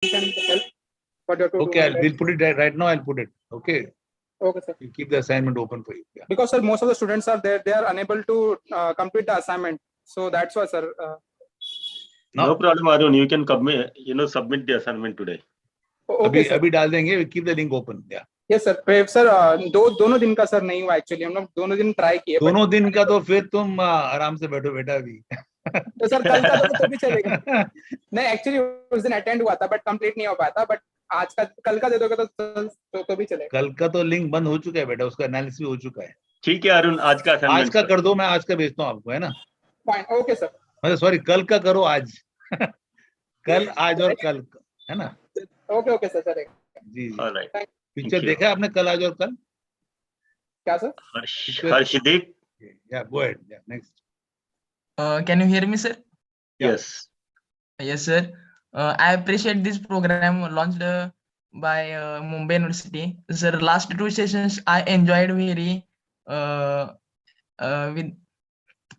can help what you have to do. Okay, we'll put it right now. I'll put it. Okay. Okay, sir. We'll keep the assignment open for you. Yeah. Because sir, most of the students are there; they are unable to complete the assignment. So that's why, sir. No problem, Arun. You can submit the assignment today. Okay, sir. अभी डाल देंगे. We'll keep the link open. Yeah. Yes, sir. Sir, दोनों दिन का sir नहीं हुआ actually. हम लोग दोनों दिन ट्राई किए. दोनों दिन का तो फिर तुम आराम से बैठो बेटा अभी. तो सर कल का तो भी चलेगा. नहीं एक्चुअली उस दिन अटेंड हुआ था बट कंप्लीट नहीं हो पाया था. बट आज का कल का दे दोगे तो भी चलेगा. कल का तो लिंक बंद हो चुका है बेटा. उसका एनालिसिस हो चुका है. ठीक है अरुण, आज का कर दो. मैं आज का भेजता हूँ आपको, है ना. फाइन. Okay sir. मतलब सॉरी, कल का करो आज. कल, आज और कल, है ना. Okay okay sir. चलेगा जी. ऑलराइट. पिक्चर देखा है आपने कल, आज और कल? क्या sir? Harshdeep. Yeah, go ahead. Yeah, next. Can you hear me, sir? Yes. Yes, sir. I appreciate this program launched by Mumbai University. Sir, last two sessions I enjoyed very.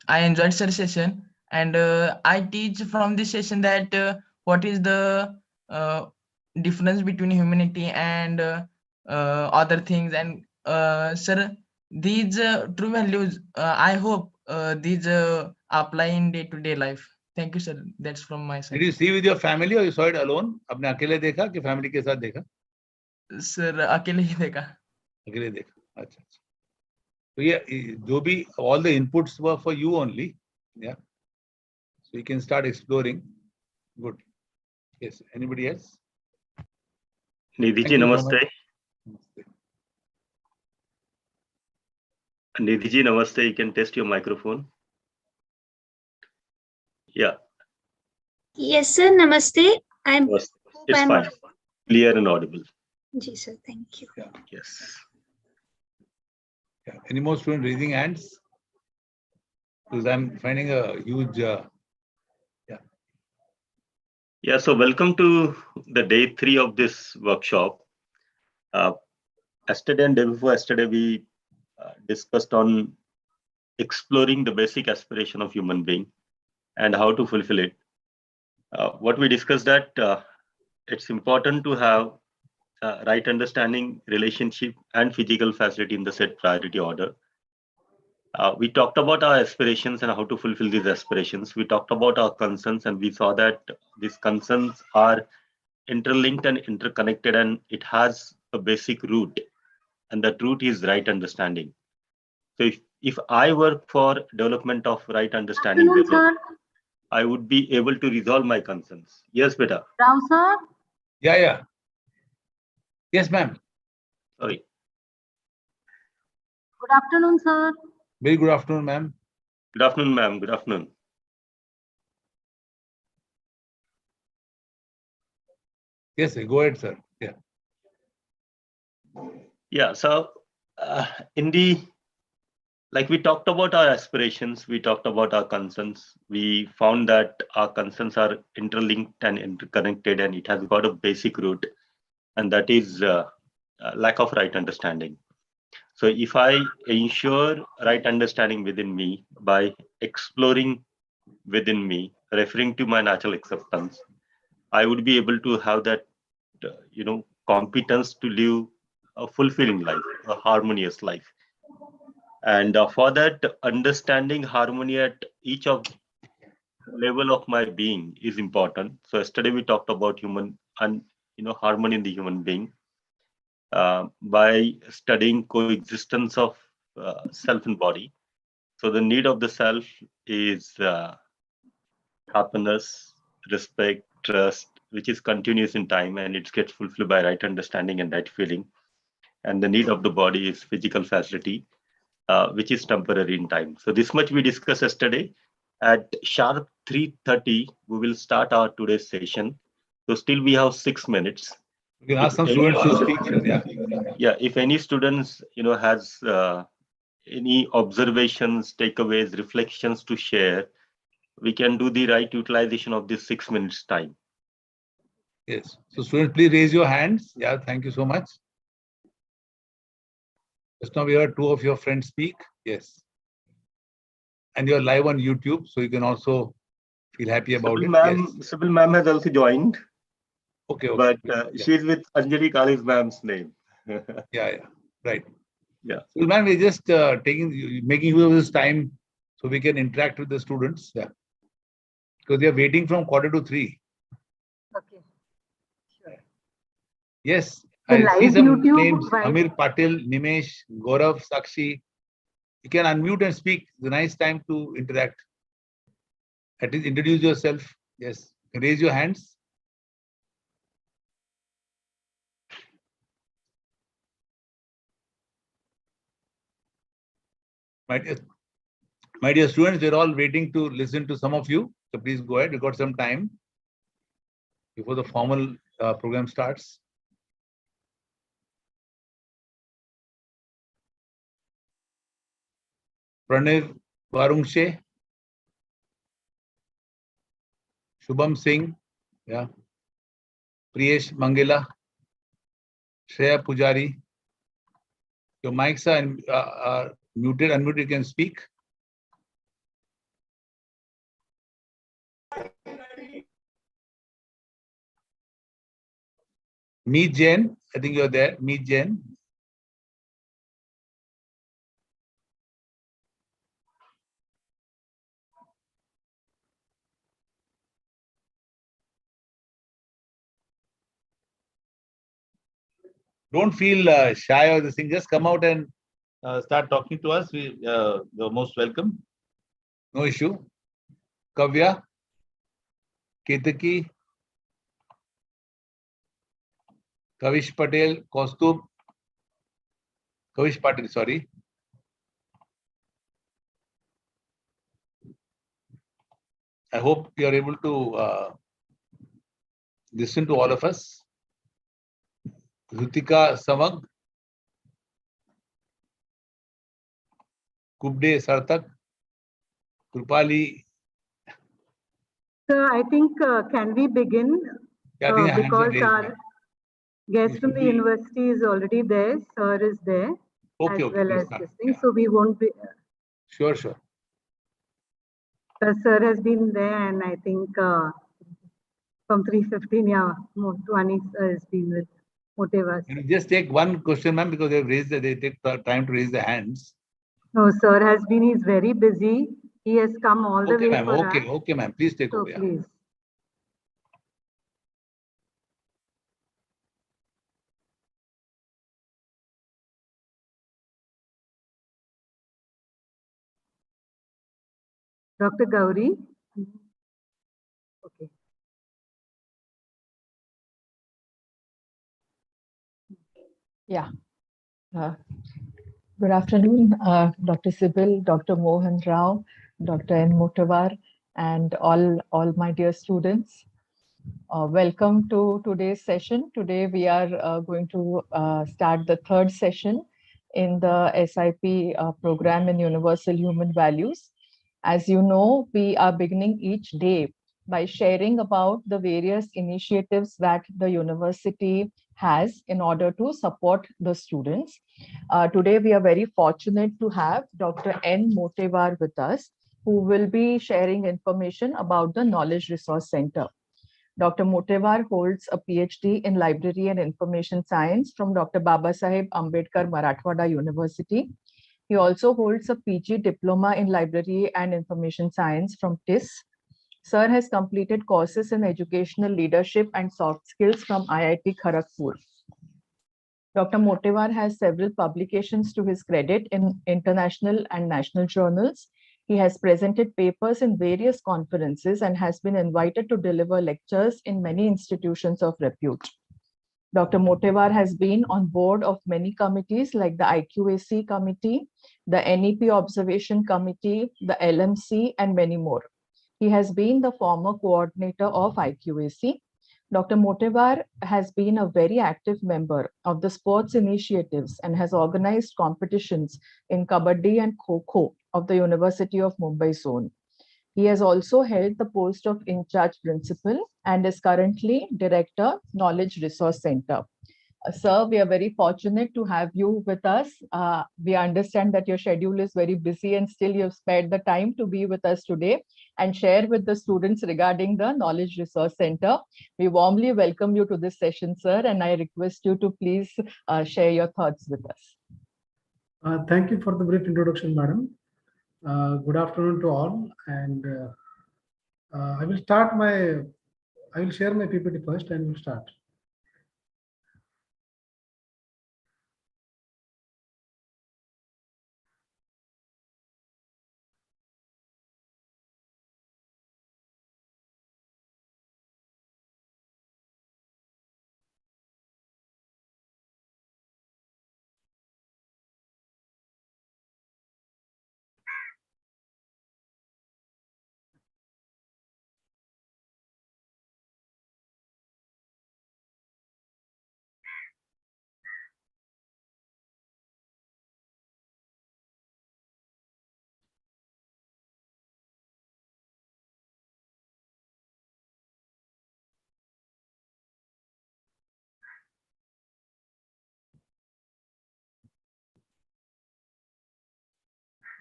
I enjoyed sir session, and I teach from this session that what is the difference between humanity and other things, and sir, these true values. I hope these apply in day-to-day life. Thank you, sir. That's from my side. Did you see with your family or you saw it alone? आपने अकेले देखा कि family के साथ देखा? Sir, अकेले ही देखा. अकेले देखा. अच्छा. तो ये जो भी all the inputs were for you only. Yeah. So you can start exploring. Good. Yes. Anybody else? Nidhi ji, namaste. Nidhi ji, namaste. You can test your microphone. Yeah. Yes, sir. Namaste. It's fine. Clear and audible. Yes, sir. Thank you. Yeah. Yes. Yeah. Any more students raising hands? Because I'm finding a huge. Yeah. So welcome to the day 3 of this workshop. Yesterday and day before yesterday, we discussed on exploring the basic aspiration of human being and how to fulfill it. What we discussed that it's important to have right understanding, relationship, and physical facility in the set priority order. We talked about our aspirations and how to fulfill these aspirations. We talked about our concerns, and we saw that these concerns are interlinked and interconnected, and it has a basic root, and that root is right understanding. So if I work for development of right understanding, I would be able to resolve my concerns. Yes, beta. Rao sir? Yeah. Yes, ma'am. Sorry. Good afternoon, sir. Very good afternoon, ma'am. Good afternoon, ma'am. Good afternoon. Yes, sir. Go ahead, sir. Yeah. Yeah. So like we talked about our aspirations, we talked about our concerns. We found that our concerns are interlinked and interconnected, and it has got a basic root, and that is lack of right understanding. So if I ensure right understanding within me by exploring within me, referring to my natural acceptance, I would be able to have that, competence to live a fulfilling life, a harmonious life. And for that, understanding harmony at each of level of my being is important. So yesterday we talked about human and harmony in the human being by studying coexistence of self and body. So the need of the self is happiness, respect, trust, which is continuous in time, and it gets fulfilled by right understanding and right feeling. And the need of the body is physical facility, which is temporary in time. So this much we discussed yesterday. At sharp 3:30, we will start our today's session. So still we have 6 minutes. You can ask some students to speak. Yeah, if any students has any observations, takeaways, reflections to share, we can do the right utilization of this 6 minutes time. Yes. So students, please raise your hands. Yeah, thank you so much. Just now we heard 2 of your friends speak. Yes. And you're live on YouTube, so you can also feel happy about it. Sibyl ma'am has also joined. Okay, okay. but Yeah. she's with Anjali Kali's ma'am's name. Yeah, right. Yeah. So, ma'am, we're just making use of this time so we can interact with the students. Yeah. Because they are waiting from 2:45. Okay. Sure. Yes, The I see live some YouTube names: while- Amir Patil, Nimesh, Gaurav, Sakshi. You can unmute and speak. It's a nice time to interact. At least introduce yourself. Yes. Raise your hands. My dear students, we're all waiting to listen to some of you. So please go ahead. We've got some time before the formal program starts. Pranav Varungshe, Shubham Singh, yeah, Priyesh Mangela, Shreya Pujari. Your mics are muted. Unmuted, you can speak. Meet Jain. I think you're there. Meet Jain. Don't feel shy or this thing. Just come out and start talking to us. You're most welcome. No issue. Kavya, Ketaki, Kavish Patel, Kaustubh, Kavish Patel, sorry. I hope you are able to listen to all of us. Rutika Samag, Kubde Sartak, Krupali. So I think, can we begin? Yeah, I think hands are Because raised, our ma'am. guest from the university is already there, sir is there, Okay, as well please as start. this thing. Yeah. So we won't be, Sure. sir has been there, and I think from 3:15, yeah, Motwani has been with Motivas. Can you just take one question, ma'am, because they take time to raise their hands. No, sir has been, he's very busy. He has come all the Okay, way ma'am. for us. Okay, ma'am. Please take So over. Yeah. please. Dr. Gauri? Okay. Yeah. Good afternoon, Dr. Sibyl, Dr. Mohan Rao, Dr. N. Motavar, and all my dear students. Welcome to today's session. Today we are going to start the third session in the SIP program in Universal Human Values. As you know, we are beginning each day by sharing about the various initiatives that the university has in order to support the students. Today, we are very fortunate to have Dr. N. Motevar with us, who will be sharing information about the Knowledge Resource Center. Dr. Motevar holds a PhD in Library and Information Science from Dr. Babasaheb Ambedkar Marathwada University. He also holds a PG Diploma in Library and Information Science from TIS. Sir has completed courses in educational leadership and soft skills from IIT Kharagpur. Dr. Motevar has several publications to his credit in international and national journals. He has presented papers in various conferences and has been invited to deliver lectures in many institutions of repute. Dr. Motevar has been on board of many committees like the IQAC committee, the NEP Observation Committee, the LMC, and many more. He has been the former coordinator of IQAC. Dr. Motevar has been a very active member of the sports initiatives and has organized competitions in Kabaddi and Kho-Kho of the University of Mumbai zone. He has also held the post of in-charge principal and is currently director, Knowledge Resource Center. Sir, we are very fortunate to have you with us. We understand that your schedule is very busy and still you've spared the time to be with us today and share with the students regarding the Knowledge Resource Center. We warmly welcome you to this session, sir, and I request you to please share your thoughts with us. Thank you for the brief introduction, madam. Good afternoon to all, and I will share my PPT first and we'll start.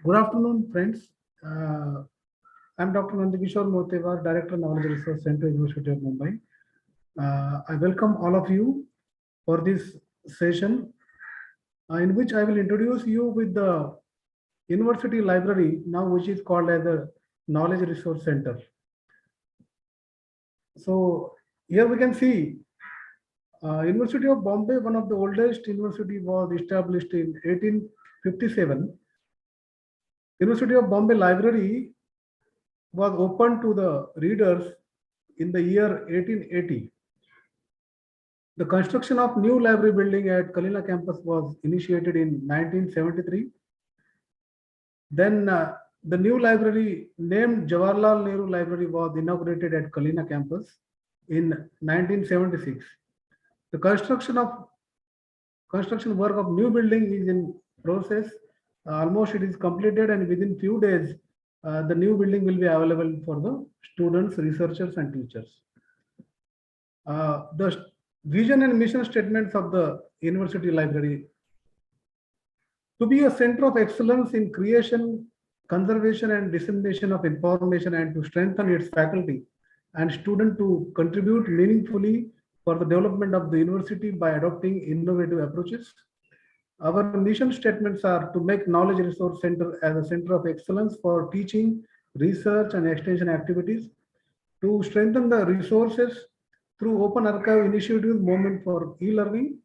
Good afternoon, friends. I'm Dr. Nandakishore Motevar, Director, Knowledge Resource Center, University of Mumbai. I welcome all of you for this session, in which I will introduce you with the University Library, now which is called as a Knowledge Resource Center. So here we can see University of Bombay, one of the oldest university, was established in 1857. University of Bombay Library was opened to the readers in the year 1880. The construction of new library building at Kalina campus was initiated in 1973. Then the new library named Jawaharlal Nehru Library was inaugurated at Kalina campus in 1976. The construction work of new building is in process. Almost it is completed, and within few days, the new building will be available for the students, researchers, and teachers. The vision and mission statements of the University Library: to be a center of excellence in creation, conservation, and dissemination of information, and to strengthen its faculty and students to contribute meaningfully for the development of the university by adopting innovative approaches. Our mission statements are to make Knowledge Resource Center as a center of excellence for teaching, research, and extension activities, to strengthen the resources through open archive initiative movement for e-learning,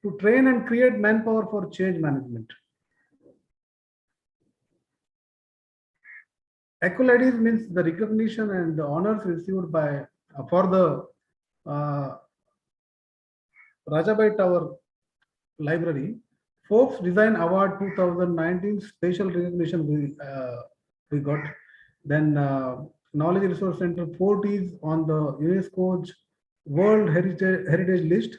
to train and create manpower for change management. Accolades means the recognition and the honors received by for the Rajabai Tower Library. Forbes Design Award 2019 special recognition we got. Then Knowledge Resource Center 40 is on the UNESCO's World Heritage List.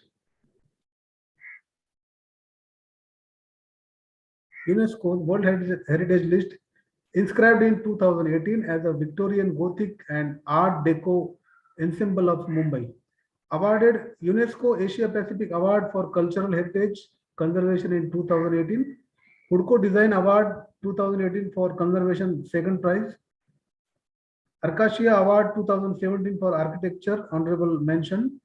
UNESCO's World Heritage List, inscribed in 2018 as a Victorian Gothic and Art Deco ensemble of Mumbai. Awarded UNESCO Asia Pacific Award for Cultural Heritage Conservation in 2018. Hudko Design Award 2018 for Conservation, second prize. Arcacia Award 2017 for Architecture, honorable mention.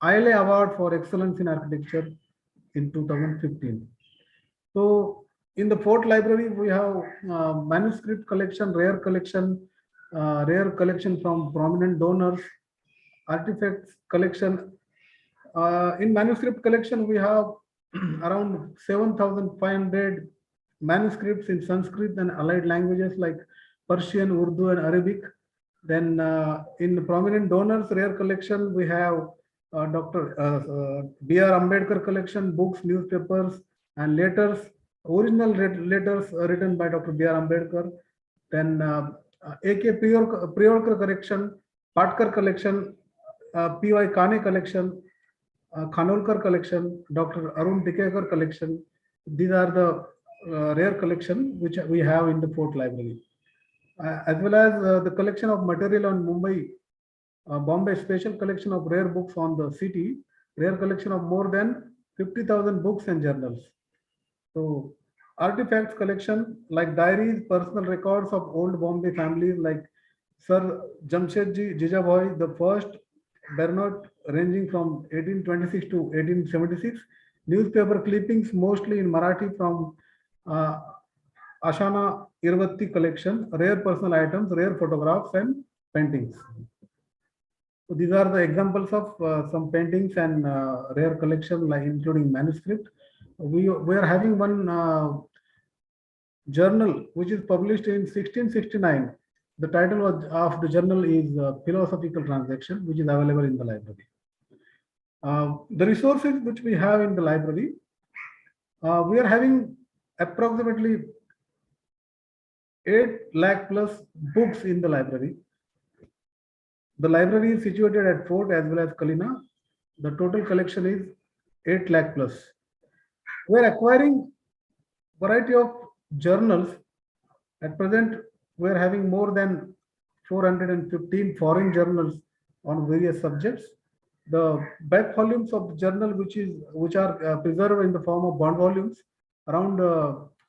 ILA Award for Excellence in Architecture in 2015. So in the Fort Library, we have manuscript collection, rare collection from prominent donors, artifacts collection. In manuscript collection, we have around 7,500 manuscripts in Sanskrit and allied languages like Persian, Urdu, and Arabic. Then in prominent donors rare collection, we have Dr. B.R. Ambedkar collection, books, newspapers, and letters, original letters written by Dr. B.R. Ambedkar. Then A.K. Priyorkar collection, Patkar collection, P.Y. Kane collection, Khanolkar collection, Dr. Arun Tikekar collection. These are the rare collection which we have in the Fort Library. As well as the collection of material on Mumbai, Bombay special collection of rare books on the city, rare collection of more than 50,000 books and journals. So artifacts collection like diaries, personal records of old Bombay families like Sir Jamshedji Jijabai, the first baronet ranging from 1826 to 1876, newspaper clippings mostly in Marathi from uh, Ashana Irvatti collection, rare personal items, rare photographs and paintings. So these are the examples of some paintings and rare collection, like including manuscript. We are having one journal which is published in 1669. The title of the journal is Philosophical Transaction, which is available in the library. The resources which we have in the library, we are having approximately 8 lakh plus books in the library. The library is situated at Fort as well as Kalina. The total collection is 8 lakh plus. We are acquiring variety of journals. At present, we are having more than 415 foreign journals on various subjects. The back volumes of the journal, which are preserved in the form of bond volumes, around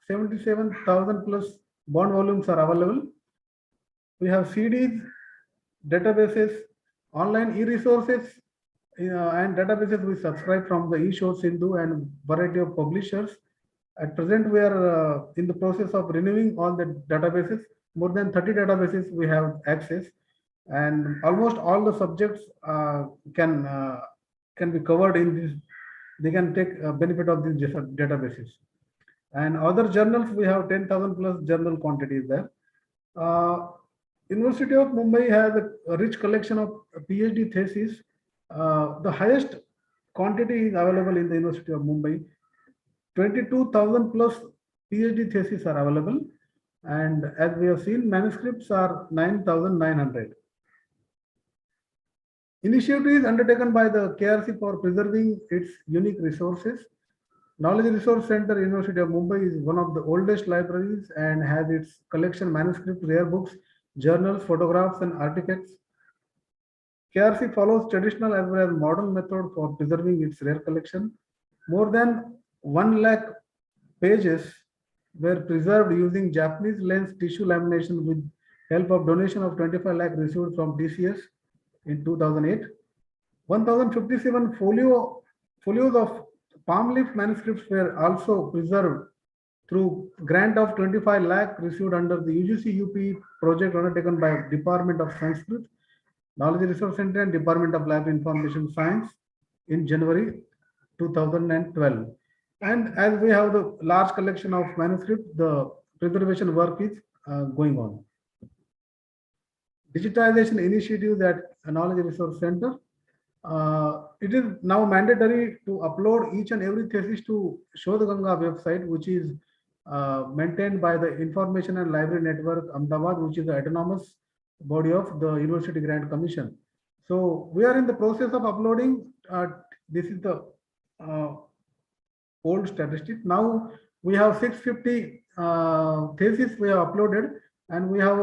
77,000 plus bond volumes are available. We have CDs, databases, online e-resources, and databases we subscribe from the eShore Sindhu and variety of publishers. At present, we are in the process of renewing all the databases. More than 30 databases we have access, and almost all the subjects can be covered in this. They can take benefit of these databases. And other journals, we have 10,000 plus journal quantities there. University of Mumbai has a rich collection of PhD theses. The highest quantity is available in the University of Mumbai. 22,000 plus PhD theses are available, and as we have seen, manuscripts are 9,900. Initiatives undertaken by the KRC for preserving its unique resources. Knowledge Resource Center, University of Mumbai, is one of the oldest libraries and has its collection manuscripts, rare books, journals, photographs, and artifacts. KRC follows traditional as well as modern method for preserving its rare collection. More than 1 lakh pages were preserved using Japanese lens tissue lamination with help of donation of 25 lakh received from TCS in 2008. 1,057 folios of palm leaf manuscripts were also preserved through grant of 25 lakh received under the UGC UP project undertaken by Department of Sanskrit, Knowledge Resource Center and Department of Lab Information Science in January 2012. And as we have the large collection of manuscripts, the preservation work is going on. Digitization initiatives at Knowledge Resource Center. It is now mandatory to upload each and every thesis to Shodhganga website, which is maintained by the Information and Library Network Ahmedabad, which is the autonomous body of the University Grant Commission. So we are in the process of uploading. This is the old statistic. Now we have 650 theses we have uploaded, and we have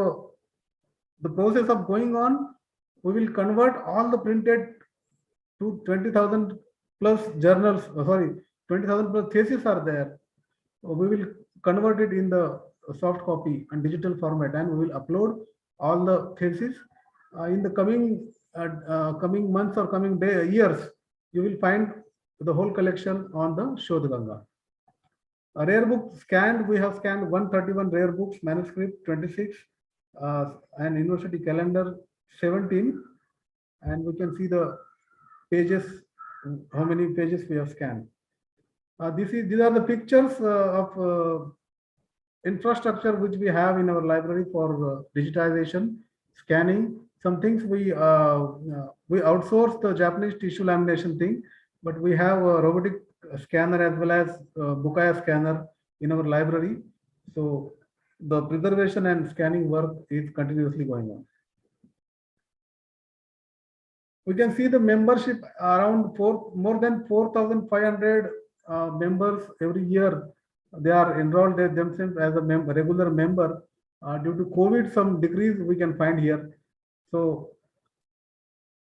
the process of going on. We will convert all the printed to 20,000 plus journals. 20,000 plus theses are there. We will convert it in the soft copy and digital format, and we will upload all the theses in the coming months or coming years. You will find the whole collection on the Shodhganga. A rare book scanned, we have scanned 131 rare books, manuscript 26, and university calendar 17, and we can see the pages, how many pages we have scanned. These are the pictures of infrastructure which we have in our library for digitization, scanning. Some things we outsource the Japanese tissue lamination thing, but we have a robotic scanner as well as Bukaya scanner in our library. So the preservation and scanning work is continuously going on. We can see the membership around more than 4,500 members every year. They are enrolled themselves as a regular member. Due to COVID, some decrease we can find here. So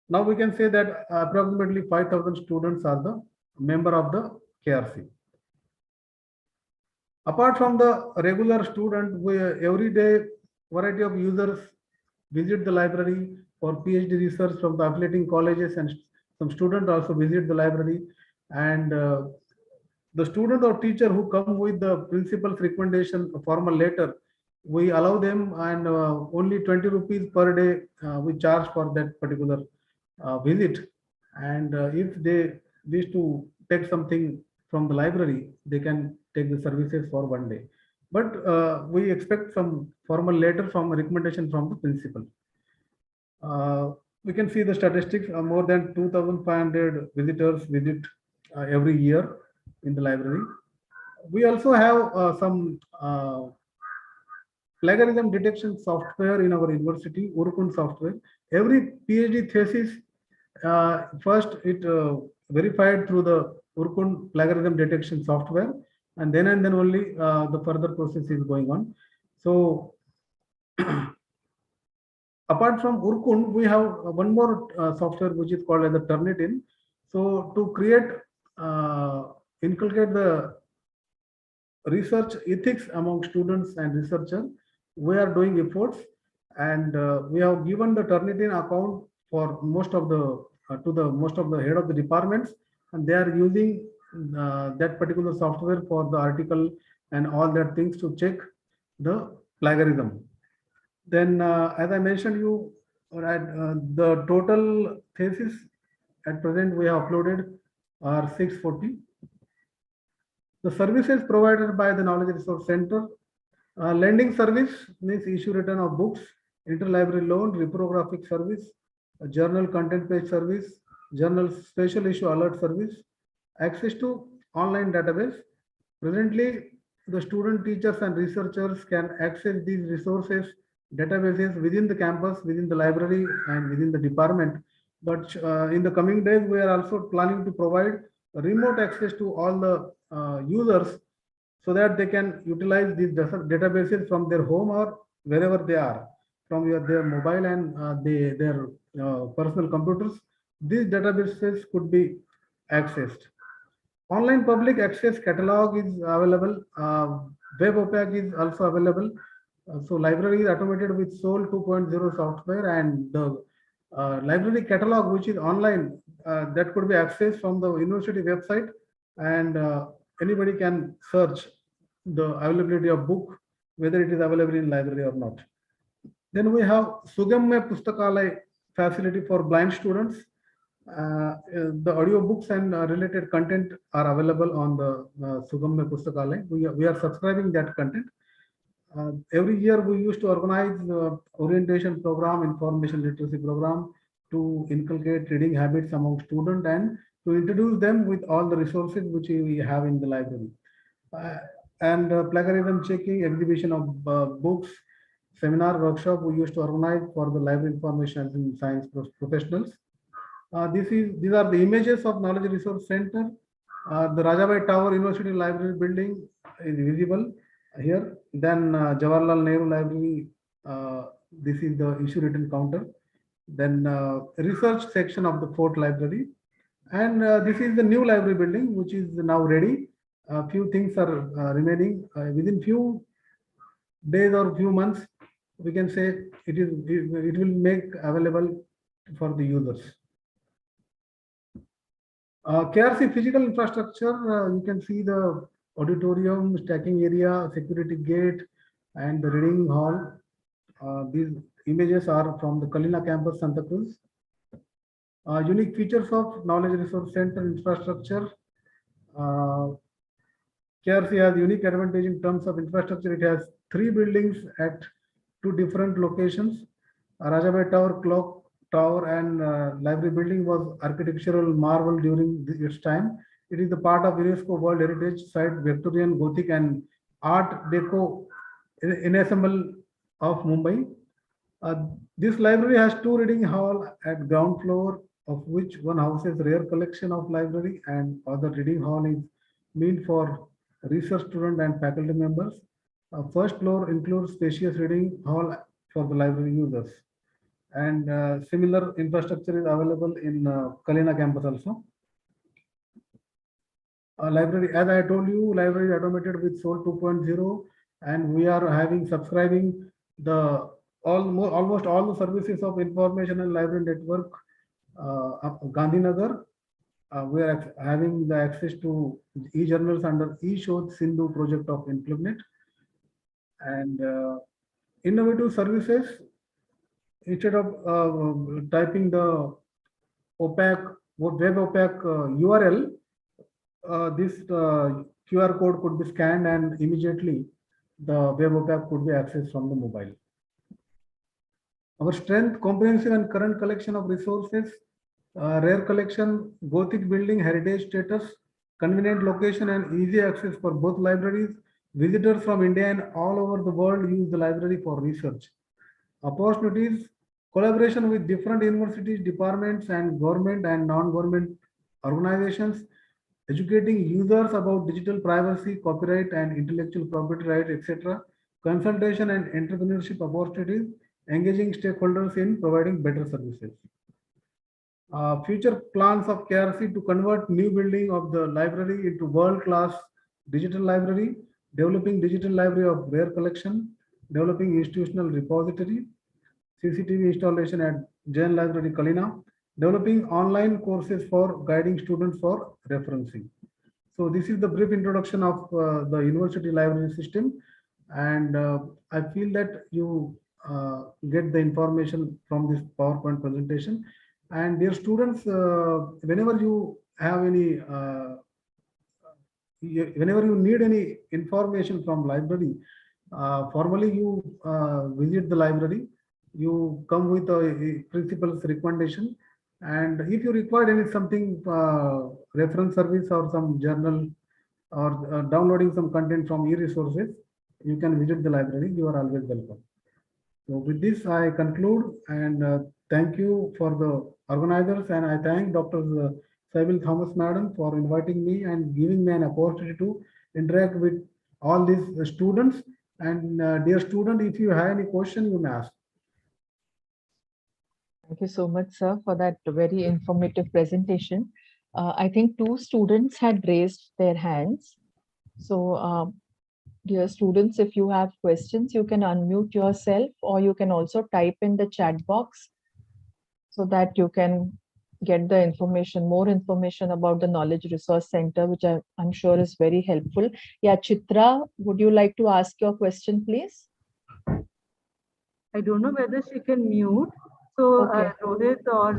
now we can say that approximately 5,000 students are the member of the KRC. Apart from the regular student, every day variety of users visit the library for PhD research from the affiliating colleges, and some students also visit the library. And the student or teacher who come with the principal's recommendation, a formal letter, we allow them, and only 20 rupees per day we charge for that particular visit. And if they wish to take something from the library, they can take the services for one day. But we expect some formal letter from a recommendation from the principal. We can see the statistics. More than 2,500 visitors visit every year in the library. We also have some plagiarism detection software in our university, Urkun software. Every PhD thesis, first it verified through the Urkun plagiarism detection software, and then only the further process is going on. So apart from Urkun, we have one more software which is called as the Turnitin. So to create, inculcate the research ethics among students and researchers, we are doing efforts, and we have given the Turnitin account for most of the most of the head of the departments, and they are using that particular software for the article and all that things to check the plagiarism. Then, as I mentioned you, the total thesis at present we have uploaded are 640. The services provided by the Knowledge Resource Center, lending service means issue return of books, interlibrary loan, reprographic service, journal content page service, journal special issue alert service, access to online database. Presently, the student, teachers, and researchers can access these resources, databases within the campus, within the library, and within the department. But in the coming days, we are also planning to provide remote access to all the users, so that they can utilize these databases from their home or wherever they are, from their mobile and their personal computers. These databases could be accessed. Online public access catalog is available. Web OPAC is also available. So library is automated with SOL 2.0 software, and the library catalog, which is online, that could be accessed from the university website, and anybody can search the availability of book, whether it is available in library or not. Then we have Sugamya Pustakalay facility for blind students. The audio books and related content are available on the Sugamya Pustakalay. We are subscribing that content. Every year we used to organize orientation program, information literacy program, to inculcate reading habits among students and to introduce them with all the resources which we have in the library. And plagiarism checking, exhibition of books, seminar, workshop we used to organize for the library information and science professionals. These are the images of Knowledge Resource Center. The Rajabai Tower University Library building is visible here. Then Jawaharlal Nehru Library, this is the issue written counter. Then research section of the Fort Library. And this is the new library building, which is now ready. A few things are remaining. Within few days or few months, we can say it will make available for the users. KRC physical infrastructure, you can see the auditorium, stacking area, security gate, and the reading hall. These images are from the Kalina campus, Santa Cruz. Unique features of Knowledge Resource Center infrastructure. KRC has unique advantage in terms of infrastructure. It has 3 buildings at 2 different locations. Rajabai Tower, Clock Tower, and library building was architectural marvel during its time. It is the part of UNESCO World Heritage Site, Victorian, Gothic, and Art Deco ensemble of Mumbai. This library has 2 reading halls at ground floor, of which one houses rare collection of library, and other reading hall is meant for research student and faculty members. First floor includes spacious reading hall for the library users. And similar infrastructure is available in Kalina campus also. library, as I told you, library is automated with SOL 2.0, and we are having subscribing the almost all the services of information and library network of Gandhinagar. We are having the access to e-journals under e-Shodh Sindhu project of Implement, and innovative services. Instead of typing the opaque web opaque URL, this QR code could be scanned and immediately the web opaque could be accessed from the mobile. Our strength, comprehensive and current collection of resources, rare collection, Gothic building, heritage status, convenient location and easy access for both libraries. Visitors from India and all over the world use the library for research. Opportunities, collaboration with different universities, departments and government and non-government organizations, educating users about digital privacy, copyright and intellectual property rights, etc. Consultation and entrepreneurship opportunities, engaging stakeholders in providing better services. Future plans of KRC to convert new building of the library into world-class digital library, developing digital library of rare collection, developing institutional repository, CCTV installation at Jain Library Kalina, developing online courses for guiding students for referencing. So this is the brief introduction of the university library system, and I feel that you get the information from this PowerPoint presentation. And dear students, whenever you have any, whenever you need any information from library, formally you visit the library, you come with a principal's recommendation, and if you require any something reference service or some journal or downloading some content from e-resources, you can visit the library. You are always welcome. So with this, I conclude, and thank you for the organizers, and I thank Dr. Sybil Thomas Madam for inviting me and giving me an opportunity to interact with all these students. And dear student, if you have any question, you may ask. Thank you so much, sir, for that very informative presentation. I think 2 students had raised their hands. So, dear students, if you have questions, you can unmute yourself, or you can also type in the chat box so that you can get the information, more information about the Knowledge Resource Center, which I'm sure is very helpful. Yeah, Chitra, would you like to ask your question, please? I don't know whether she can mute. So Okay. Rohit or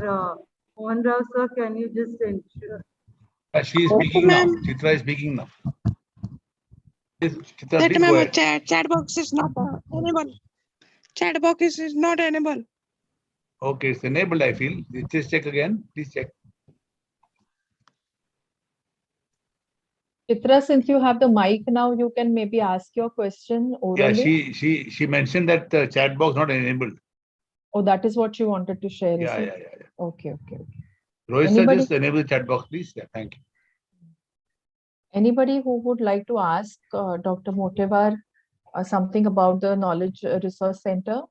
Mohan Rao sir, can you just ensure? She is speaking now. Chitra is speaking now. Chitra, please go ahead. Chat box is not enabled. Chat box is not enabled. Okay, it's enabled, I feel. Just check again. Please check. Chitra, since you have the mic now, you can maybe ask your question orally. Yeah, she mentioned that the chat box not enabled. Oh, that is what you wanted to share. Yeah. Okay. Rohit sir, just enable the chat box, please. Yeah, thank you. Anybody who would like to ask Dr. Motevar something about the Knowledge Resource Center?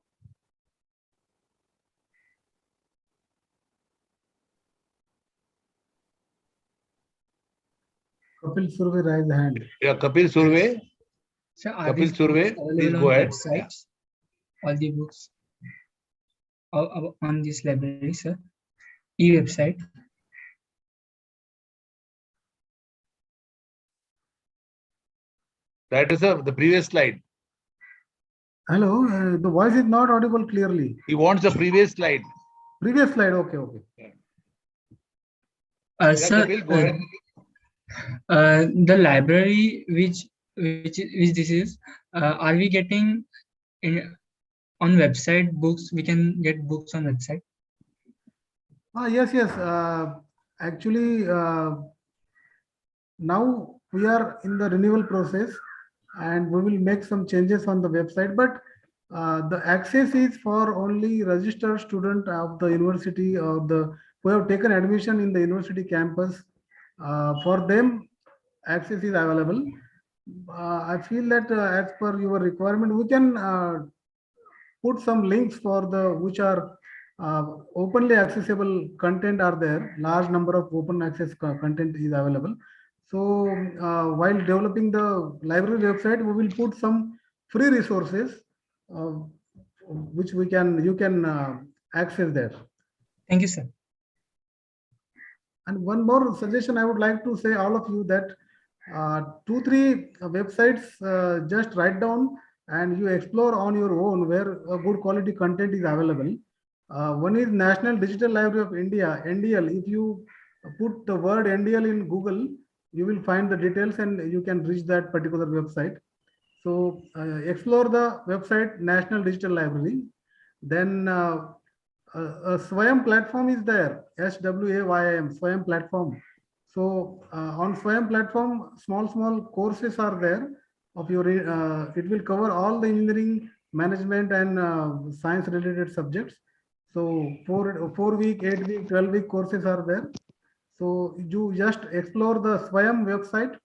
Kapil Surve raised hand. Yeah, Kapil Surve. So Kapil Surve, please go ahead. Websites, all the books on this library, sir. E-website. That is the previous slide. Hello, the voice is not audible clearly. He wants the previous slide. Previous slide, okay. Sir, Kapil, go ahead. The library which this is, are we getting on website books? We can get books on website. Yes. Actually, now we are in the renewal process, and we will make some changes on the website, but the access is for only registered student of the university or the who have taken admission in the university campus. For them, access is available. I feel that as per your requirement, we can put some links for the which are openly accessible content are there. Large number of open access content is available. So while developing the library website, we will put some free resources which you can access there. Thank you, sir. And one more suggestion I would like to say all of you that 2-3 websites just write down and you explore on your own where a good quality content is available. One is National Digital Library of India, NDL. If you put the word NDL in Google, you will find the details and you can reach that particular website. So explore the website National Digital Library. Then Swayam platform is there, SWAYM, Swayam platform. So on Swayam platform, small courses are there of your, it will cover all the engineering, management and science related subjects. So 4-week, 8-week, 12-week courses are there. So you just explore the Swayam website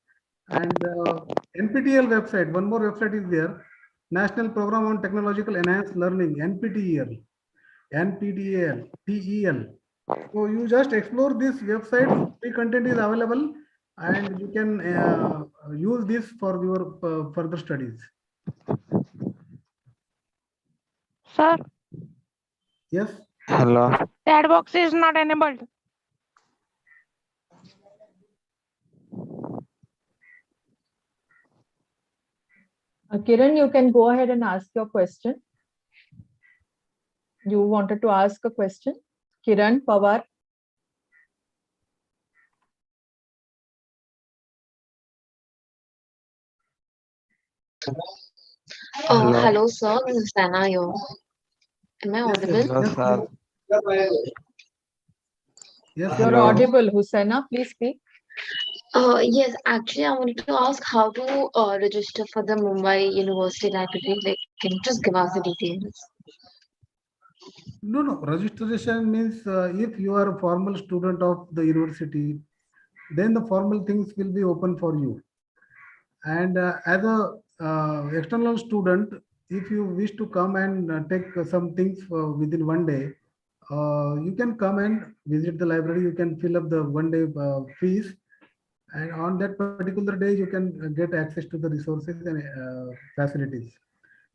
and NPTEL website. One more website is there, National Program on Technological Enhanced Learning, NPTEL. TEL. So you just explore this website, free content is available and you can use this for your further studies. Sir, Yes. Hello. chat box is not enabled. Kiran, you can go ahead and ask your question. You wanted to ask a question? Kiran Pawar. Hello. Sir, this is Sana here. Am I audible? Hello, sir. Yes, You're Hello. audible, Hussaina. Please speak. Yes, actually, I wanted to ask how to register for the Mumbai University Library. Like, can you just give us the details? No. Registration means if you are a formal student of the university, then the formal things will be open for you. And as a external student, if you wish to come and take some things within one day, you can come and visit the library. You can fill up the one-day fees, and on that particular day, you can get access to the resources and facilities.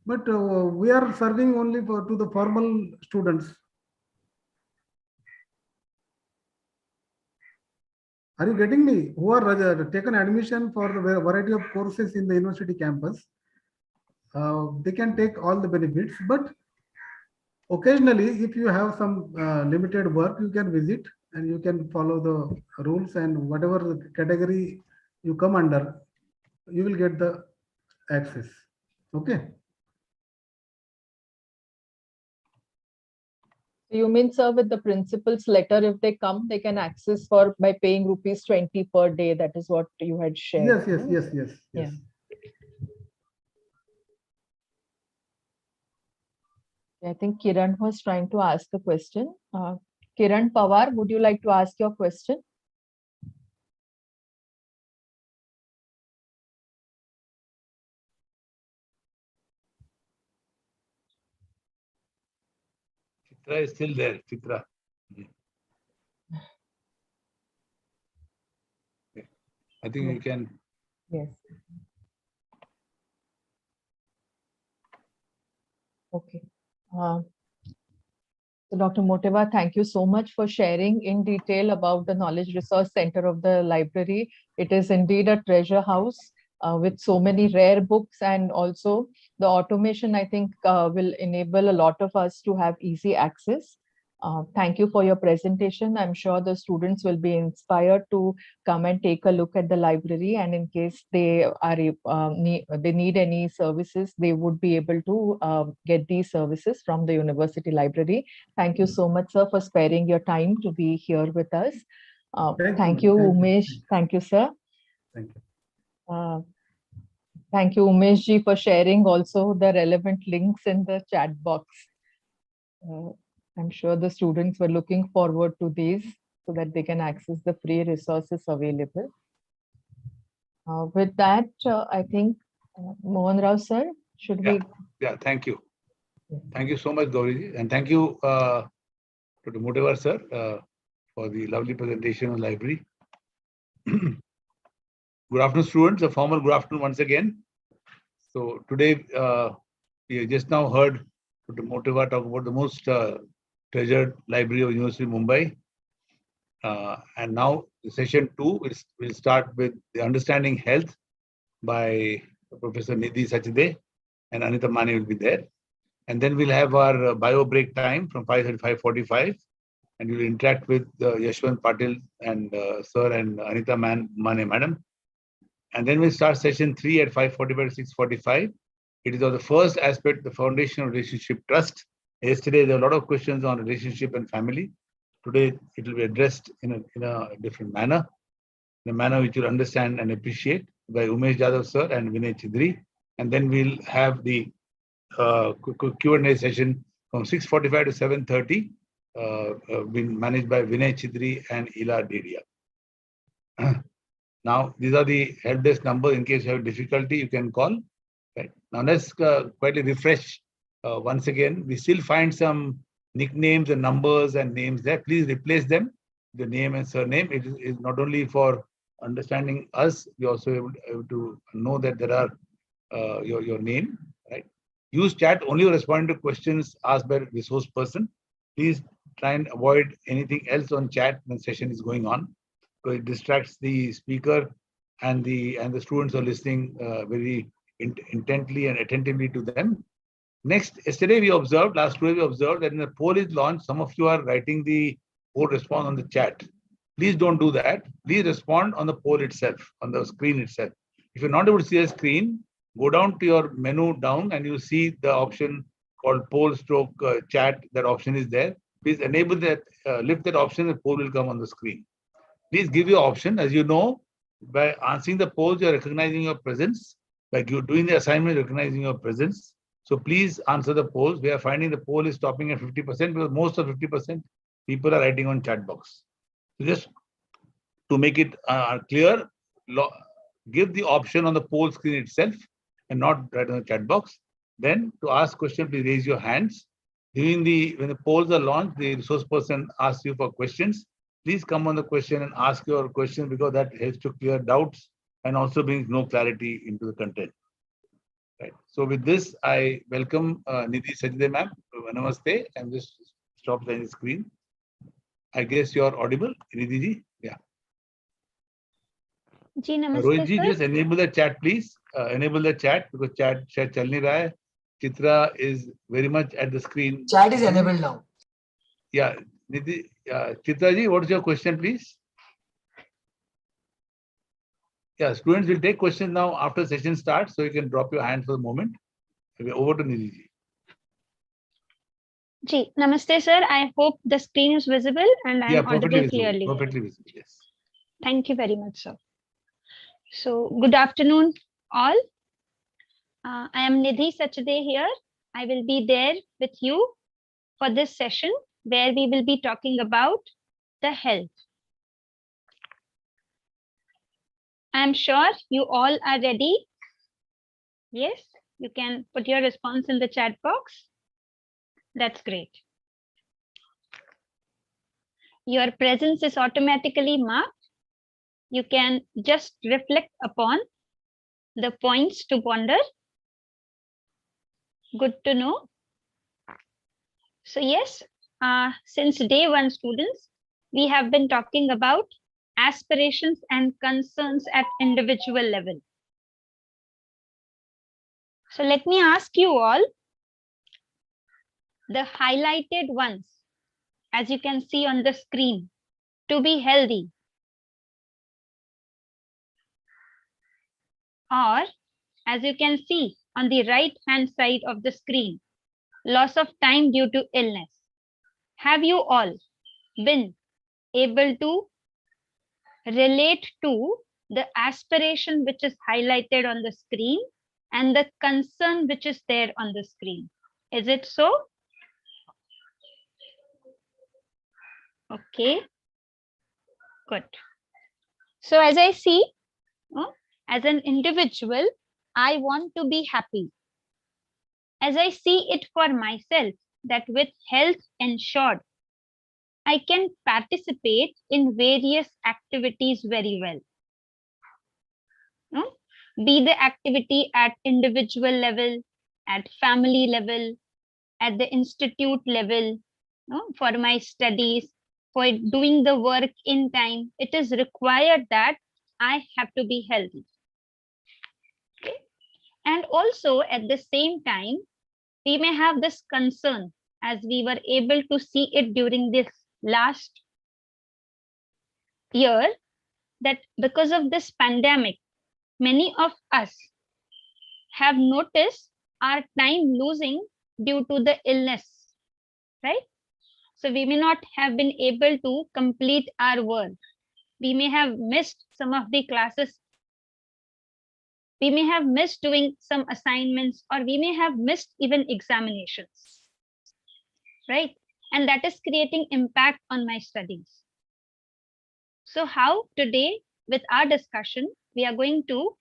But we are serving only to the formal students. Are you getting me? Who are taken admission for the variety of courses in the university campus? They can take all the benefits, but occasionally, if you have some limited work, you can visit and you can follow the rules, and whatever the category you come under, you will get the access. Okay. You mean, sir, with the principal's letter, if they come, they can access for by paying ₹20 per day. That is what you had shared. Yes. Yeah. I think Kiran was trying to ask a question. Kiran Pawar, would you like to ask your question? Chitra is still there. Chitra. I think you can. Yes. Okay. So Dr. Moteva, thank you so much for sharing in detail about the Knowledge Resource Center of the library. It is indeed a treasure house with so many rare books, and also the automation, I think, will enable a lot of us to have easy access. Thank you for your presentation. I'm sure the students will be inspired to come and take a look at the library, and in case they are they need any services, they would be able to get these services from the university library. Thank you so much, sir, for sparing your time to be here with us. Thank you, Umesh. Thank you, sir. Thank you. Thank you, Umesh ji, for sharing also the relevant links in the chat box. I'm sure the students were looking forward to these so that they can access the free resources available. With that, I think, Mohan Rao sir, should we? Yeah, thank you. Thank you so much, Gauri, and thank you to Dr. Moteva sir for the lovely presentation on library. Good afternoon, students. A formal good afternoon once again. So today, we just now heard Dr. Motiva talk about the most treasured library of University of Mumbai. And now session 2 will start with the Understanding Health by Professor Nidhi Sachde, and Anita Mane will be there. And then we'll have our bio break time from 5:30 to 5:45, and we'll interact with Yashwant Patil and Sir and Anita Mane Madam. And then we'll start session 3 at 5:45 to 6:45. It is of the first aspect, the foundation of relationship trust. Yesterday, there were a lot of questions on relationship and family. Today, it will be addressed in a different manner, in a manner which you'll understand and appreciate, by Umesh Jadhav sir and Vinay Chidri. And then we'll have the Q&A session from 6:45 to 7:30, been managed by Vinay Chidri and Ila Dedia. Now, these are the help desk numbers. In case you have difficulty, you can call. Right. Now, let's quietly refresh once again. We still find some nicknames and numbers and names there. Please replace them, the name and surname. It is not only for understanding us, we also able to know that there are your name. Right. Use chat only responding to questions asked by the resource person. Please try and avoid anything else on chat when session is going on, because it distracts the speaker and the students are listening very intently and attentively to them. Next, yesterday we observed, last week we observed that when the poll is launched, some of you are writing the poll response on the chat. Please don't do that. Please respond on the poll itself, on the screen itself. If you're not able to see a screen, go down to your menu down and you see the option called poll stroke chat. That option is there. Please enable that, lift that option, the poll will come on the screen. Please give your option. As you know, by answering the polls, you're recognizing your presence. By doing the assignment, recognizing your presence. So please answer the polls. We are finding the poll is stopping at 50% because most of 50% people are writing on chat box. So just to make it clear, give the option on the poll screen itself and not write on the chat box. Then to ask question, please raise your hands. When the polls are launched, the resource person asks you for questions. Please come on the question and ask your question, because that helps to clear doubts and also brings no clarity into the content. Right. So with this, I welcome Nidhi Sachde ma'am. Namaste. I'm just stop the screen. I guess you are audible, Nidhi ji. Yeah. जी नमस्ते Rohit ji, sir. just enable the chat, please. Enable the chat because chat chal nahi raha hai. Chitra is very much at the screen. Chat is enabled now. Yeah, Nidhi, Chitra ji, what is your question, please? Yeah, students will take questions now after session starts, so you can drop your hand for the moment. Okay, over to Nidhi ji. Ji namaste sir. I hope the screen is visible and I am audible clearly. Perfectly visible, yes. Thank you very much, sir. So good afternoon, all. I am Nidhi Sachde here. I will be there with you for this session where we will be talking about the health. I am sure you all are ready. Yes, you can put your response in the chat box. That's great. Your presence is automatically marked. You can just reflect upon the points to ponder. Good to know. So yes, since day one, students, we have been talking about aspirations and concerns at individual level. So let me ask you all, the highlighted ones, as you can see on the screen, to be healthy, or as you can see on the right hand side of the screen, loss of time due to illness. Have you all been able to relate to the aspiration which is highlighted on the screen and the concern which is there on the screen? Is it so? Okay, good. So as I see, as an individual, I want to be happy. As I see it for myself, that with health ensured, I can participate in various activities very well. be the activity at individual level, at family level, at the institute level, for my studies, for doing the work in time, it is required that I have to be healthy. Okay? And also at the same time, we may have this concern, as we were able to see it during this last year, that because of this pandemic, many of us have noticed our time losing due to the illness, right? So we may not have been able to complete our work. We may have missed some of the classes. We may have missed doing some assignments, or we may have missed even examinations, right? And that is creating impact on my studies. So how today with our discussion, we are going to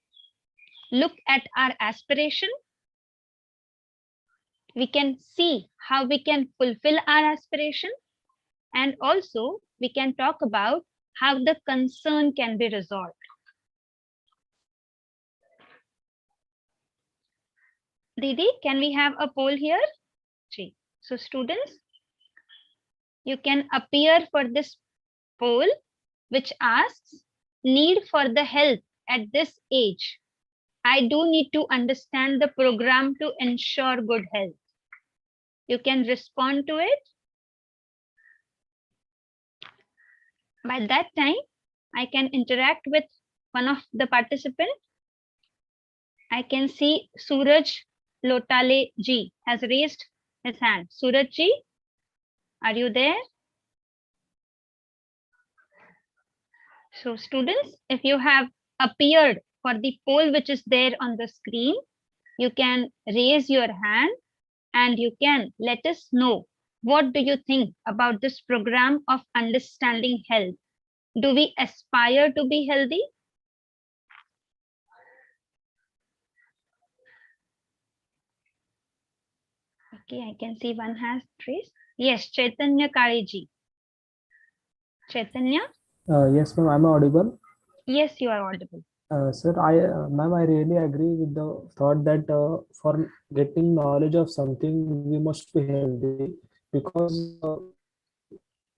look at our aspiration. We can see how we can fulfill our aspiration, and also we can talk about how the concern can be resolved. Didi, can we have a poll here? So students, you can appear for this poll, which asks, need for the help at this age. I do need to understand the program to ensure good health. You can respond to it. By that time, I can interact with one of the participants. I can see Suraj Lotale ji has raised his hand. Suraj ji, are you there? So students, if you have appeared for the poll which is there on the screen, you can raise your hand and you can let us know, what do you think about this program of understanding health? Do we aspire to be healthy? Okay, I can see one has raised. Yes, Chaitanya Kaliji. Chaitanya? Yes, ma'am, I'm audible. Yes, you are audible. Sir, ma'am, I really agree with the thought that for getting knowledge of something, we must be healthy, because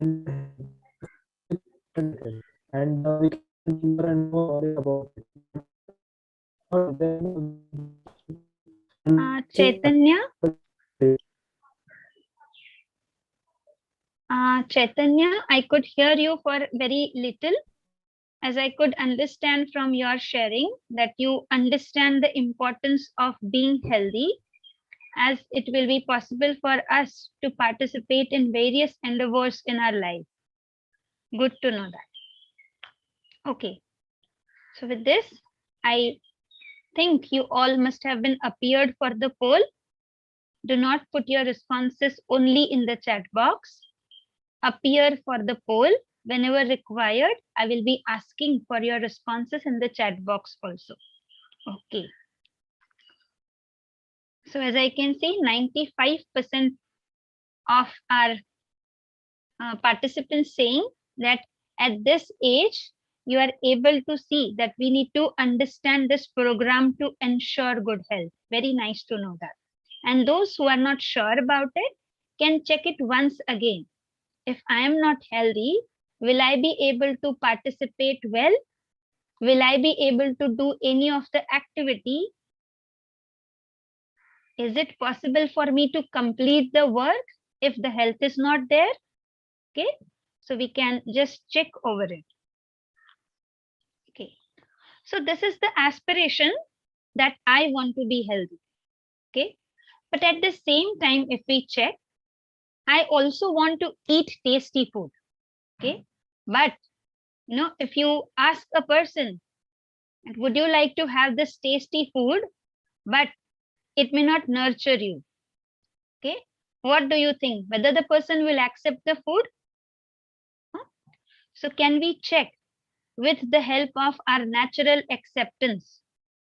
and we can learn and know about it. Chaitanya? Chaitanya, I could hear you for very little, as I could understand from your sharing that you understand the importance of being healthy, as it will be possible for us to participate in various endeavors in our life. Good to know that. Okay. So with this, I think you all must have been appeared for the poll. Do not put your responses only in the chat box. Appear for the poll. Whenever required, I will be asking for your responses in the chat box also. Okay. So as I can see, 95% of our participants saying that at this age, you are able to see that we need to understand this program to ensure good health. Very nice to know that. And those who are not sure about it can check it once again. If I am not healthy, will I be able to participate well? Will I be able to do any of the activity? Is it possible for me to complete the work if the health is not there? Okay, so we can just check over it. Okay, so this is the aspiration that I want to be healthy. Okay, but at the same time, if we check, I also want to eat tasty food. Okay, but if you ask a person, would you like to have this tasty food, but it may not nurture you? Okay, what do you think? Whether the person will accept the food? So can we check with the help of our natural acceptance?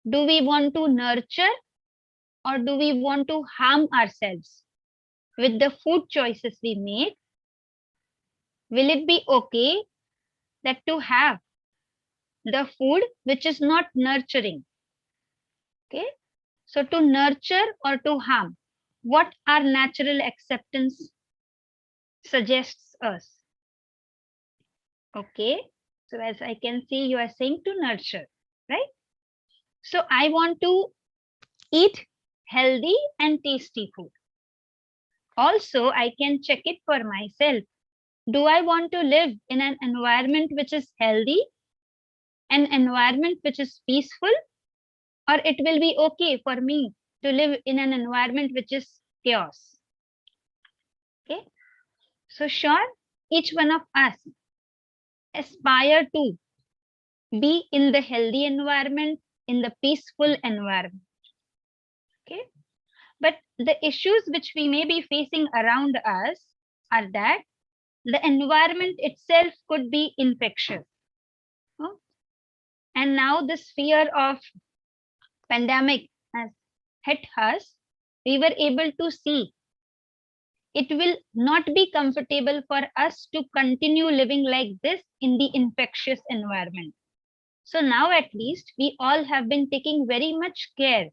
Do we want to nurture or do we want to harm ourselves with the food choices we make? Will it be okay that to have the food which is not nurturing, Okay. So to nurture or to harm, what our natural acceptance suggests us? Okay. So as I can see, you are saying to nurture, right? So I want to eat healthy and tasty food. Also, I can check it for myself. Do I want to live in an environment which is healthy, an environment which is peaceful, or it will be okay for me to live in an environment which is chaos? Okay. So sure, each one of us aspire to be in the healthy environment, in the peaceful environment. Okay. But the issues which we may be facing around us are that the environment itself could be infectious. And now this fear of pandemic has hit us. We were able to see it will not be comfortable for us to continue living like this in the infectious environment. So now at least we all have been taking very much care,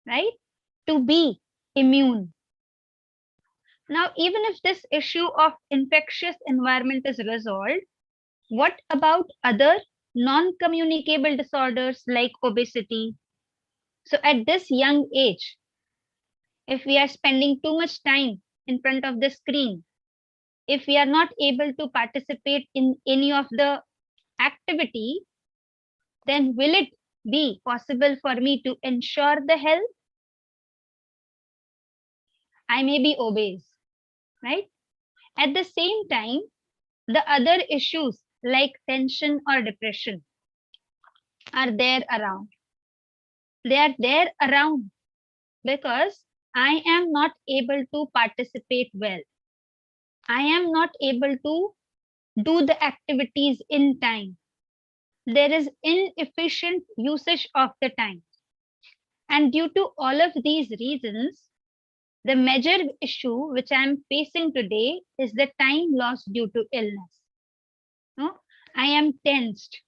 right, to be immune. Now, even if this issue of infectious environment is resolved, what about other non-communicable disorders like obesity? So at this young age, if we are spending too much time in front of the screen, if we are not able to participate in any of the activity, then will it be possible for me to ensure the health? I may be obese, right? At the same time, the other issues like tension or depression are there around. They are there around because I am not able to participate well. I am not able to do the activities in time. There is inefficient usage of the time. And due to all of these reasons, the major issue which I am facing today is the time lost due to illness. No? I am tensed.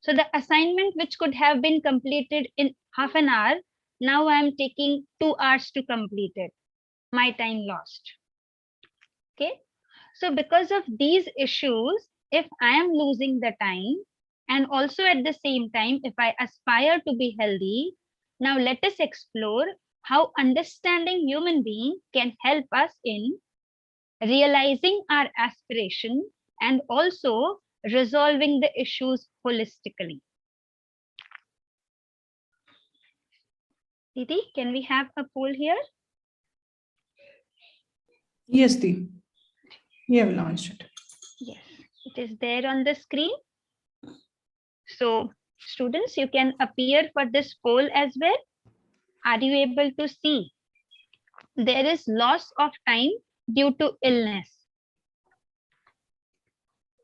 So the assignment which could have been completed in half an hour, now I am taking 2 hours to complete it. My time lost. Okay. So because of these issues, if I am losing the time, and also at the same time, if I aspire to be healthy, now let us explore how understanding human being can help us in realizing our aspiration and also resolving the issues holistically. Didi, can we have a poll here? Yes, Dee. We have launched it. Yes, it is there on the screen. So students, you can appear for this poll as well. Are you able to see? There is loss of time due to illness.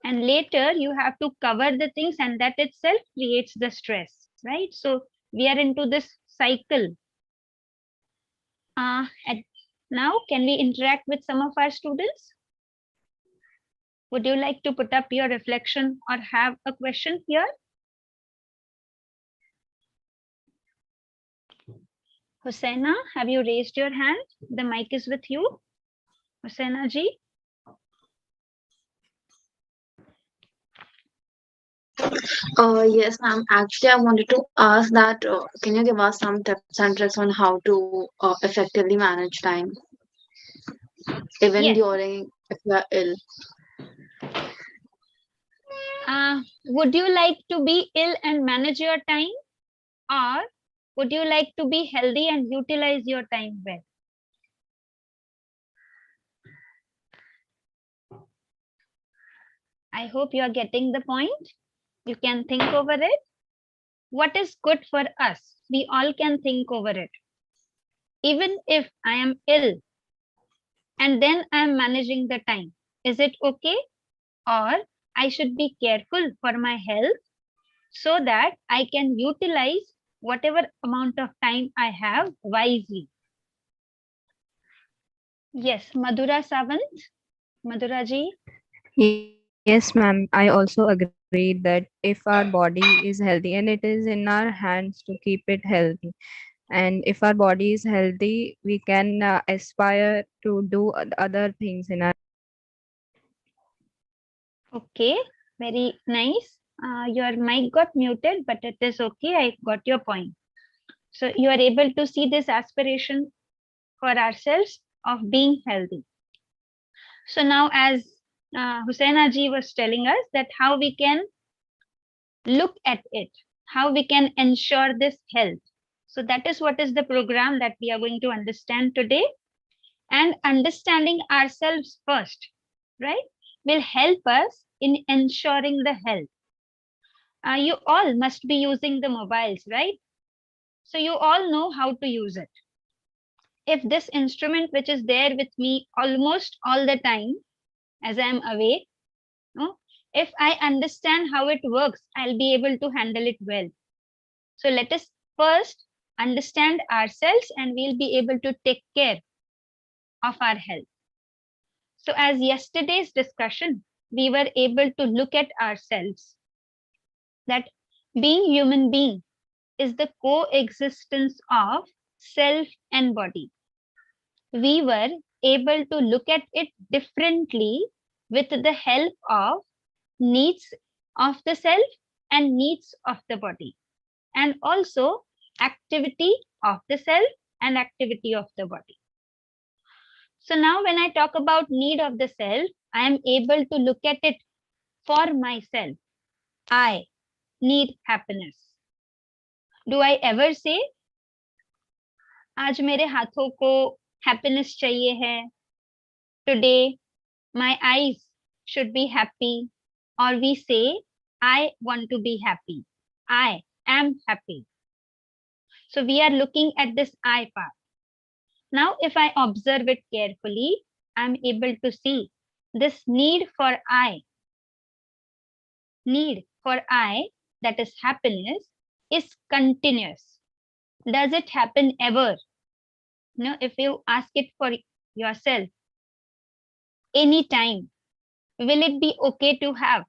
And later you have to cover the things, and that itself creates the stress, right? So we are into this cycle. Now, can we interact with some of our students? Would you like to put up your reflection or have a question here? Hussaina, have you raised your hand? The mic is with you. Hussaina ji. Yes, ma'am. Actually, I wanted to ask that can you give us some tips and tricks on how to effectively manage time, even Yes. during if you are ill? Would you like to be ill and manage your time, or would you like to be healthy and utilize your time well? I hope you are getting the point. You can think over it. What is good for us? We all can think over it. Even if I am ill and then I am managing the time, is it okay? Or I should be careful for my health so that I can utilize whatever amount of time I have wisely. Yes, Madhura Savant. Madhura ji. Yes, ma'am. I also agree that if our body is healthy, and it is in our hands to keep it healthy, and if our body is healthy, we can aspire to do other things in our. Okay, very nice. Your mic got muted, but it is okay. I got your point. So you are able to see this aspiration for ourselves of being healthy. So now, as Husaina ji was telling us that how we can look at it, how we can ensure this health. So that is what is the program that we are going to understand today. And understanding ourselves first, right, will help us in ensuring the health. You all must be using the mobiles, right? So you all know how to use it. If this instrument, which is there with me almost all the time as I am awake, no, if I understand how it works, I'll be able to handle it well. So let us first understand ourselves and we'll be able to take care of our health. So as yesterday's discussion, we were able to look at ourselves that being human being is the coexistence of self and body. We were able to look at it differently with the help of needs of the self and needs of the body, and also activity of the self and activity of the body. So now when I talk about need of the self, I am able to look at it for myself. I need happiness. Do I ever say, आज मेरे हाथों को happiness चाहिए है? Today, my eyes should be happy. Or we say, I want to be happy. I am happy. So we are looking at this I part. Now, if I observe it carefully, I'm able to see this need for I, that is happiness, is continuous. Does it happen ever? No, if you ask it for yourself, anytime, will it be okay to have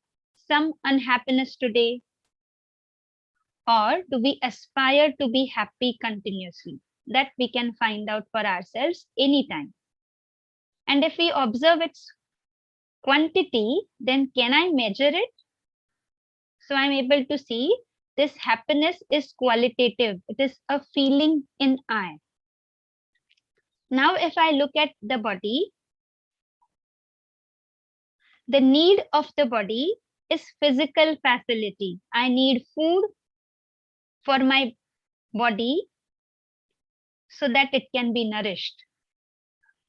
some unhappiness today? Or do we aspire to be happy continuously? That we can find out for ourselves anytime. And if we observe its quantity, then can I measure it? So I'm able to see this happiness is qualitative. It is a feeling in I. Now, if I look at the body, the need of the body is physical facility. I need food for my body so that it can be nourished.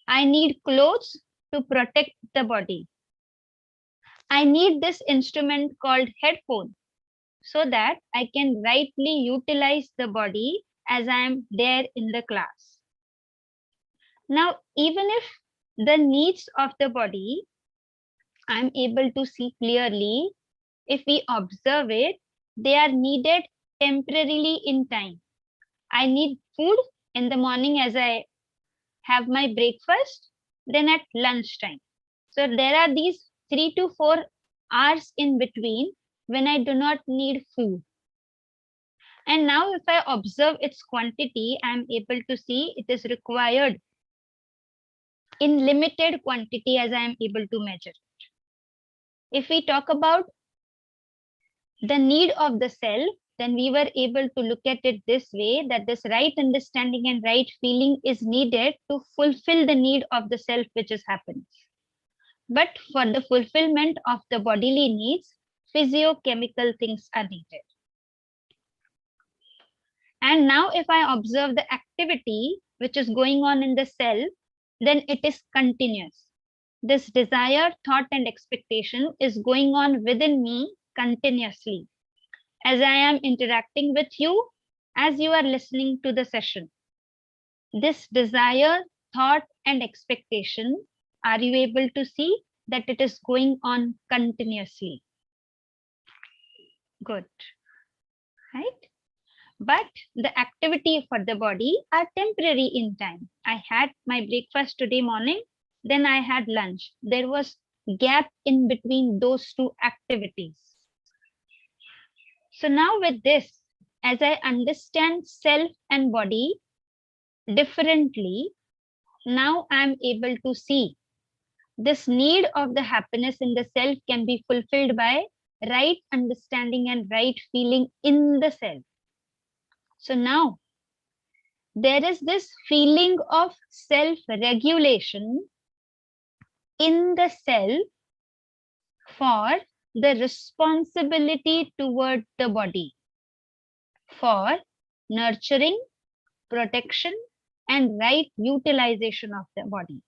I need clothes to protect the body. I need this instrument called headphone so that I can rightly utilize the body as I am there in the class. Now, even if the needs of the body, I'm able to see clearly, if we observe it, they are needed temporarily in time. I need food in the morning as I have my breakfast, then at lunchtime. So there are these 3 to 4 hours in between when I do not need food. And now if I observe its quantity, I am able to see it is required in limited quantity as I am able to measure it. If we talk about the need of the self, then we were able to look at it this way, that this right understanding and right feeling is needed to fulfill the need of the self, which is happiness. But for the fulfillment of the bodily needs, physiochemical things are needed. And now if I observe the activity which is going on in the self, then it is continuous. This desire, thought, and expectation is going on within me continuously. As I am interacting with you, as you are listening to the session, this desire, thought, and expectation, are you able to see that it is going on continuously? Good, right? But the activity for the body are temporary in time. I had my breakfast today morning, then I had lunch. There was gap in between those two activities. So now with this, as I understand self and body differently, now I am able to see this need of the happiness in the self can be fulfilled by right understanding and right feeling in the self. So now there is this feeling of self-regulation in the self for the responsibility toward the body, for nurturing, protection, and right utilization of the body.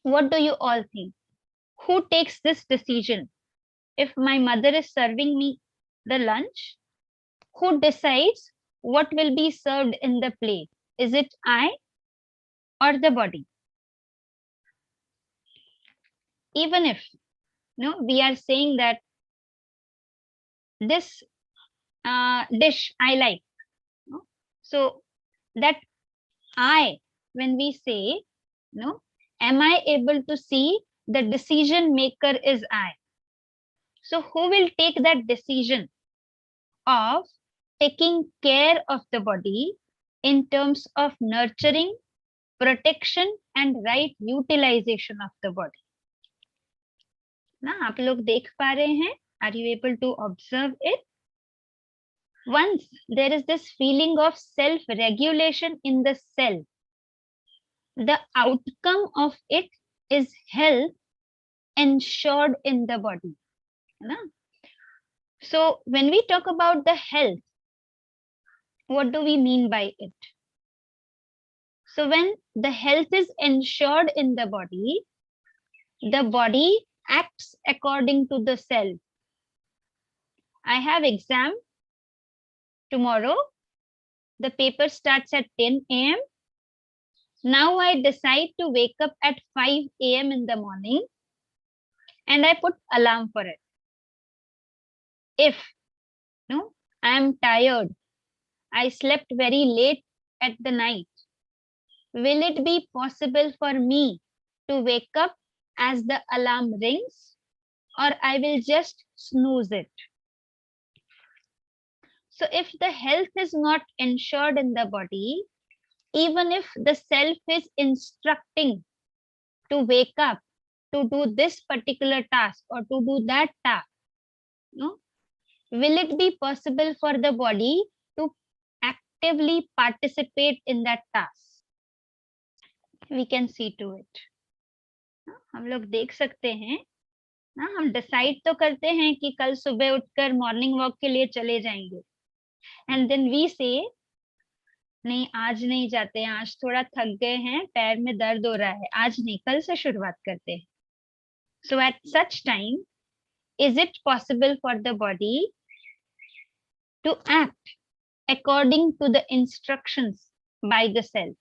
What do you all think? Who takes this decision? If my mother is serving me the lunch, who decides what will be served in the plate? Is it I or the body? Even if we are saying that this dish I like, so that I, when we say, am I able to see the decision maker is I? So who will take that decision of taking care of the body in terms of nurturing, protection, and right utilization of the body? ना आप लोग देख पा रहे हैं? Are you able to observe it? Once there is this feeling of self-regulation in the self, the outcome of it is health ensured in the body. So when we talk about the health, what do we mean by it? So when the health is ensured in the body acts according to the self. I have exam tomorrow. The paper starts at 10 a.m. Now I decide to wake up at 5 a.m. in the morning and I put alarm for it. If I am tired, I slept very late at the night, will it be possible for me to wake up as the alarm rings, or I will just snooze it? So if the health is not ensured in the body, even if the self is instructing to wake up, to do this particular task or to do that task, will it be possible for the body to actively participate in that task? We can see to it. हम लोग देख सकते हैं ना, हम decide तो करते हैं कि कल सुबह उठकर मॉर्निंग वॉक के लिए चले जाएंगे, एंड देन वी से नहीं आज नहीं जाते हैं, आज थोड़ा थक गए हैं, पैर में दर्द हो रहा है, आज नहीं, कल से शुरुआत करते हैं. So at such time, is it possible for the body to act according to the instructions by the self?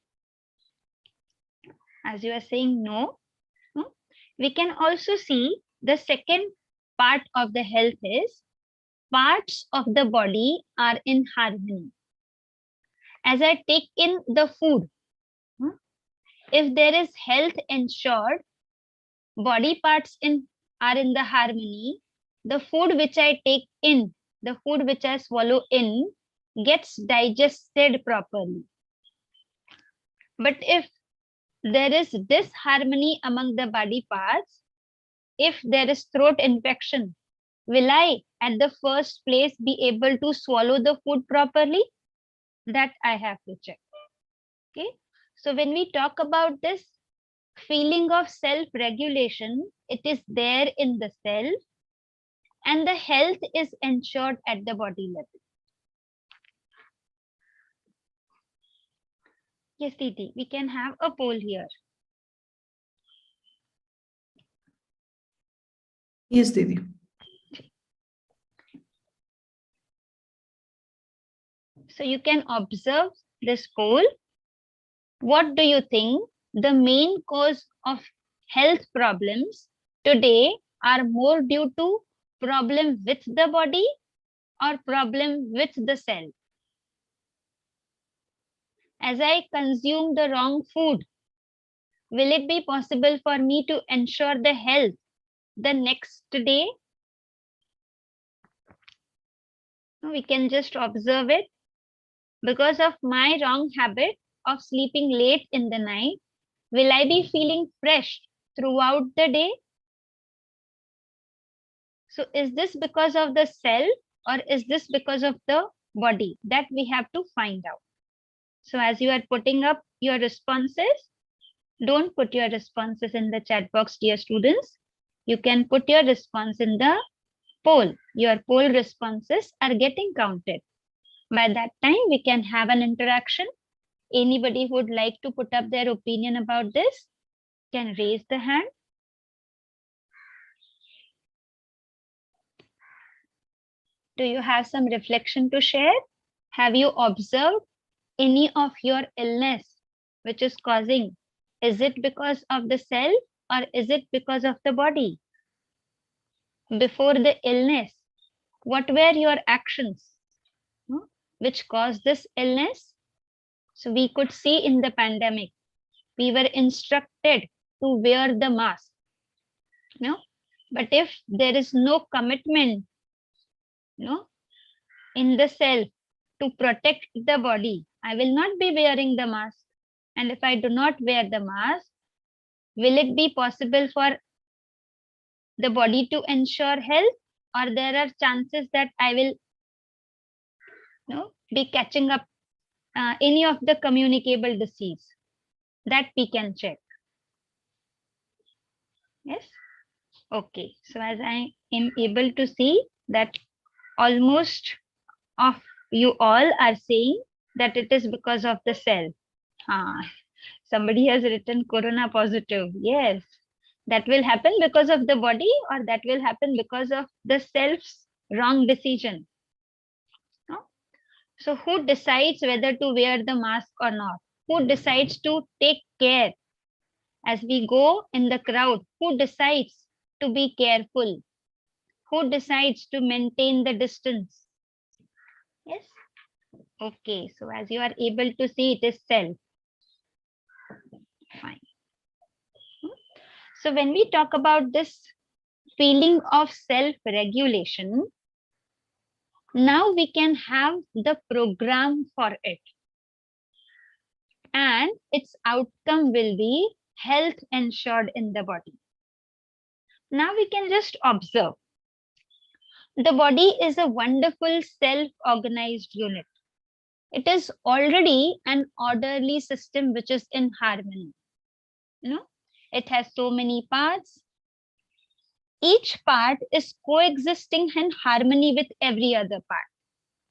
As you are saying no, we can also see the second part of the health is parts of the body are in harmony. As I take in the food, if there is health ensured, body parts are in the harmony, the food which I take in, the food which I swallow in gets digested properly. But if there is disharmony among the body parts, if there is throat infection, will I at the first place be able to swallow the food properly? That I have to check. Okay. So when we talk about this feeling of self-regulation, it is there in the self and the health is ensured at the body level. Yes, Didi, we can have a poll here. Yes, Didi. So you can observe this poll. What do you think the main cause of health problems today are more due to problem with the body or problem with the self? As I consume the wrong food, will it be possible for me to ensure the health the next day? We can just observe it. Because of my wrong habit of sleeping late in the night, will I be feeling fresh throughout the day? So is this because of the self or is this because of the body? That we have to find out. So as you are putting up your responses, don't put your responses in the chat box, dear students. You can put your response in the poll. Your poll responses are getting counted. By that time, we can have an interaction. Anybody who would like to put up their opinion about this can raise the hand. Do you have some reflection to share? Have you observed any of your illness which is causing? Is it because of the self or is it because of the body? Before the illness, what were your actions which caused this illness? So we could see in the pandemic, we were instructed to wear the mask. No? But if there is no commitment in the self to protect the body, I will not be wearing the mask. And if I do not wear the mask, will it be possible for the body to ensure health? Or there are chances that I will be catching up any of the communicable disease? That we can check. Yes. Okay. So as I am able to see that almost of you all are saying that it is because of the self. Somebody has written corona positive. Yes. That will happen because of the body or that will happen because of the self's wrong decision. No? So who decides whether to wear the mask or not? Who decides to take care? As we go in the crowd, who decides to be careful? Who decides to maintain the distance? Yes. Okay. So as you are able to see, it is self. Fine. So when we talk about this feeling of self-regulation, now we can have the program for it. And its outcome will be health ensured in the body. Now we can just observe. The body is a wonderful self-organized unit. It is already an orderly system which is in harmony. It has so many parts. Each part is coexisting in harmony with every other part.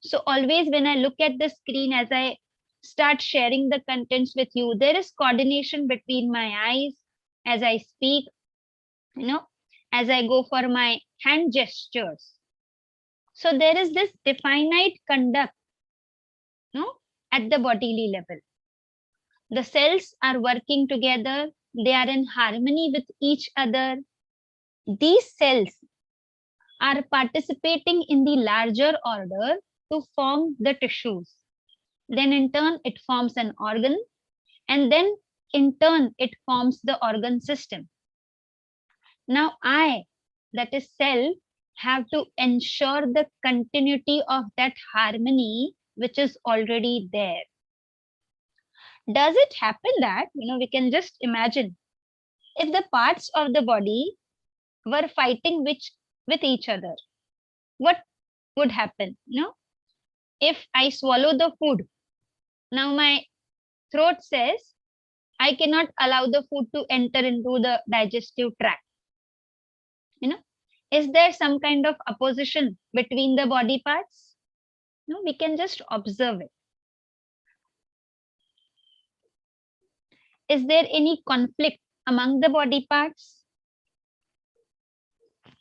So always when I look at the screen, as I start sharing the contents with you, there is coordination between my eyes as I speak, as I go for my hand gestures. So there is this definite conduct at the bodily level. The cells are working together. They are in harmony with each other. These cells are participating in the larger order to form the tissues. Then in turn, it forms an organ. And then in turn, it forms the organ system. Now I, that is self, have to ensure the continuity of that harmony which is already there. Does it happen that, we can just imagine if the parts of the body were fighting with each other, what would happen? If I swallow the food, now my throat says I cannot allow the food to enter into the digestive tract. Is there some kind of opposition between the body parts? No, we can just observe it. Is there any conflict among the body parts?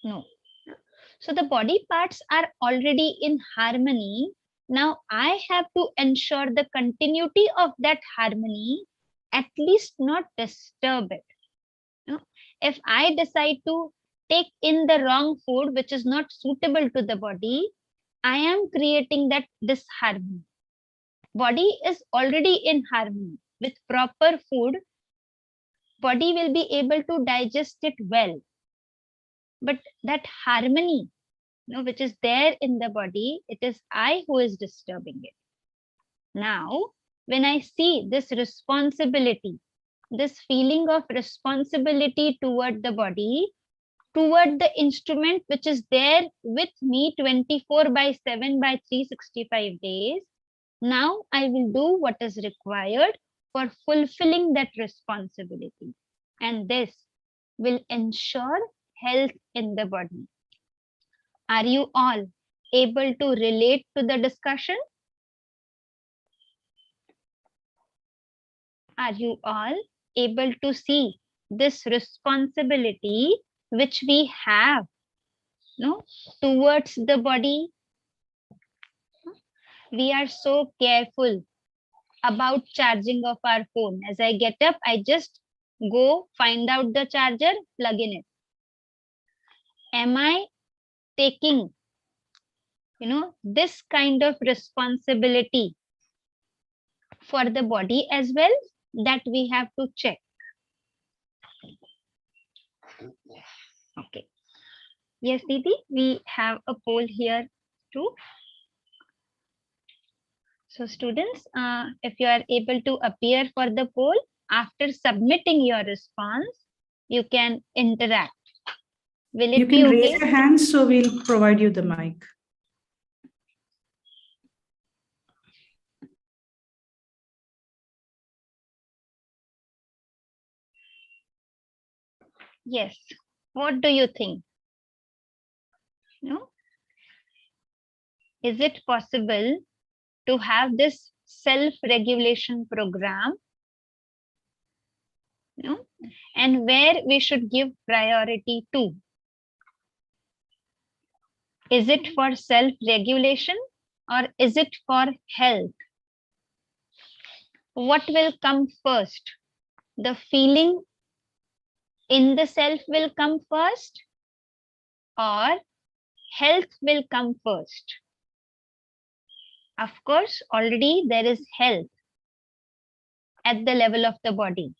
No. So the body parts are already in harmony. Now I have to ensure the continuity of that harmony, at least not disturb it. If I decide to take in the wrong food which is not suitable to the body, I am creating that disharmony. Body is already in harmony. With proper food, body will be able to digest it well. but that harmony, which is there in the body, it is I who is disturbing it. Now, when I see this responsibility, this feeling of responsibility toward the body, toward the instrument which is there with me 24/7 by 365 days, now I will do what is required for fulfilling that responsibility. And this will ensure health in the body. Are you all able to relate to the discussion? Are you all able to see this responsibility which we have, towards the body? We are so careful about charging of our phone. As I get up, I just go find out the charger, plug in it. Am I taking, this kind of responsibility for the body as well? That we have to check. Okay. Yes, Didi, we have a poll here too. So students, if you are able to appear for the poll, after submitting your response, you can interact. Will it You be can okay? raise your hand, so we'll provide you the mic. Yes. What do you think? No? Is it possible to have this self-regulation program, and where we should give priority to? Is it for self-regulation or is it for health? What will come first? The feeling in the self will come first, or health will come first? Of course, already there is health at the level of the body.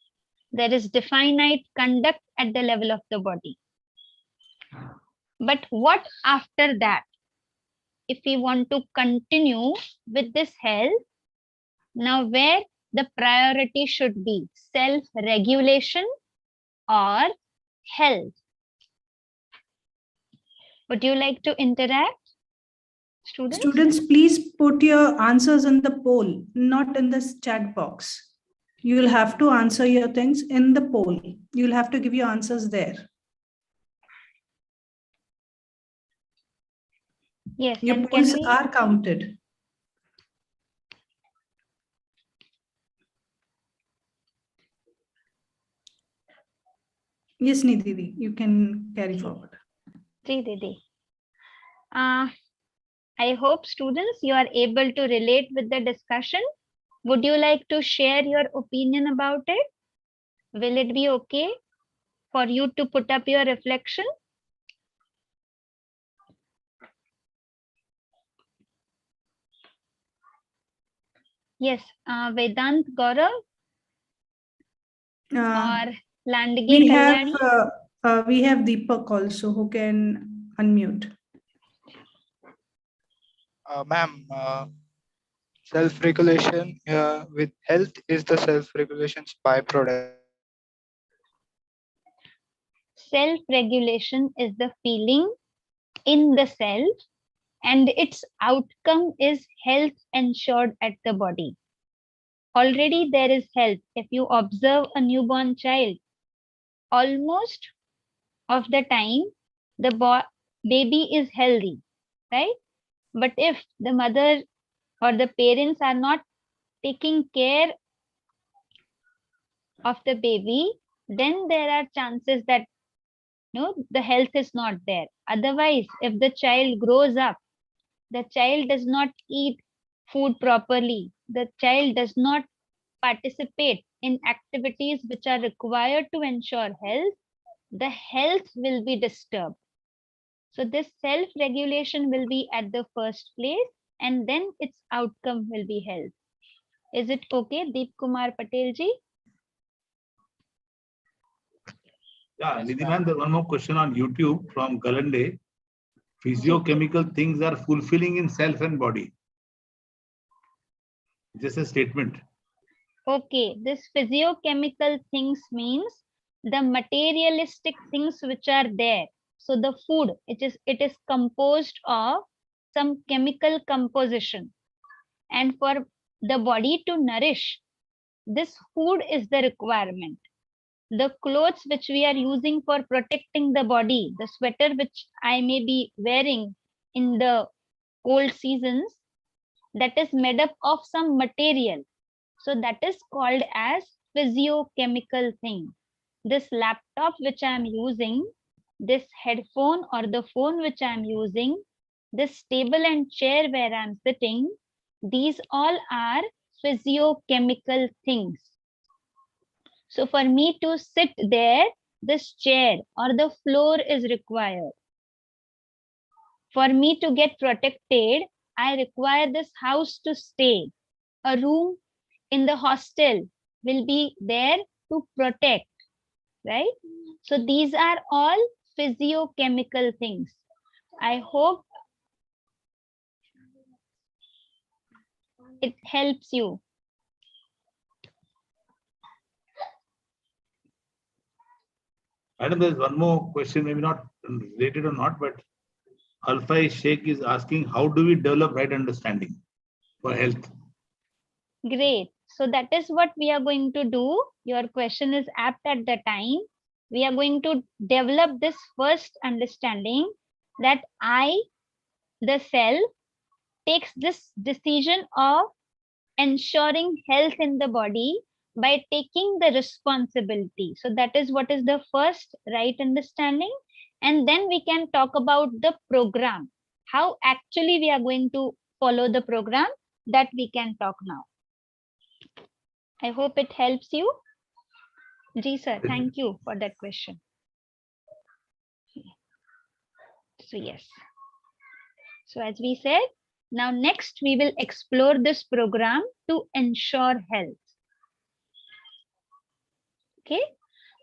There is definite conduct at the level of the body. But what after that? If we want to continue with this health, now where the priority should be? Self-regulation or health? Would you like to interact, students? Students, please put your answers in the poll, not in this chat box. You will have to answer your things in the poll. You'll have to give your answers there. Yes, your and polls can we... are counted. Yes, Nidhi, you can carry forward. Didi. I hope students you are able to relate with the discussion. Would you like to share your opinion about it? Will it be okay for you to put up your reflection? Yes, Vedant Gaurav or Landige Kalyani? We have Deepak also who can unmute. Ma'am, self-regulation with health is the self-regulation's byproduct. Self-regulation is the feeling in the self, and its outcome is health ensured at the body. Already there is health. If you observe a newborn child, almost of the time the baby is healthy, right? But if the mother or the parents are not taking care of the baby, then there are chances that the health is not there. Otherwise, if the child grows up, the child does not eat food properly, the child does not participate in activities which are required to ensure health, the health will be disturbed. So this self-regulation will be at the first place, and then its outcome will be health. Is it okay, Deep Kumar Patel ji? Yeah, Nidhiman, there's one more question on YouTube from Galande. Physiochemical things are fulfilling in self and body. Just a statement. Okay, this physiochemical things means the materialistic things which are there. So the food, it is composed of some chemical composition. And for the body to nourish, this food is the requirement. The clothes which we are using for protecting the body, the sweater which I may be wearing in the cold seasons, that is made up of some material. So that is called as physiochemical thing. This laptop which I am using, this headphone or the phone which I am using, this table and chair where I am sitting, these all are physiochemical things. So for me to sit there, this chair or the floor is required. For me to get protected, I require this house to stay. A room in the hostel will be there to protect, right? So these are all physiochemical things. I hope it helps you. Madam, there's one more question, maybe not related or not, but Alpha Sheikh is asking, how do we develop right understanding for health? Great. So that is what we are going to do. Your question is apt at the time. We are going to develop this first understanding that I, the self, takes this decision of ensuring health in the body by taking the responsibility. So that is what is the first right understanding. And then we can talk about the program, how actually we are going to follow the program, that we can talk now. I hope it helps you. Ji sir, thank you for that question. So yes. So as we said, now next we will explore this program to ensure health. Okay.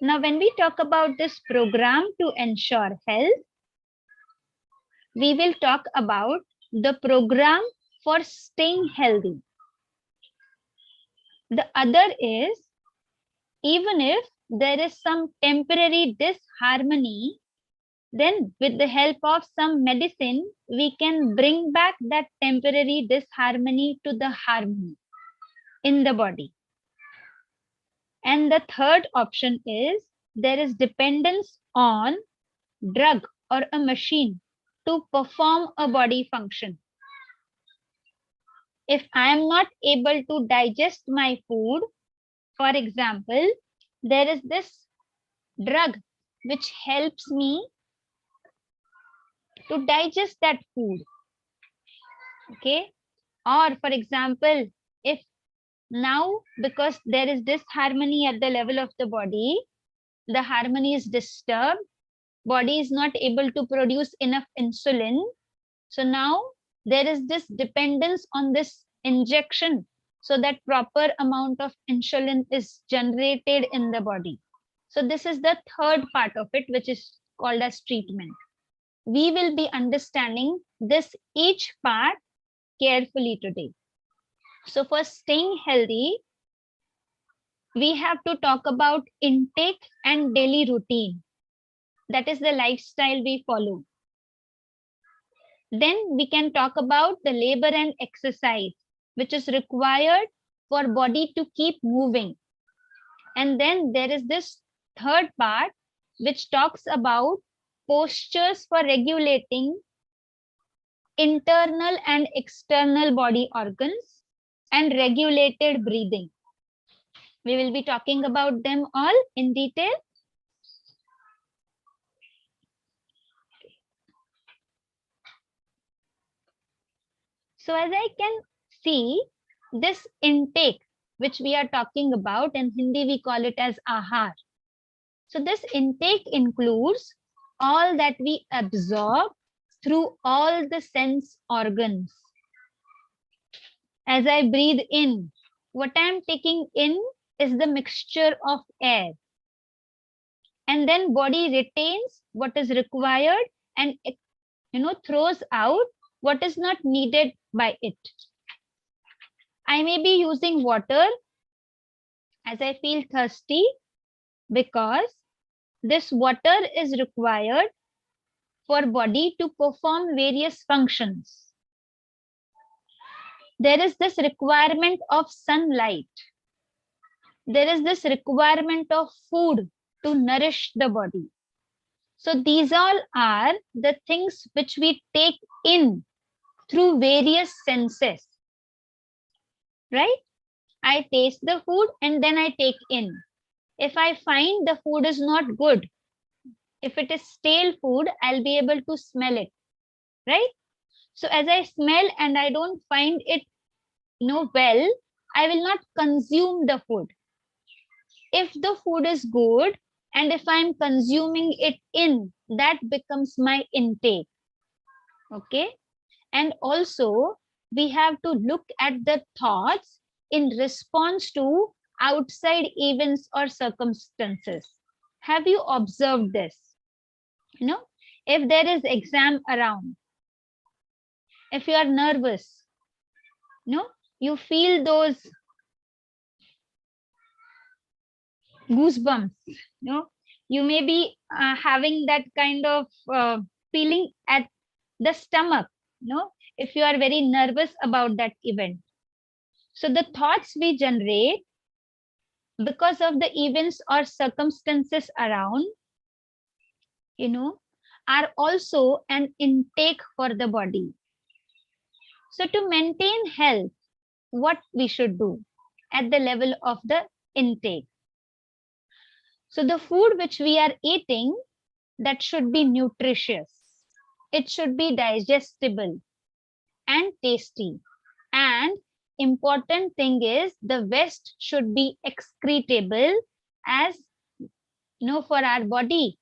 Now when we talk about this program to ensure health, we will talk about the program for staying healthy. The other is, even if there is some temporary disharmony, then with the help of some medicine, we can bring back that temporary disharmony to the harmony in the body. And the third option is, there is dependence on drug or a machine to perform a body function. If I am not able to digest my food, for example, there is this drug which helps me to digest that food. Okay. Or for example, if now, because there is disharmony at the level of the body, the harmony is disturbed, body is not able to produce enough insulin. So now there is this dependence on this injection, so that proper amount of insulin is generated in the body. So this is the third part of it, which is called as treatment. We will be understanding this each part carefully today. So for staying healthy, we have to talk about intake and daily routine. That is the lifestyle we follow. Then we can talk about the labor and exercise, which is required for body to keep moving. And then there is this third part, which talks about postures for regulating internal and external body organs and regulated breathing. We will be talking about them all in detail. So as I can see, this intake, which we are talking about, in Hindi we call it as ahar. So this intake includes all that we absorb through all the sense organs. As I breathe in, what I am taking in is the mixture of air. and then body retains what is required and throws out what is not needed by it. I may be using water as I feel thirsty because this water is required for body to perform various functions. There is this requirement of sunlight. There is this requirement of food to nourish the body. So these all are the things which we take in through various senses, right? I taste the food and then I take in. If I find the food is not good, if it is stale food, I'll be able to smell it, right? So as I smell and I don't find it well, I will not consume the food. If the food is good and if I'm consuming it in, that becomes my intake. Okay. And also we have to look at the thoughts in response to outside events or circumstances. Have you observed this? If there is exam around, if you are nervous, you feel those goosebumps, you may be having that kind of feeling at the stomach, if you are very nervous about that event. So the thoughts we generate because of the events or circumstances around, are also an intake for the body. So to maintain health, what we should do at the level of the intake? So the food which we are eating, that should be nutritious. It should be digestible and tasty. And important thing is the waste should be excretable, as for our body.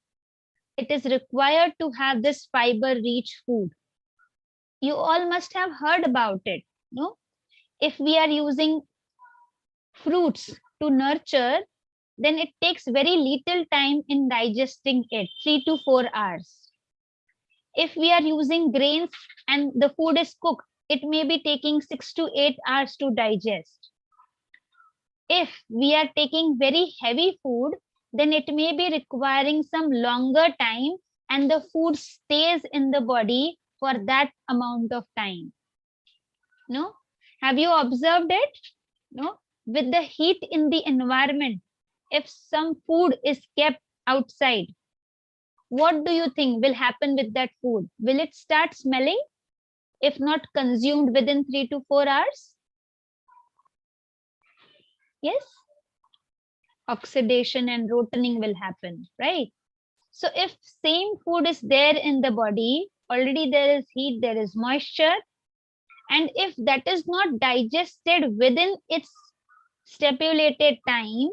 It is required to have this fiber rich food. You all must have heard about it. If we are using fruits to nurture, then it takes very little time in digesting it, 3 to 4 hours. If we are using grains and the food is cooked, it may be taking 6 to 8 hours to digest. If we are taking very heavy food, then it may be requiring some longer time and the food stays in the body for that amount of time. Have you observed it? With the heat in the environment, if some food is kept outside, what do you think will happen with that food? Will it start smelling if not consumed within 3 to 4 hours? Yes? Oxidation and rotting will happen, right? So if same food is there in the body, already there is heat, there is moisture, and if that is not digested within its stipulated time,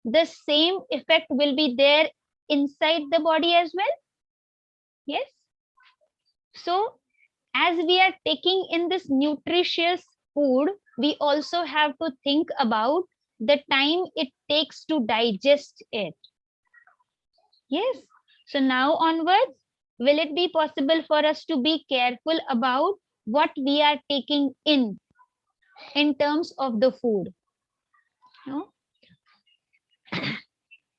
the same effect will be there inside the body as well. Yes. So as we are taking in this nutritious food, we also have to think about the time it takes to digest it. Yes. So now onwards, will it be possible for us to be careful about what we are taking in terms of the food? No?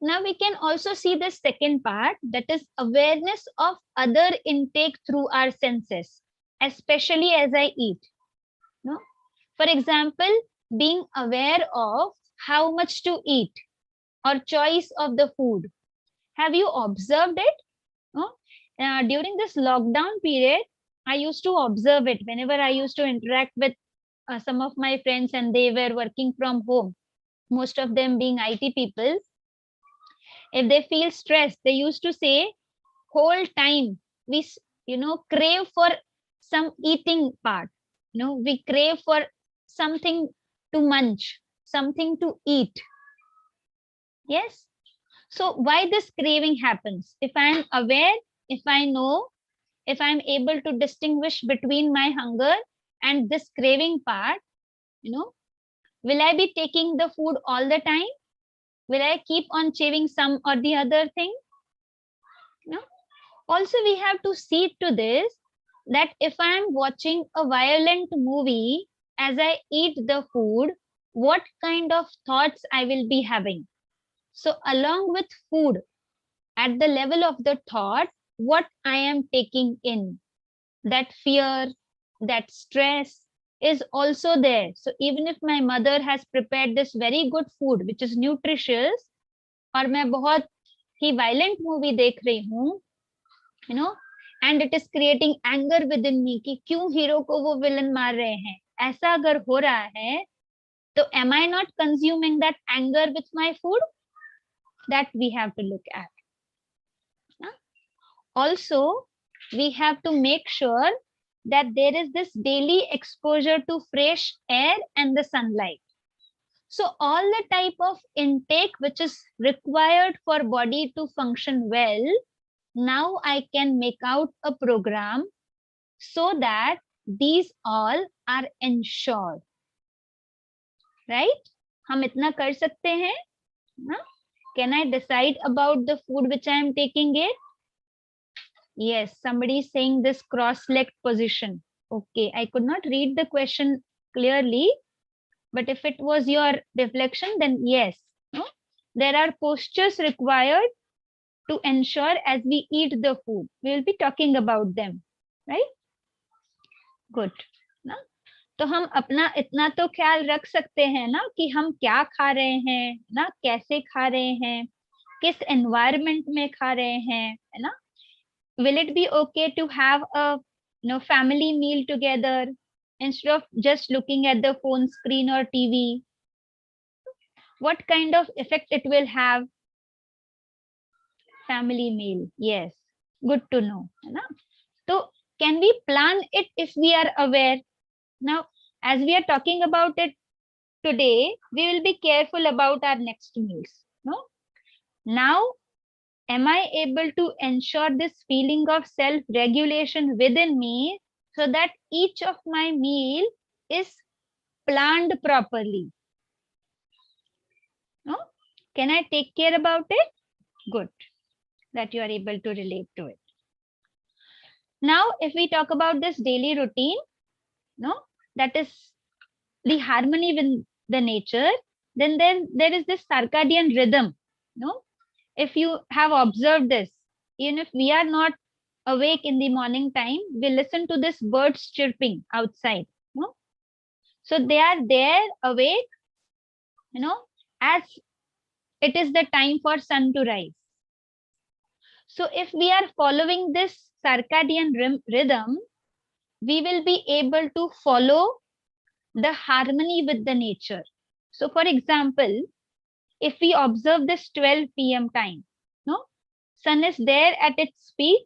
Now we can also see the second part, that is awareness of other intake through our senses, especially as I eat. No? For example, being aware of how much to eat or choice of the food. Have you observed it? No? During this lockdown period, I used to observe it whenever I used to interact with some of my friends and they were working from home, most of them being IT people. If they feel stressed, they used to say, whole time we crave for some eating part. We crave for something to munch, something to eat. Yes. So why this craving happens? If I am aware, if I know, if I'm able to distinguish between my hunger and this craving part, will I be taking the food all the time? Will I keep on chewing some or the other thing? No? Also, we have to see to this that if I am watching a violent movie as I eat the food, what kind of thoughts I will be having. So along with food, at the level of the thought, what I am taking in, that fear, that stress is also there. So even if my mother has prepared this very good food, which is nutritious, और मैं बहुत ही violent movie देख रही हूँ, you know, and it is creating anger within me कि क्यों hero को वो विलन मार रहे हैं, ऐसा अगर हो रहा है, तो am I not consuming that anger with my food? That we have to look at. Also, we have to make sure that there is this daily exposure to fresh air and the sunlight. So all the type of intake which is required for body to function well, now I can make out a program so that these all are ensured. Right? हम इतना कर सकते हैं? Can I decide about the food which I am taking it? Yes, somebody is saying this cross-legged position. Okay, I could not read the question clearly, but if it was your reflection, then yes. No? There are postures required to ensure as we eat the food. We will be talking about them, right? Good. ना? तो हम अपना इतना तो ख्याल रख सकते हैं ना कि हम क्या खा रहे हैं, ना कैसे खा रहे हैं, किस environment में खा रहे हैं, है ना? Will it be okay to have a family meal together instead of just looking at the phone screen or TV? What kind of effect it will have? Family meal, yes, good to know. So can we plan it if we are aware? Now, as we are talking about it today, we will be careful about our next meals. No? Now, am I able to ensure this feeling of self-regulation within me so that each of my meal is planned properly? No? Can I take care about it? Good, that you are able to relate to it. Now, if we talk about this daily routine, no, that is the harmony with the nature, then there is this circadian rhythm. No? If you have observed this, even if we are not awake in the morning time, we listen to this birds chirping outside. No? So they are there awake, as it is the time for sun to rise. So if we are following this circadian rhythm, we will be able to follow the harmony with the nature. So for example, if we observe this 12 p.m. time, no, sun is there at its peak,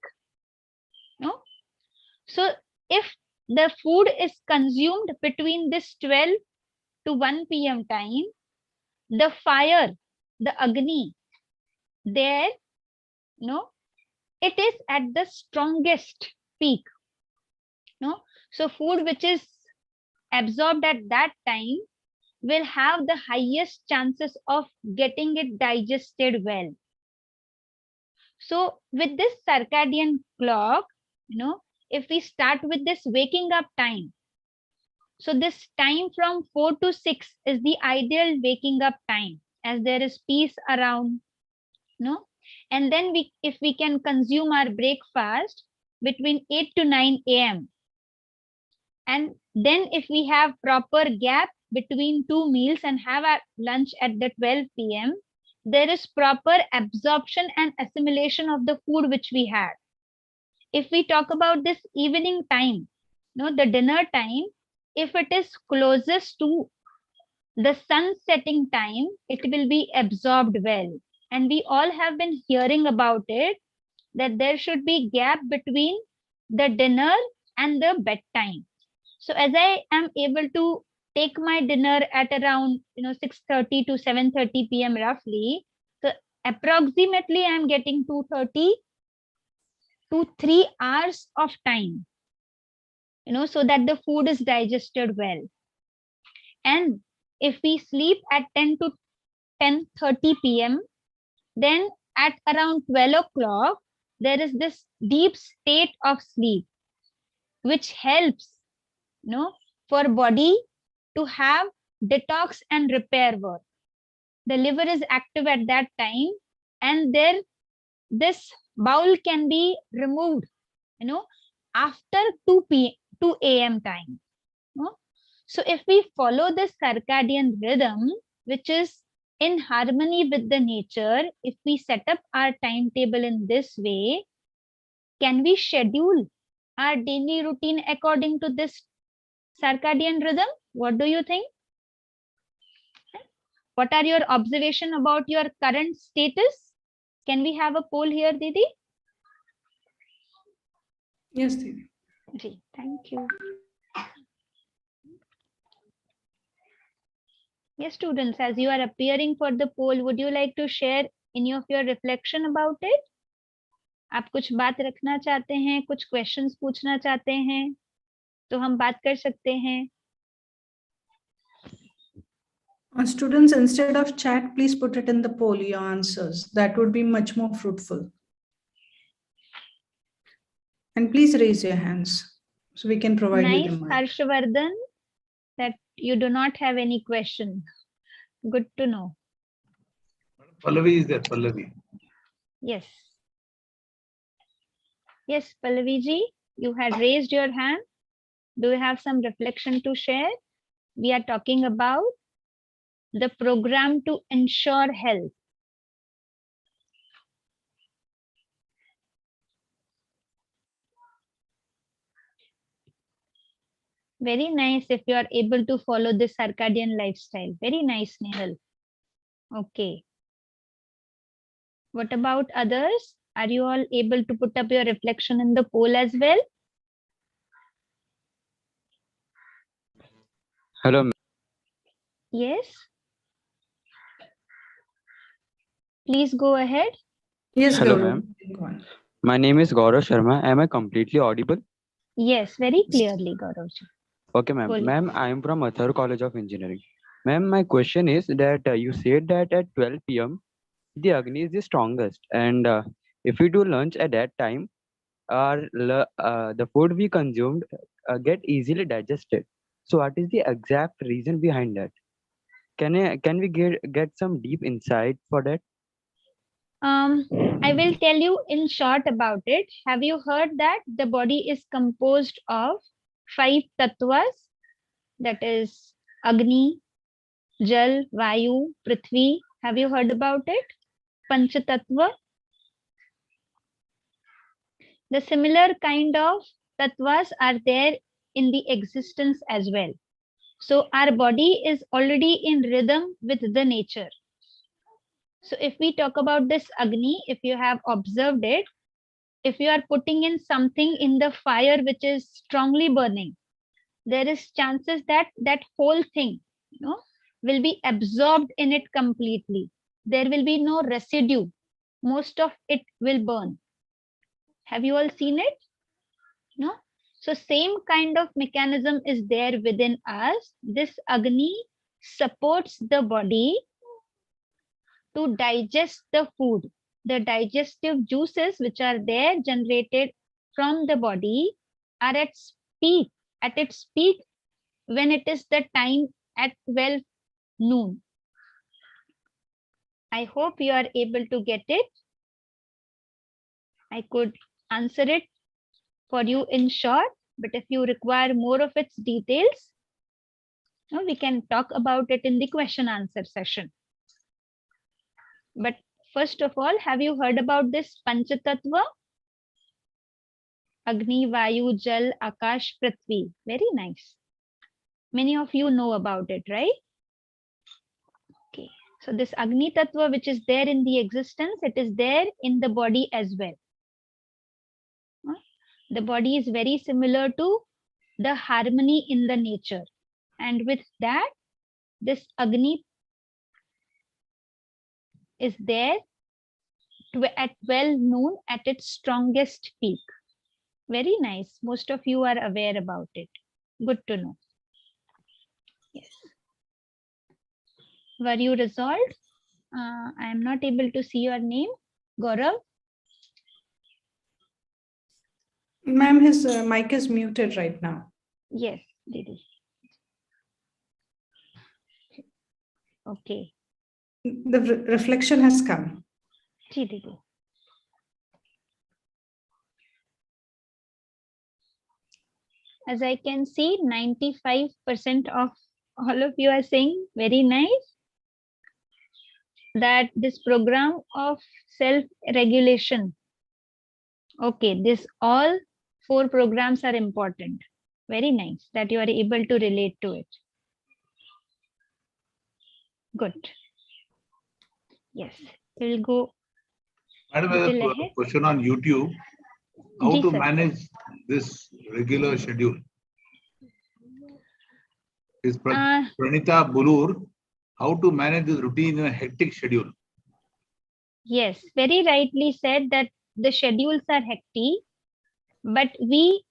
no. So if the food is consumed between this 12 to 1 p.m. time, the fire, the Agni, there, no, it is at the strongest peak, no. So food which is absorbed at that time will have the highest chances of getting it digested well. So with this circadian clock, if we start with this waking up time, so this time from 4 to 6 is the ideal waking up time, as there is peace around, and then if we can consume our breakfast between 8 to 9 a.m. and then if we have proper gap between two meals and have our lunch at the 12 p.m., there is proper absorption and assimilation of the food which we had. If we talk about this evening time, the dinner time, if it is closest to the sun setting time, it will be absorbed well. And we all have been hearing about it, that there should be gap between the dinner and the bedtime. So as I am able to take my dinner at around 6:30 to 7:30 p.m. roughly, so approximately I am getting 2:30 to 3 hours of time, so that the food is digested well. And if we sleep at 10 to 10:30 p.m., then at around 12 o'clock, there is this deep state of sleep, which helps, for body to have detox and repair work. The liver is active at that time, and this bowel can be removed, after 2 a.m. time. So if we follow the circadian rhythm, which is in harmony with the nature, if we set up our timetable in this way, can we schedule our daily routine according to this circadian rhythm? What do you think? What are your observation about your current status? Can we have a poll here, Didi? Yes, Didi. Ji, thank you. Yes, students, as you are appearing for the poll, would you like to share any of your reflection about it? आप कुछ बात रखना चाहते हैं, कुछ questions पूछना चाहते हैं, तो हम बात कर सकते हैं. Students, instead of chat, please put it in the poll, your answers. That would be much more fruitful. And please raise your hands so we can provide you the Nice, mic. Harshvardhan, that you do not have any question. Good to know. Pallavi is there, Pallavi. Yes. Yes, Pallavi ji, you had raised your hand. Do you have some reflection to share? We are talking about the program to ensure health. Very nice if you are able to follow this circadian lifestyle. Very nice, Nehal. Okay. What about others? Are you all able to put up your reflection in the poll as well? Hello. Yes. Please go ahead. Yes, Hello, Gaurav. ma'am. My name is Gaurav Sharma. Am I completely audible? Yes, very clearly, Gaurav ji. Okay, ma'am. Boliye. Ma'am, I am from Athar College of Engineering. Ma'am, my question is that you said that at 12 p.m. the Agni is the strongest, and if we do lunch at that time, the food we consumed get easily digested. So, what is the exact reason behind that? Can we get some deep insight for that? I will tell you in short about it. Have you heard that the body is composed of 5 tattvas? That is Agni, Jal, Vayu, Prithvi. Have you heard about it? Pancha tattva. The similar kind of tattvas are there in the existence as well. So our body is already in rhythm with the nature. So if we talk about this Agni, if you have observed it, if you are putting in something in the fire which is strongly burning, there is chances that that whole thing, will be absorbed in it completely. There will be no residue. Most of it will burn. Have you all seen it? No? So same kind of mechanism is there within us. This Agni supports the body to digest the food. The digestive juices which are there generated from the body are at its peak when it is the time at 12 noon. I hope you are able to get it. I could answer it for you in short, but if you require more of its details, we can talk about it in the question answer session. But first of all, have you heard about this Panchatattva? Agni, Vayu, Jal, Akash, Prithvi. Very nice. Many of you know about it, right? Okay. So this Agni Tattva which is there in the existence, it is there in the body as well. The body is very similar to the harmony in the nature. And with that, this Agni is there at 12 noon at its strongest peak. Very nice. Most of you are aware about it. Good to know. Yes. Were you resolved? I am not able to see your name. Gaurav? Ma'am, his mic is muted right now. Yes, Didi. Okay. The reflection has come. जी दीदी. As I can see, 95% of all of you are saying very nice, that this program of self-regulation, okay, this all 4 programs are important. Very nice that you are able to relate to it. Good. Yes, we'll go Madam, little a ahead. question on YouTube. How Ji, to sir. manage this regular schedule? Is Pranita Bulur, how to manage this routine in a hectic schedule? Yes, very rightly said that the schedules are hectic, but we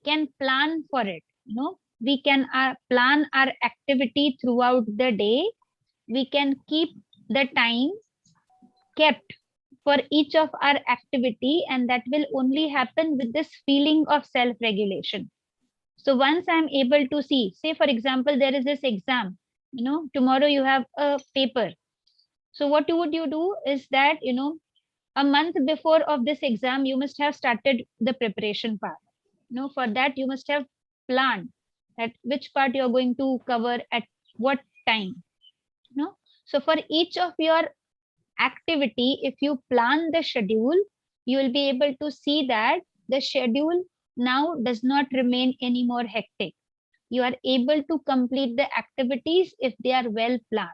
can plan for it. You know, we can plan our activity throughout the day. We can keep the time kept for each of our activity, and that will only happen with this feeling of self-regulation. So once I'm able to see, say for example, there is this exam, you know, tomorrow you have a paper. So what would you do is that, you know, a month before of this exam, you must have started the preparation part. You know, for that you must have planned that which part you're going to cover at what time. You know, so for each of your activity, if you plan the schedule, you will be able to see that the schedule now does not remain any more hectic. You are able to complete the activities if they are well planned.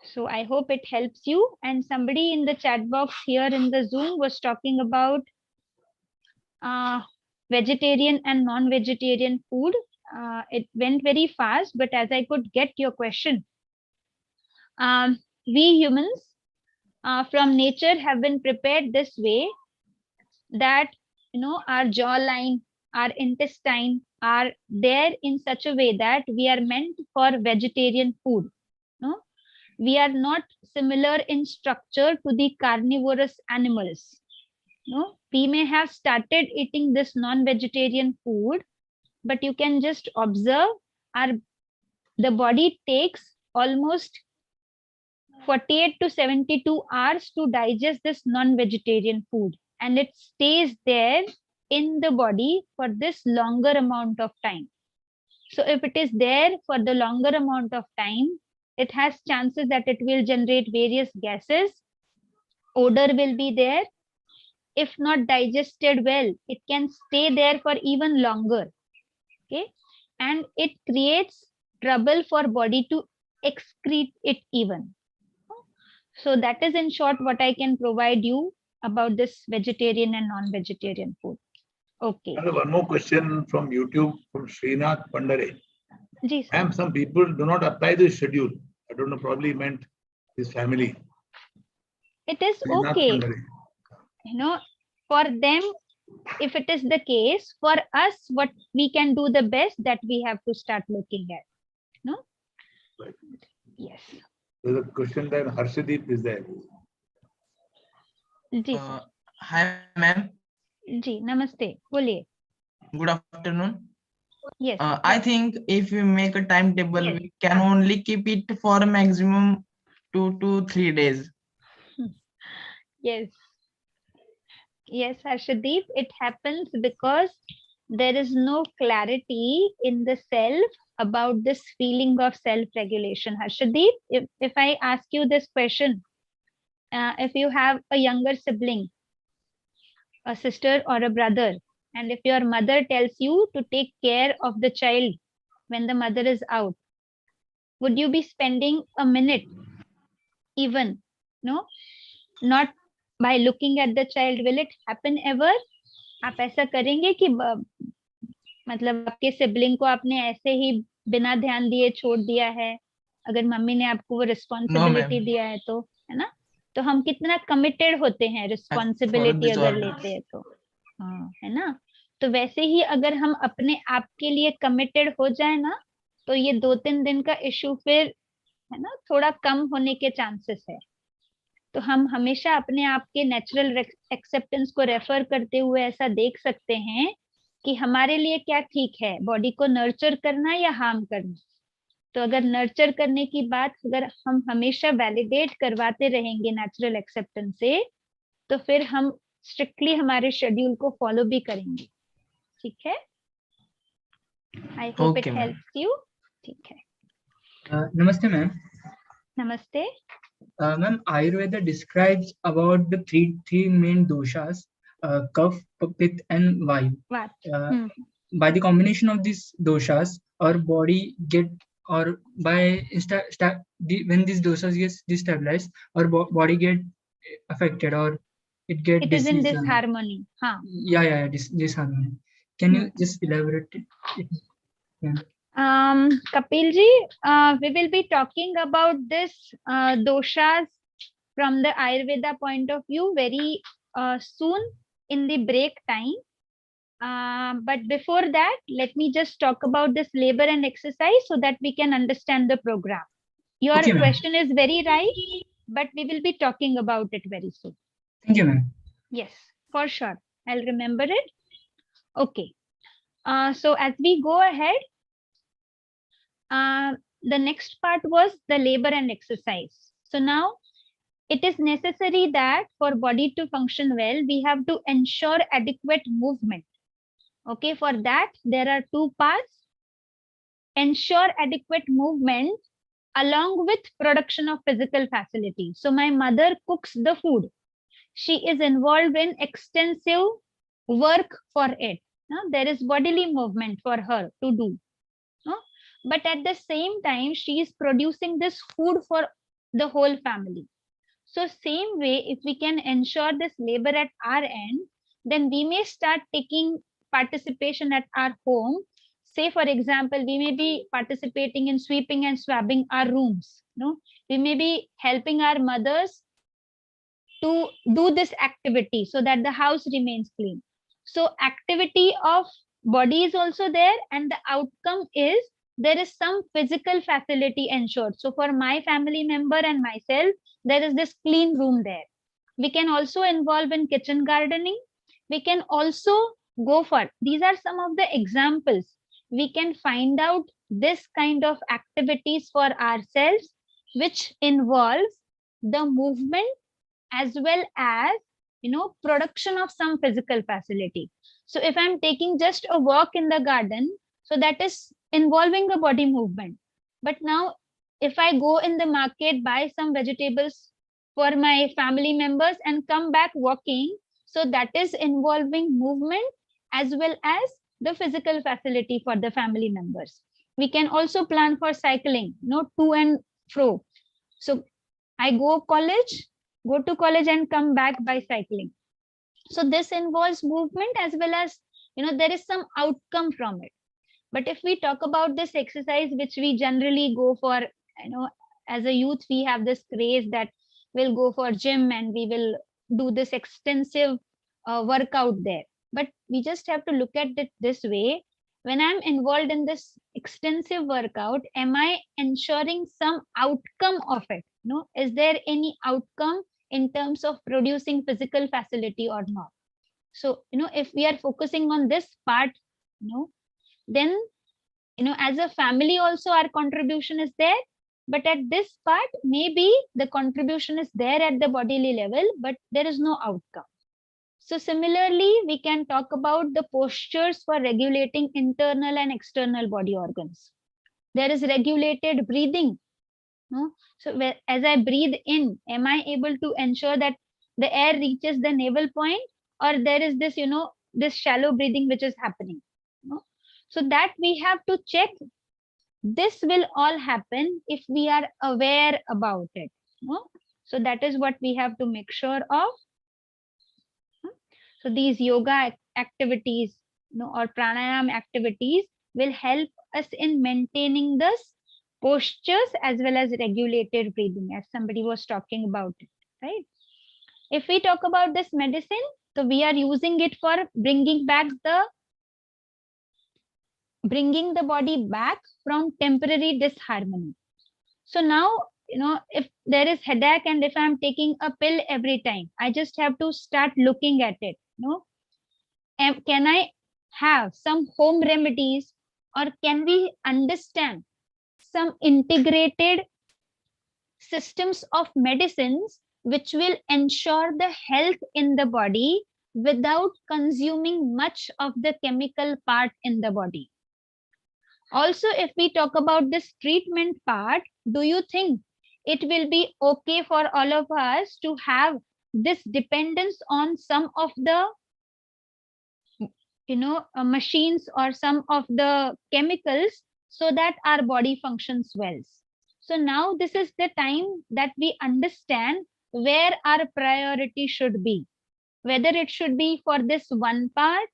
So I hope it helps you. And somebody in the chat box here in the Zoom was talking about vegetarian and non-vegetarian food. It went very fast, but as I could get your question, we humans from nature have been prepared this way that, you know, our jawline, our intestine are there in such a way that we are meant for vegetarian food. No, we are not similar in structure to the carnivorous animals. No, we may have started eating this non-vegetarian food, but you can just observe the body takes almost 48 to 72 hours to digest this non-vegetarian food, and it stays there in the body for this longer amount of time. So if it is there for the longer amount of time, it has chances that it will generate various gases, odor will be there. If not digested well, it can stay there for even longer. Okay, and it creates trouble for body to excrete it even. So that is in short what I can provide you about this vegetarian and non-vegetarian food. Okay. And one more question from YouTube from Srinath Pandare. Ji, sir. Ma'am, some people do not apply this schedule. I don't know, probably meant his family. It is Srinath okay. Pandare. You know, for them, if it is the case, for us, what we can do the best, that we have to start looking at. No? Right. Yes. There's a question that Harshdeep is there. Ji, sir. Hi, ma'am. Ji, namaste. Boliye. Good afternoon. Yes. I think if we make a timetable, we can only keep it for a maximum 2 to 3 days. Yes. Yes, Harshdeep, it happens because there is no clarity in the self about this feeling of self-regulation. Harshdeep, if I ask you this question, if you have a younger sibling, a sister or a brother, and if your mother tells you to take care of the child when the mother is out, would you be spending a minute even, no, not by looking at the child? Will it happen ever? आप ऐसा करेंगे कि मतलब आपके sibling को आपने ऐसे ही बिना ध्यान दिए छोड़ दिया है, अगर मम्मी ने आपको वो रिस्पॉन्सिबिलिटी दिया है तो, है ना? तो हम कितना कमिटेड होते हैं रिस्पॉन्सिबिलिटी अगर लेते हैं तो, हाँ, है ना? तो वैसे ही अगर हम अपने आप के लिए कमिटेड हो जाए ना, तो ये 2-3 दिन का इशू फिर, है ना, थोड़ा कम होने के चांसेस है. तो हम हमेशा अपने आप के नेचुरल एक्सेप्टेंस को रेफर करते हुए ऐसा देख सकते हैं कि हमारे लिए क्या ठीक है, बॉडी को नर्चर करना या हार्म करना। तो अगर नर्चर करने की बात अगर हम हमेशा वैलिडेट करवाते रहेंगे नेचुरल एक्सेप्टेंस से, तो फिर हम स्ट्रिक्टली हमारे शेड्यूल को फॉलो भी करेंगे। ठीक है, I hope it Okay, ma'am. Helps you. ठीक है, Namaste, ma'am. नमस्ते। Ma'am, Ayurveda describes about the three main doshas, Kapha, Pitta, and Vayu. What? By the combination of these doshas, our body get, or by when these doshas get destabilized, our body get affected, or it get It is in disease. disharmony. Huh. Yeah, disharmony. Can you just elaborate it? Yeah. Kapil ji, we will be talking about this doshas from the Ayurveda point of view very soon in the break time. But before that, let me just talk about this labor and exercise so that we can understand the program. Your Okay, ma'am. question is very right, but we will be talking about it very soon. Thank you, ma'am. Yes, for sure. I'll remember it. Okay. So as we go ahead, the next part was the labor and exercise. So now it is necessary that for body to function well, we have to ensure adequate movement. Okay, for that, there are two parts. Ensure adequate movement along with production of physical facility. So my mother cooks the food. She is involved in extensive work for it. There is bodily movement for her to do. But at the same time, she is producing this food for the whole family. So same way, if we can ensure this labor at our end, then we may start taking participation at our home. Say, for example, we may be participating in sweeping and swabbing our rooms. We may be helping our mothers to do this activity so that the house remains clean. So activity of body is also there, and the outcome is there is some physical facility ensured. So for my family member and myself, there is this clean room there. We can also involve in kitchen gardening. We can also go for, these are some of the examples. We can find out this kind of activities for ourselves, which involves the movement as well as production of some physical facility. So if I'm taking just a walk in the garden, so that is involving a body movement. But now if I go in the market, buy some vegetables for my family members and come back walking, so that is involving movement as well as the physical facility for the family members. We can also plan for cycling, to and fro. So I go to college and come back by cycling. So this involves movement as well as, there is some outcome from it. But if we talk about this exercise, which we generally go for, as a youth, we have this craze that we'll go for gym and we will do this extensive workout there. But we just have to look at it this way. When I'm involved in this extensive workout, am I ensuring some outcome of it? Is there any outcome in terms of producing physical facility or not? So, if we are focusing on this part, then, as a family also our contribution is there. But at this part, maybe the contribution is there at the bodily level, but there is no outcome. So similarly, we can talk about the postures for regulating internal and external body organs. There is regulated breathing. So as I breathe in, am I able to ensure that the air reaches the navel point, or there is this, this shallow breathing which is happening? So that we have to check. This will all happen if we are aware about it. So that is what we have to make sure of. So these yoga activities, or pranayam activities will help us in maintaining this postures as well as regulated breathing, as somebody was talking about it, right? If we talk about this medicine, so we are using it for bringing the body back from temporary disharmony. So now if there is headache and if I'm taking a pill every time, I just have to start looking at it. Can I have some home remedies, or can we understand some integrated systems of medicines which will ensure the health in the body without consuming much of the chemical part in the body? Also, if we talk about this treatment part, do you think it will be okay for all of us to have this dependence on some of the machines or some of the chemicals so that our body functions well? So now this is the time that we understand where our priority should be, whether it should be for this one part,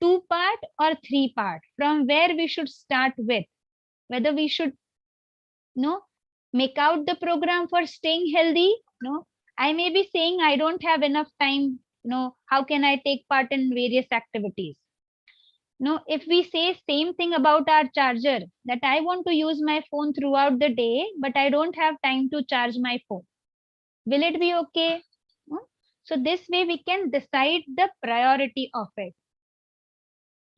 two part, or three part, from where we should start with, whether we should make out the program for staying healthy. I may be saying I don't have enough time. How can I take part in various activities? If we say same thing about our charger, that I want to use my phone throughout the day, but I don't have time to charge my phone, will it be okay? So this way we can decide the priority of it.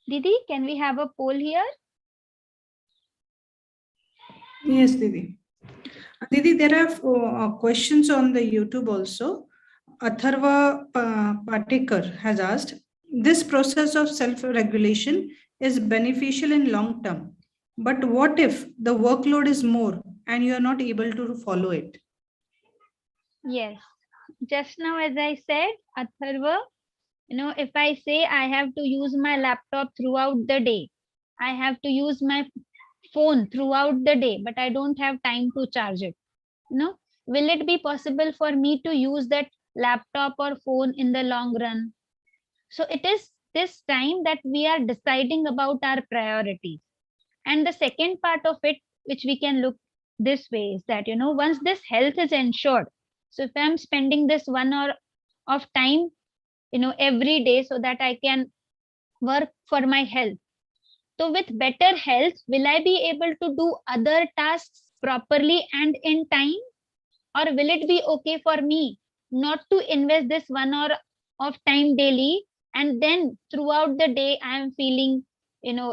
Didi, can we have a poll here? Yes, Didi. Didi, there are questions on the YouTube also. Atharva Patekar has asked, this process of self-regulation is beneficial in long term, but what if the workload is more and you are not able to follow it? Yes, just now as I said, Atharva, if I say I have to use my laptop throughout the day, I have to use my phone throughout the day, but I don't have time to charge it. Will it be possible for me to use that laptop or phone in the long run? So it is this time that we are deciding about our priorities. And the second part of it, which we can look this way, is that, once this health is ensured, so if I'm spending this 1 hour of time, every day so that I can work for my health. So with better health, will I be able to do other tasks properly and in time? Or will it be okay for me not to invest this 1 hour of time daily, and then throughout the day I am feeling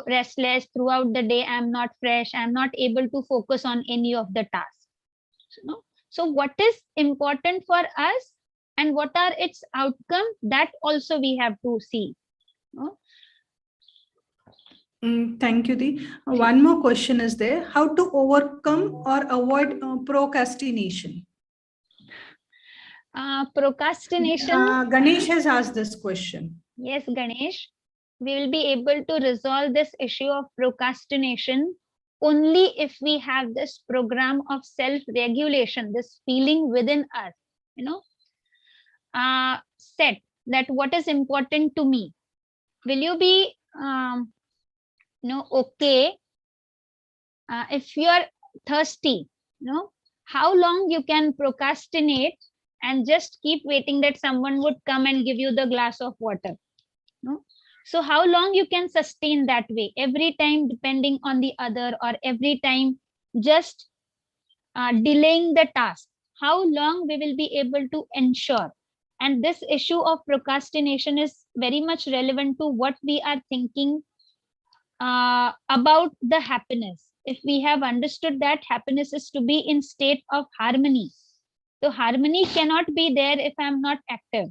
restless, throughout the day I am not fresh, I am not able to focus on any of the tasks. So what is important for us and what are its outcome, that also we have to see. Thank you, Dee. One more question is there. How to overcome or avoid procrastination? Procrastination. Ganesh has asked this question. Yes, Ganesh. We will be able to resolve this issue of procrastination only if we have this program of self-regulation, this feeling within us, set that what is important to me. Will you be, okay, if you are thirsty, how long you can procrastinate and just keep waiting that someone would come and give you the glass of water? So how long you can sustain that way, every time depending on the other, or every time just delaying the task? How long we will be able to ensure? And this issue of procrastination is very much relevant to what we are thinking about the happiness. If we have understood that happiness is to be in state of harmony, so harmony cannot be there if I'm not active,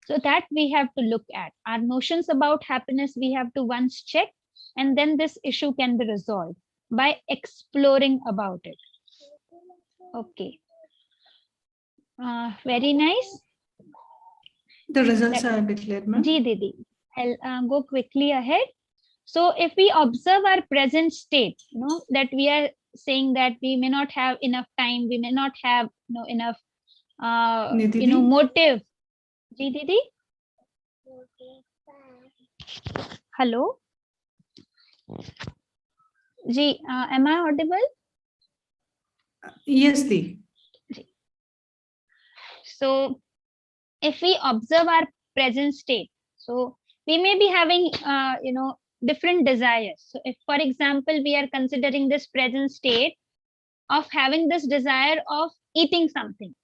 So that we have to look at. Our notions about happiness, we have to once check, and then this issue can be resolved by exploring about it. Okay. Very nice. The results are declared, ma'am. Ji, Didi. I'll go quickly ahead. So if we observe our present state, that we are saying that we may not have enough time, we may not have enough, motive. Ji, Didi? Hello? Ji, am I audible? Yes, Dee. So if we observe our present state, so we may be having, different desires. So if, for example, we are considering this present state of having this desire of eating something.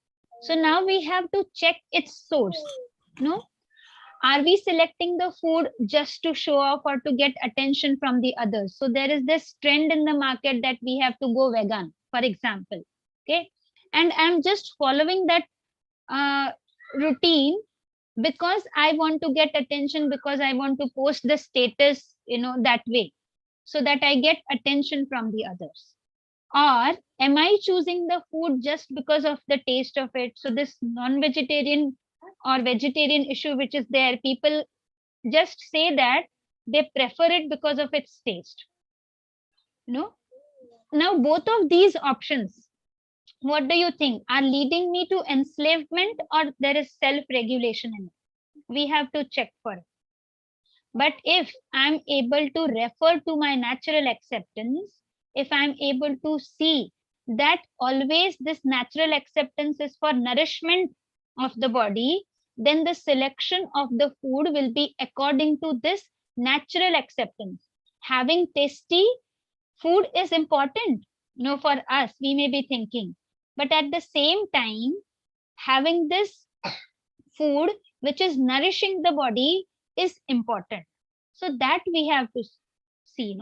So now we have to check its source. No, are we selecting the food just to show off or to get attention from the others? So there is this trend in the market that we have to go vegan, for example. Okay, and I'm just following that routine because I want to get attention, because I want to post the status, that way, so that I get attention from the others. Or am I choosing the food just because of the taste of it? So this non-vegetarian or vegetarian issue which is there, people just say that they prefer it because of its taste. Now both of these options, what do you think, are leading me to enslavement or there is self-regulation in it? We have to check for it. But if I'm able to refer to my natural acceptance, if I'm able to see that always this natural acceptance is for nourishment of the body, then the selection of the food will be according to this natural acceptance. Having tasty food is important, for us, we may be thinking. But at the same time, having this food which is nourishing the body is important. So that we have to see,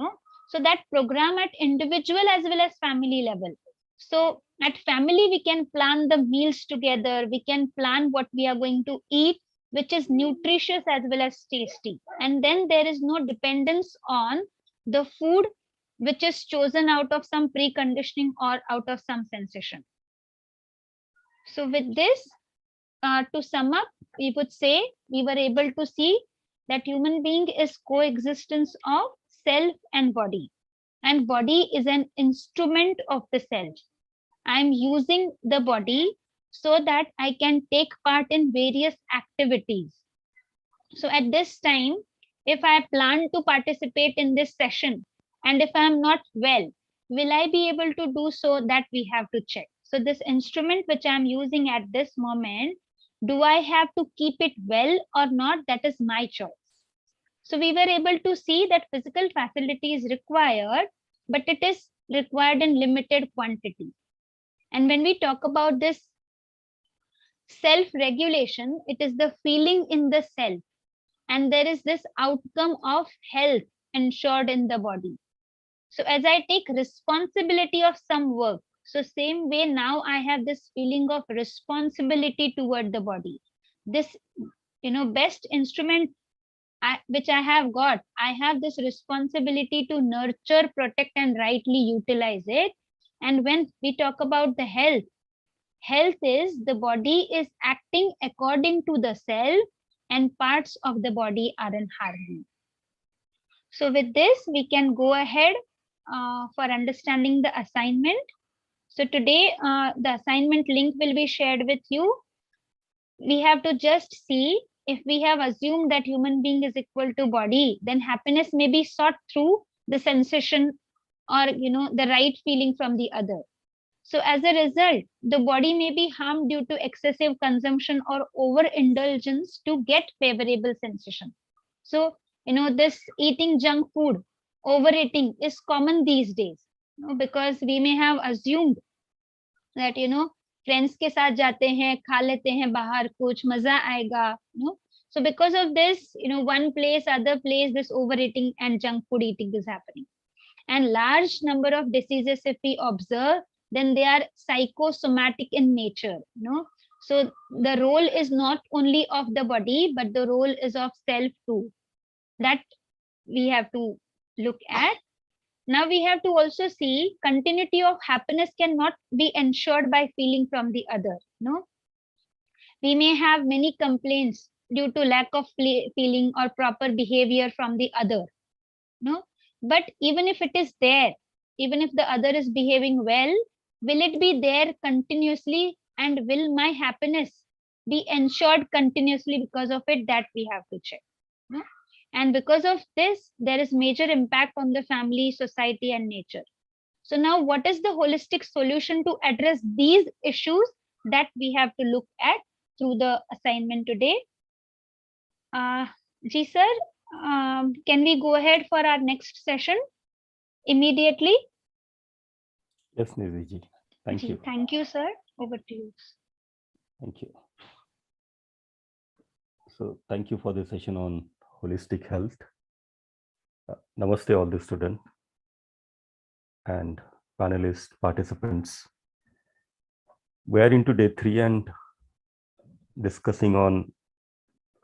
so that program at individual as well as family level. So at family, we can plan the meals together. We can plan what we are going to eat, which is nutritious as well as tasty. And then there is no dependence on the food which is chosen out of some preconditioning or out of some sensation. So with this, to sum up, we would say we were able to see that human being is coexistence of self and body. And body is an instrument of the self. I'm using the body so that I can take part in various activities. So at this time, if I plan to participate in this session, and if I'm not well, will I be able to do so? That we have to check. So this instrument which I'm using at this moment, do I have to keep it well or not? That is my choice. So we were able to see that physical facility is required, but it is required in limited quantity. And when we talk about this self-regulation, it is the feeling in the self. And there is this outcome of health ensured in the body. So as I take responsibility of some work, so same way now I have this feeling of responsibility toward the body. This, best instrument which I have got, I have this responsibility to nurture, protect, and rightly utilize it. And when we talk about the health, health is the body is acting according to the self and parts of the body are in harmony. So with this, we can go ahead for understanding the assignment. So today, the assignment link will be shared with you. We have to just see, if we have assumed that human being is equal to body, then happiness may be sought through the sensation or, the right feeling from the other. So as a result, the body may be harmed due to excessive consumption or overindulgence to get favorable sensation. So, this eating junk food, overeating is common these days, because we may have assumed that, friends के साथ जाते हैं, खा लेते हैं बाहर, कुछ मजा आएगा, So because of this, one place, other place, this overeating and junk food eating is happening. And large number of diseases, if we observe, then they are psychosomatic in nature. So the role is not only of the body, but the role is of self too. That we have to look at. Now we have to also see continuity of happiness cannot be ensured by feeling from the other. We may have many complaints due to lack of feeling or proper behavior from the other. But even if it is there, even if the other is behaving well, will it be there continuously, and will my happiness be ensured continuously because of it? That we have to check. And because of this, there is major impact on the family, society, and nature. So now what is the holistic solution to address these issues? That we have to look at through the assignment today. Ji sir, can we go ahead for our next session immediately? Yes, Nidhi ji. Thank you. Thank you, sir. Over to you. Thank you. So thank you for the session on holistic health. Namaste all the students and panelists, participants. We are into day 3 and discussing on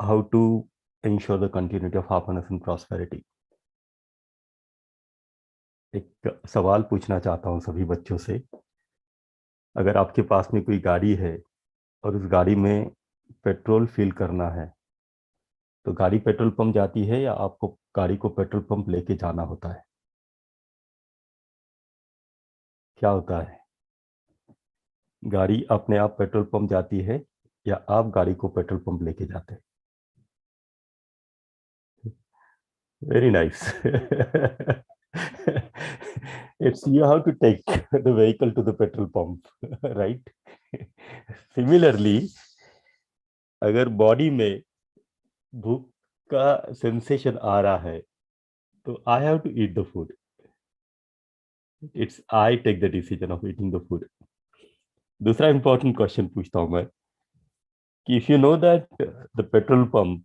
how to ensure the continuity of happiness and prosperity. एक सवाल पूछना चाहता हूं सभी बच्चों से, अगर आपके पास में कोई गाड़ी है और उस गाड़ी में पेट्रोल फिल करना है, तो गाड़ी पेट्रोल पंप जाती है या आपको गाड़ी को पेट्रोल पंप लेके जाना होता है? क्या होता है? गाड़ी अपने आप पेट्रोल पंप जाती है या आप गाड़ी को पेट्रोल पंप लेके जाते हैं? Very nice. It's you have to take the vehicle to the petrol pump, right? Similarly, अगर बॉडी में भूख का सेंसेशन आ रहा है, तो I have to eat the food. It's I take the decision of eating the food. दूसरा important question पूछता हूँ मैं कि if you know that the petrol pump,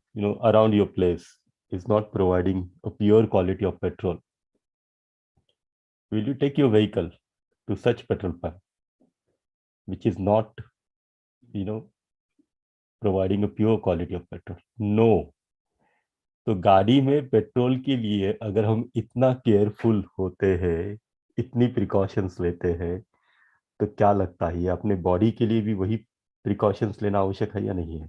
around your place is not providing a pure quality of petrol, will you take your vehicle to such petrol pump which is not, providing a pure quality of petrol? No. तो गाड़ी में petrol के लिए अगर हम इतना careful होते हैं, इतनी प्रिकॉशंस लेते हैं, तो क्या लगता है अपने बॉडी के लिए भी वही प्रिकॉशंस लेना आवश्यक है या नहीं है?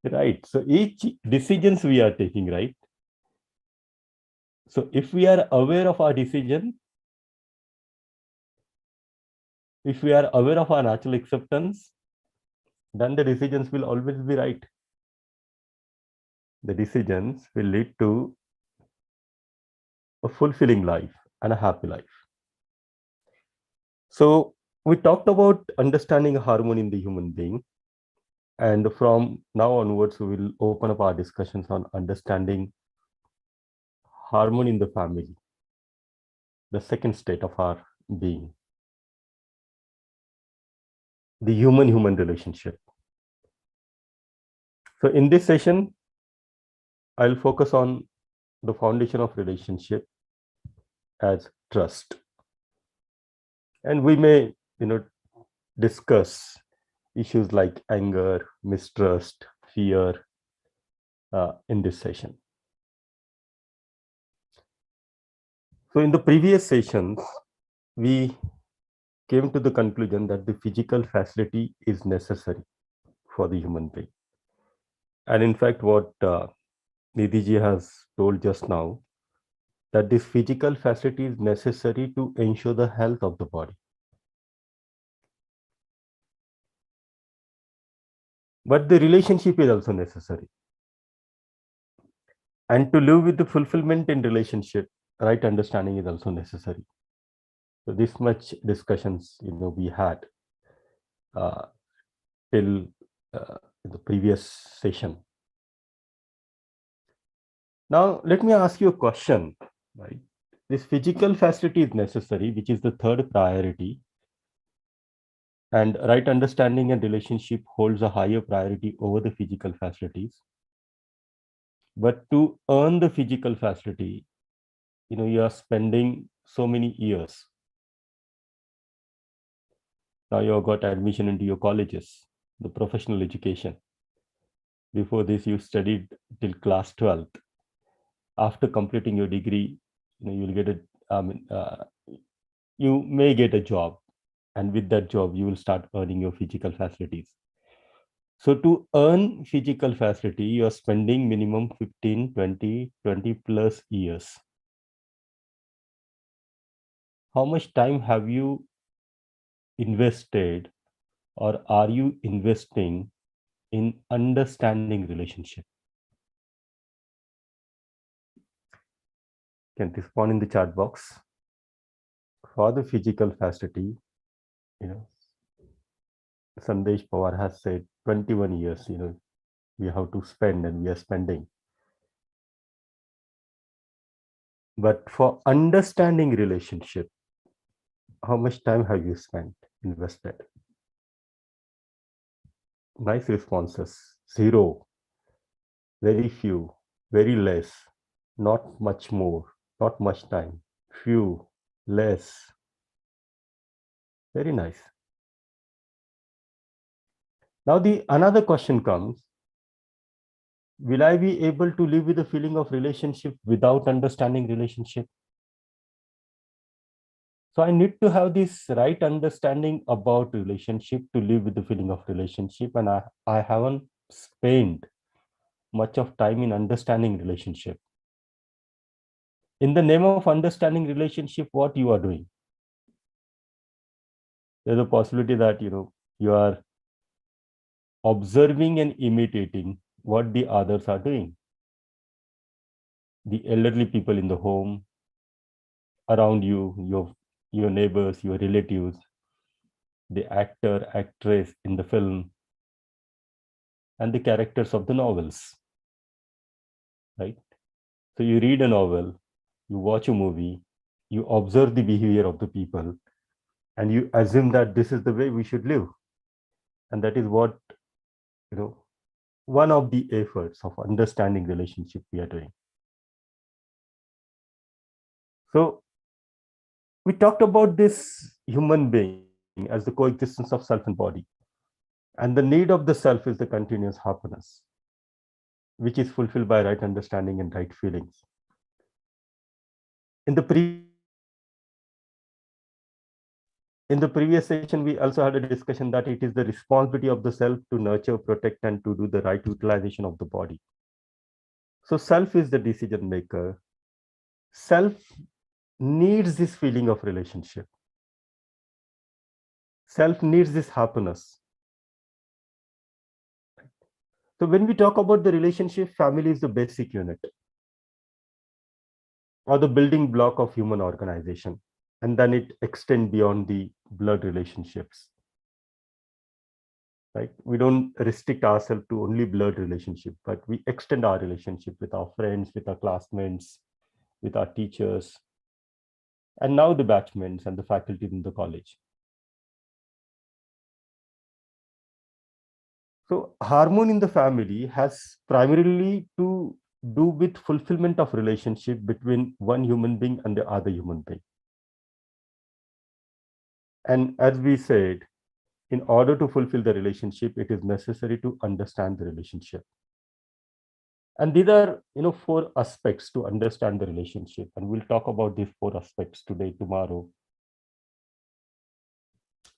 Right. So each decisions we are taking, right? So if we are aware of our decision, if we are aware of our natural acceptance, then the decisions will always be right. The decisions will lead to a fulfilling life and a happy life. So we talked about understanding harmony in the human being. And from now onwards, we will open up our discussions on understanding harmony in the family, the second state of our being, the human-human relationship. So in this session, I'll focus on the foundation of relationship as trust. And we may, discuss issues like anger, mistrust, fear in this session. So in the previous sessions, we came to the conclusion that the physical facility is necessary for the human being. And in fact, what Nidhi ji has told just now, that this physical facility is necessary to ensure the health of the body. But the relationship is also necessary. And to live with the fulfillment in relationship, right understanding is also necessary. So this much discussions, we had till the previous session. Now, let me ask you a question, right? This physical facility is necessary, which is the third priority. And right understanding and relationship holds a higher priority over the physical facilities. But to earn the physical facility, you are spending so many years. Now you have got admission into your colleges, the professional education. Before this, you studied till class 12th. After completing your degree, you'll get you may get a job, and with that job, you will start earning your physical facilities. So to earn physical facility, you are spending minimum 15, 20 plus years. How much time have you invested or are you investing in understanding relationship? Can respond in the chat box. For the physical facility, Sandesh Pawar has said 21 years, we have to spend and we are spending. But for understanding relationship, how much time have you invested? Nice responses. 0, very few, very less, not much more, not much time, few, less. Very nice. Now the another question comes, will I be able to live with the feeling of relationship without understanding relationship? So I need to have this right understanding about relationship to live with the feeling of relationship. And I haven't spent much of time in understanding relationship. In the name of understanding relationship, what you are doing? There's a possibility that, you are observing and imitating what the others are doing. The elderly people in the home, around you, your neighbors, your relatives, the actor, actress in the film, and the characters of the novels, right? So you read a novel, you watch a movie, you observe the behavior of the people, and you assume that this is the way we should live. And that is what, one of the efforts of understanding relationship we are doing. So we talked about this human being as the coexistence of self and body. And the need of the self is the continuous happiness, which is fulfilled by right understanding and right feelings. In the previous session, we also had a discussion that it is the responsibility of the self to nurture, protect, and to do the right utilization of the body. So self is the decision maker. Self needs this feeling of relationship. Self needs this happiness. So when we talk about the relationship, family is the basic unit or the building block of human organization. And then it extends beyond the blood relationships. Right? We don't restrict ourselves to only blood relationship, but we extend our relationship with our friends, with our classmates, with our teachers, and now the batchmates and the faculty in the college. So harmony in the family has primarily to do with fulfillment of relationship between one human being and the other human being. And as we said, in order to fulfill the relationship, it is necessary to understand the relationship. And these are, 4 aspects to understand the relationship. And we'll talk about these 4 aspects today, tomorrow.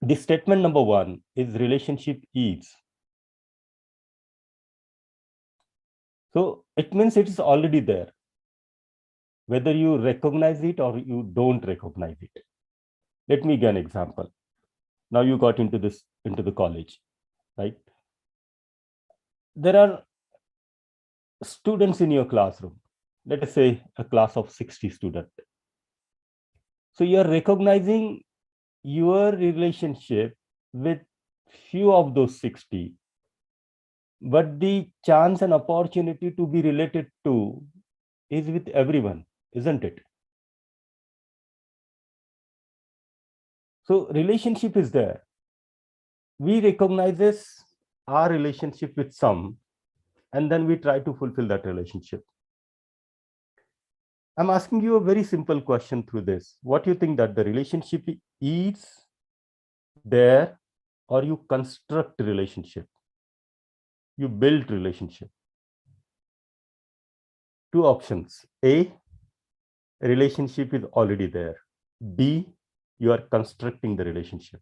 The statement number 1 is relationship is. So it means it is already there, whether you recognize it or you don't recognize it. Let me give an example. Now you got into the college, right? There are students in your classroom. Let us say a class of 60 students. So you are recognizing your relationship with few of those 60, but the chance and opportunity to be related to is with everyone, isn't it? So relationship is there. We recognize our relationship with some, and then we try to fulfill that relationship. I'm asking you a very simple question through this. What do you think that the relationship is there, or you construct relationship? You build relationship. 2 options. A, relationship is already there. B, you are constructing the relationship.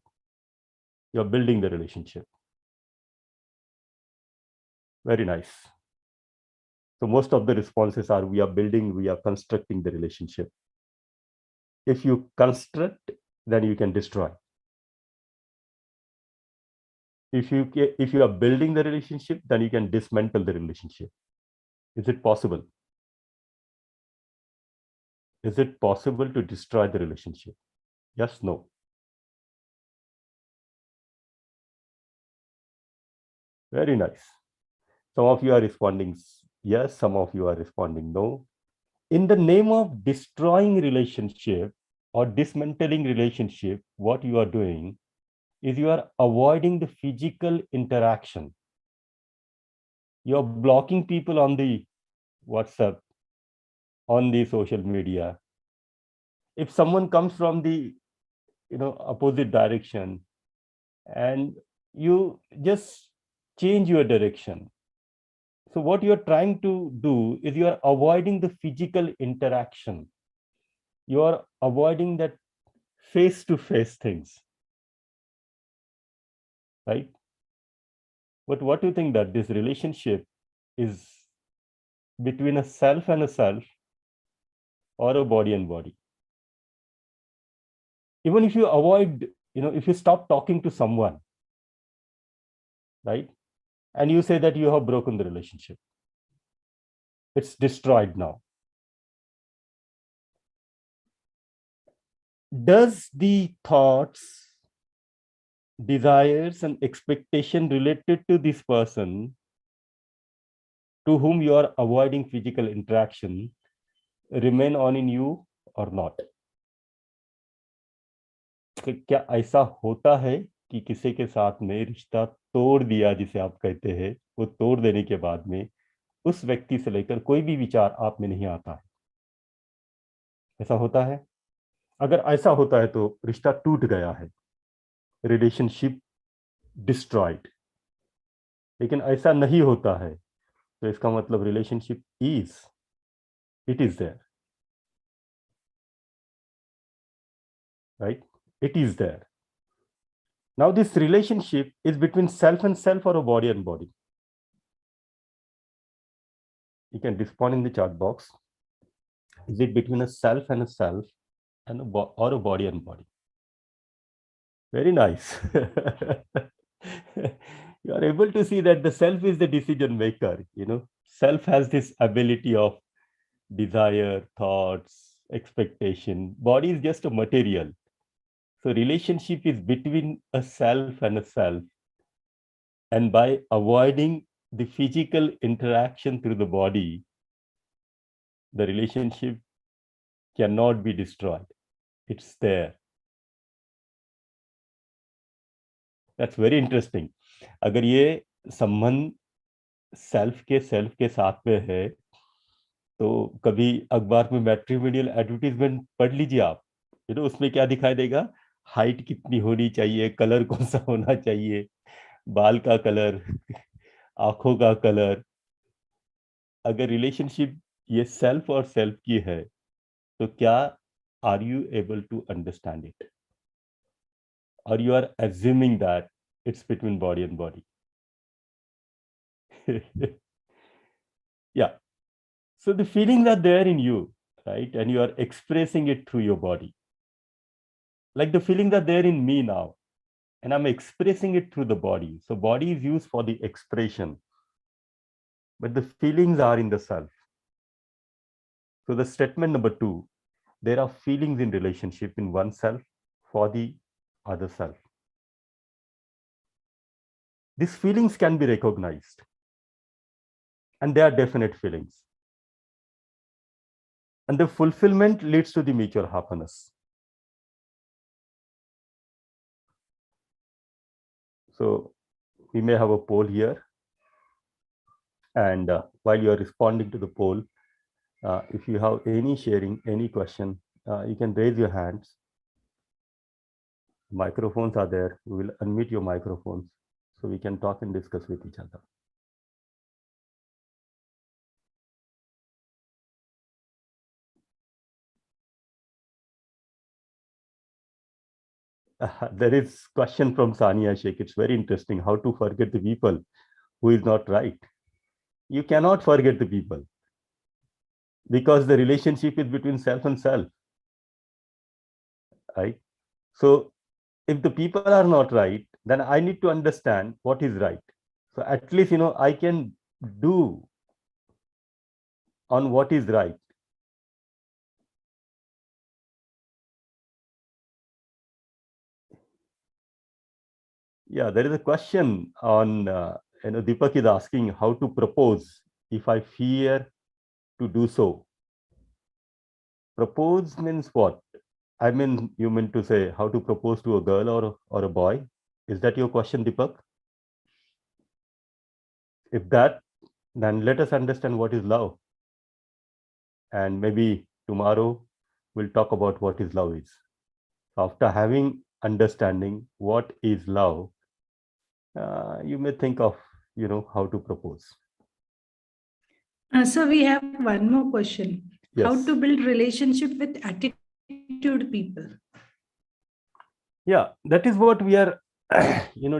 You're building the relationship. Very nice. So most of the responses are we are building, we are constructing the relationship. If you construct, then you can destroy. If you are building the relationship, then you can dismantle the relationship. Is it possible? Is it possible to destroy the relationship? Yes, no. Very nice. Some of you are responding yes, some of you are responding no. in the name of destroying relationship or dismantling relationship, what you are doing is you are avoiding the physical interaction. You're blocking people on the WhatsApp, on the social media. If someone comes from the opposite direction and you just change your direction. So what you're trying to do is you are avoiding the physical interaction. You are avoiding that face-to-face things, right? But what do you think that this relationship is between a self and a self or a body and body? Even if you avoid, if you stop talking to someone, right? And you say that you have broken the relationship. It's destroyed now. Does the thoughts, desires, and expectation related to this person to whom you are avoiding physical interaction remain on in you or not? क्या ऐसा होता है कि किसी के साथ में रिश्ता तोड़ दिया जिसे आप कहते हैं, वो तोड़ देने के बाद में उस व्यक्ति से लेकर कोई भी विचार आप में नहीं आता है? ऐसा होता है? अगर ऐसा होता है तो रिश्ता टूट गया है, रिलेशनशिप डिस्ट्रॉयड। लेकिन ऐसा नहीं होता है तो इसका मतलब relationship it is there, right? It is there. Now this relationship is between self and self or a body and body. You can respond in the chat box. Is it between a self and a self and or a body and body? Very nice. You are able to see that the self is the decision maker. Self has this ability of desire, thoughts, expectation. Body is just a material. So relationship is between a self and a self. And by avoiding the physical interaction through the body, the relationship cannot be destroyed. It's there. That's very interesting. अगर ये संबंध self के साथ में है तो कभी अखबार में मैट्रिमोनियल एडवर्टीजमेंट पढ़ लीजिए आप, उसमें क्या दिखाई देगा? हाइट कितनी होनी चाहिए, कलर कौन सा होना चाहिए, बाल का कलर, आंखों का कलर। अगर रिलेशनशिप ये सेल्फ और सेल्फ की है तो क्या are you able to understand it, और you are assuming that it's between body and body? Yeah. So the feelings are there in you, right? And you are expressing it through your body. Like the feelings are there in me now, and I'm expressing it through the body. So body is used for the expression, but the feelings are in the self. So the statement number 2, there are feelings in relationship in oneself for the other self. These feelings can be recognized, and they are definite feelings. And the fulfillment leads to the mutual happiness. So we may have a poll here, and while you are responding to the poll, if you have any sharing, any question, you can raise your hands. Microphones are there. We will unmute your microphones so we can talk and discuss with each other. There is question from Sania Sheikh. It's very interesting. How to forget the people who is not right? You cannot forget the people because the relationship is between self and self, right? So if the people are not right, then I need to understand what is right. So at least, I can do on what is right. Yeah, there is a question on, Deepak is asking how to propose if I fear to do so. Propose means what? I mean, you meant to say how to propose to a girl or a boy? Is that your question, Deepak? If that, then let us understand what is love. And maybe tomorrow we'll talk about what is love is. After having understanding what is love, you may think of, how to propose. So we have one more question. Yes. How to build relationship with attitude people? Yeah, that is what we are,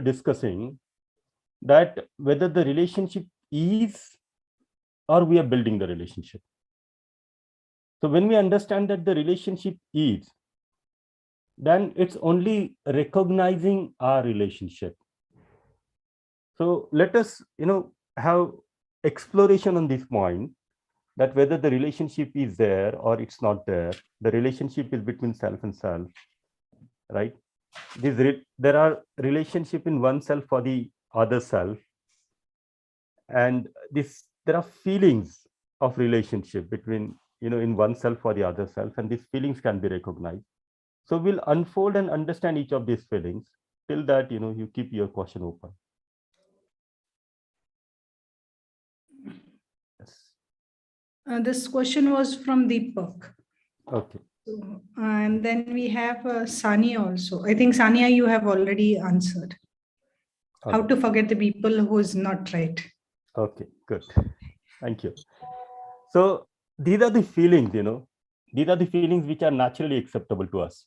discussing, that whether the relationship is or we are building the relationship. So when we understand that the relationship is, then it's only recognizing our relationship. So let us, have exploration on this point, that whether the relationship is there or it's not there. The relationship is between self and self, right? There are relationship in oneself for the other self, and there are feelings of relationship between, in oneself for the other self, and these feelings can be recognized. So we'll unfold and understand each of these feelings. Till that, you keep your question open. Yes. This question was from Deepak. Okay. And then we have Sania also. I think Sania, you have already answered. Okay. How to forget the people who is not right. Okay, good. Thank you. So these are the feelings, these are the feelings which are naturally acceptable to us.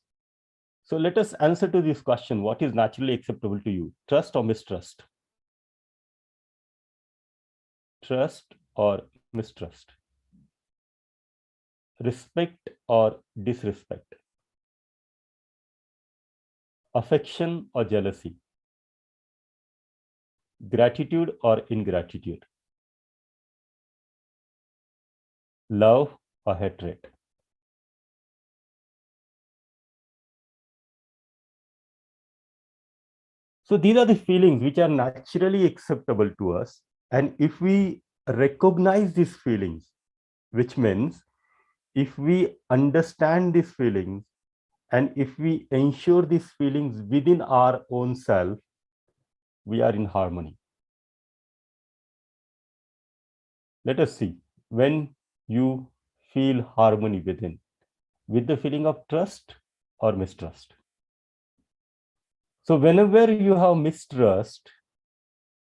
So let us answer to this question. What is naturally acceptable to you? Trust or mistrust? Trust or mistrust? Respect or disrespect? Affection or jealousy? Gratitude or ingratitude? Love or hatred? So these are the feelings which are naturally acceptable to us. And if we recognize these feelings, which means if we understand these feelings and if we ensure these feelings within our own self, we are in harmony. Let us see, when you feel harmony within, with the feeling of trust or mistrust. So whenever you have mistrust,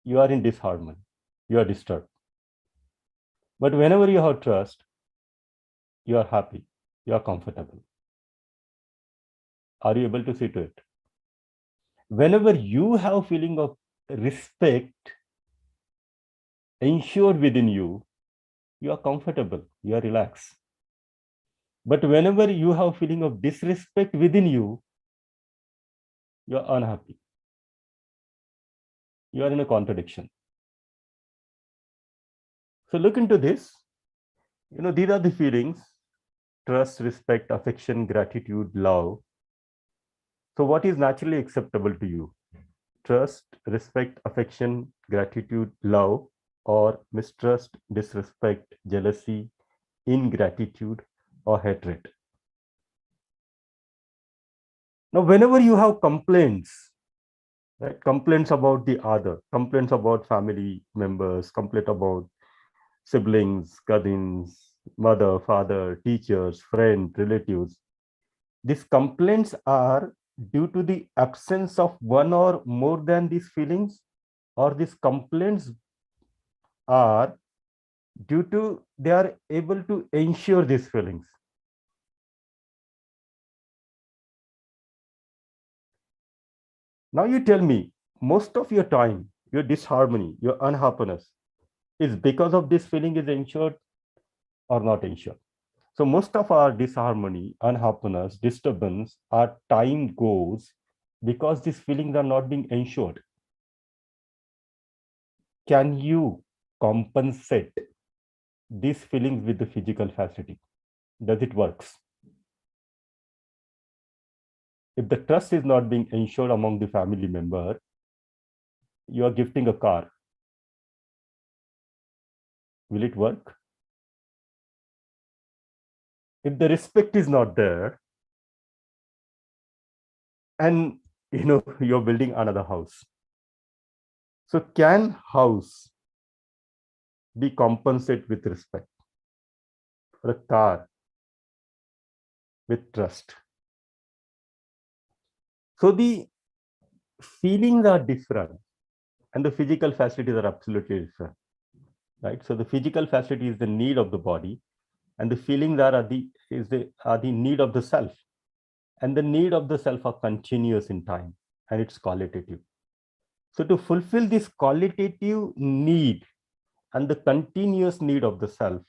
you are in disharmony, you are disturbed. But whenever you have trust, you are happy, you are comfortable. Are you able to see to it? Whenever you have feeling of respect ensured within you, you are comfortable, you are relaxed. But whenever you have feeling of disrespect within you, you are unhappy. You are in a contradiction. So look into this. These are the feelings: trust, respect, affection, gratitude, love. So what is naturally acceptable to you? Trust, respect, affection, gratitude, love, or mistrust, disrespect, jealousy, ingratitude, or hatred? Now, whenever you have complaints, right, complaints about the other, complaints about family members, complaint about siblings, cousins, mother, father, teachers, friends, relatives, these complaints are due to the absence of one or more than these feelings, or these complaints are due to they are able to ensure these feelings. Now you tell me, most of your time, your disharmony, your unhappiness is because of this feeling is ensured or not ensured. So most of our disharmony, unhappiness, disturbance, our time goes because these feelings are not being ensured. Can you compensate these feelings with the physical facility? Does it work? If the trust is not being ensured among the family member, you are gifting a car. Will it work? if the respect is not there, and you're building another house, so can house be compensated with respect, or a car with trust? So the feelings are different and the physical facilities are absolutely different, right? So the physical facility is the need of the body, and the feelings are the need of the self, and the need of the self are continuous in time, and it's qualitative. So to fulfill this qualitative need and the continuous need of the self,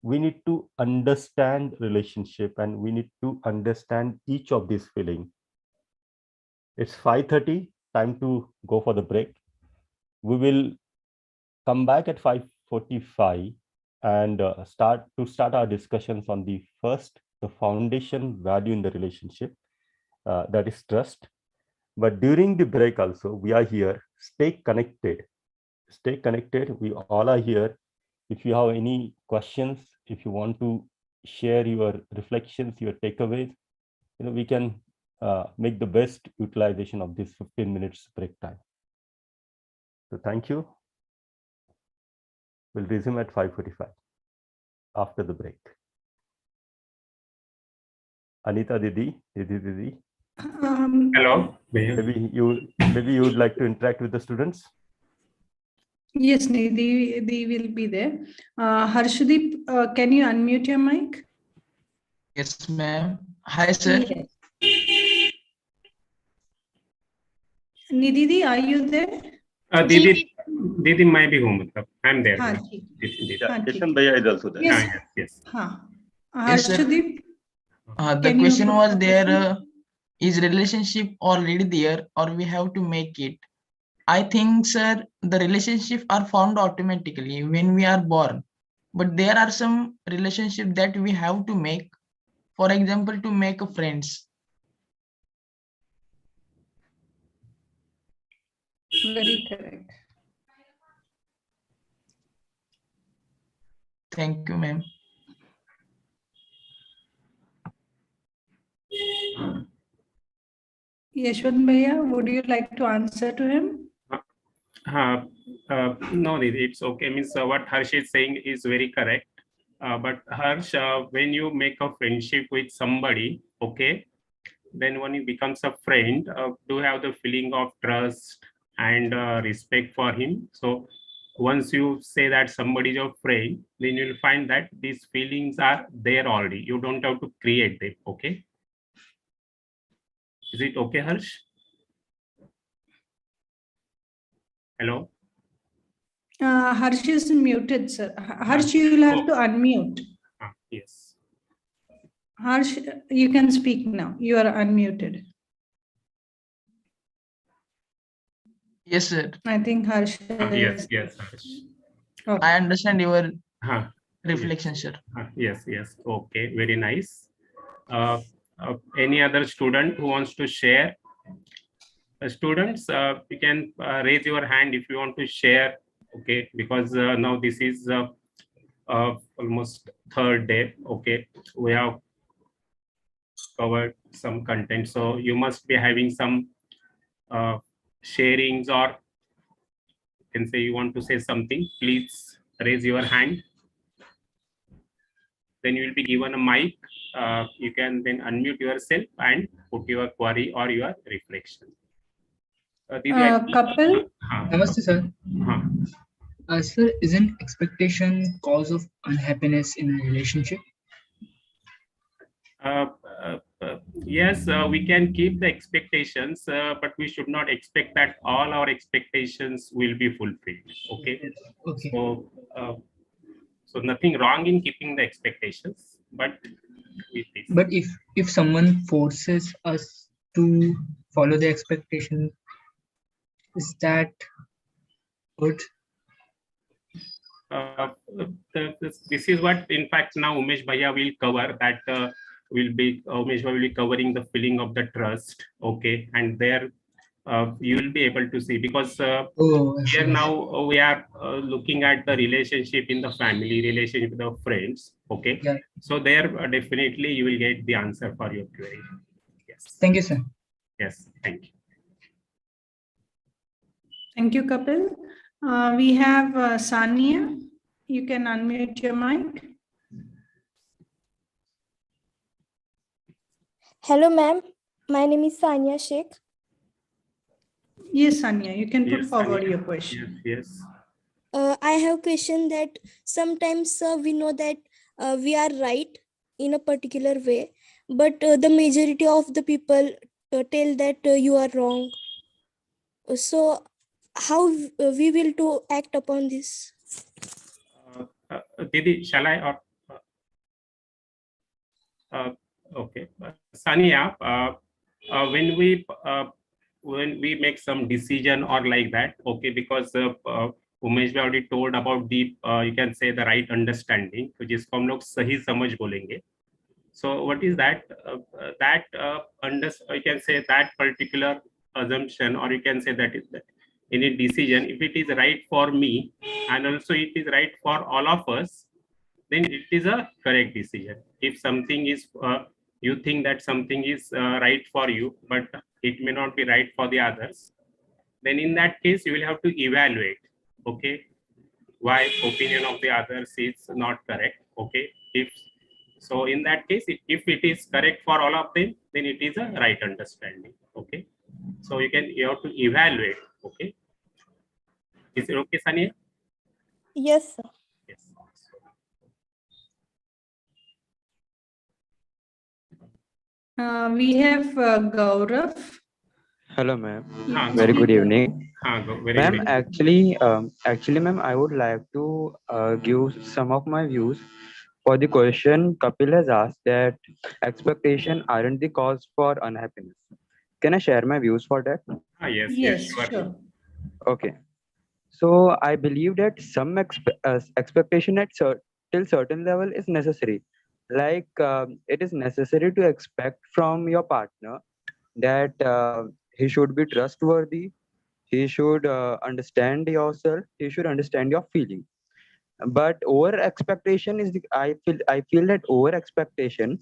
we need to understand relationship, and we need to understand each of these feelings. It's 5:30, time to go for the break. We will come back at 5:45 and start our discussions on the foundation value in the relationship, that is trust. But during the break also, we are here. Stay connected. Stay connected. We all are here. If you have any questions, if you want to share your reflections, your takeaways, we can make the best utilization of this 15 minutes break time. So thank you. We'll resume at 5:45 after the break. Anita Didi. Hello. Maybe you would like to interact with the students. Yes, Nidhi, they will be there. Harshdeep, can you unmute your mic? Yes, ma'am. Hi, sir. Yes. Nidhi, are you there? Didi might be home. I'm there. हाँ, Kishan Bhaiya is also there. Yes. Yes. Yes, sir. Harshdeep, The question was there, is relationship already there or we have to make it? I think, sir, the relationships are found automatically when we are born. But there are some relationships that we have to make. For example, to make friends. Very correct. Thank you, ma'am. Yashwant Bhaiya, would you like to answer to him? No, Didi, it's okay. Means what Harsh is saying is very correct. But Harsh, when you make a friendship with somebody, okay, then when it becomes a friend, do have the feeling of trust and respect for him. So once you say that somebody is your friend, then you'll find that these feelings are there already. You don't have to create them. Okay. Is it okay, Harsh? Hello. Harsh is muted, sir. Harsh, you will have to unmute. Yes. Harsh, you can speak now. You are unmuted. Yes, sir. I think Harsh. Yes, Harsh. Okay. I understand your reflection, sir. Yes. Okay, very nice. Any other student who wants to share? Students, you can raise your hand if you want to share. Okay, because now this is almost third day. Okay, we have covered some content, so you must be having some sharings, or you can say you want to say something. Please raise your hand. Then you will be given a mic. You can then unmute yourself and put your query or your reflection. Kapil? Namaste, sir. Sir, isn't expectation cause of unhappiness in a relationship? Yes, we can keep the expectations, but we should not expect that all our expectations will be fulfilled. Okay. Okay. So nothing wrong in keeping the expectations, but if someone forces us to follow the expectation, is that good? This is what, in fact, now Umesh Bhaiya will cover. That Umesh Bhaiya will be covering the feeling of the trust. Okay, and there you will be able to see, because here now we are looking at the relationship in the family, relationship with the friends. Okay. Yeah. So there definitely you will get the answer for your query. Yes. Thank you, sir. Yes. Thank you. Thank you, Kapil. We have Sania. You can unmute your mic. Hello, ma'am. My name is Sania Sheikh. Yes, Sania, you can put Yes, forward Sania. your question. Yes. I have a question that sometimes we know that we are right in a particular way, but the majority of the people tell that you are wrong. So, how we will to act upon this? Didi, shall I or okay, Sania, when we make some decision or like that, okay, because Umesh bhai already told about the you can say the right understanding, which is हम लोग सही समझ बोलेंगे. So what is that? You can say that particular assumption, or you can say that is that any decision, if it is right for me and also it is right for all of us, then it is a correct decision. If something is you think that something is right for you, but it may not be right for the others, then in that case you will have to evaluate, okay, why opinion of the others is not correct. Okay, if so, in that case, if it is correct for all of them, then it is a right understanding. Okay, so you have to evaluate. Okay, is it okay, Sania? Yes, sir. Yes. We have Gaurav. Hello, ma'am. Yeah. Very good evening. Very Ma'am, good. actually, ma'am, I would like to give some of my views for the question Kapil has asked, that expectation aren't the cause for unhappiness. Can I share my views for that? Yes, Yes, sure. sure. Okay. So I believe that some expectation at till certain level is necessary. Like it is necessary to expect from your partner that he should be trustworthy, he should understand yourself, he should understand your feeling. But over expectation is the I feel that over expectation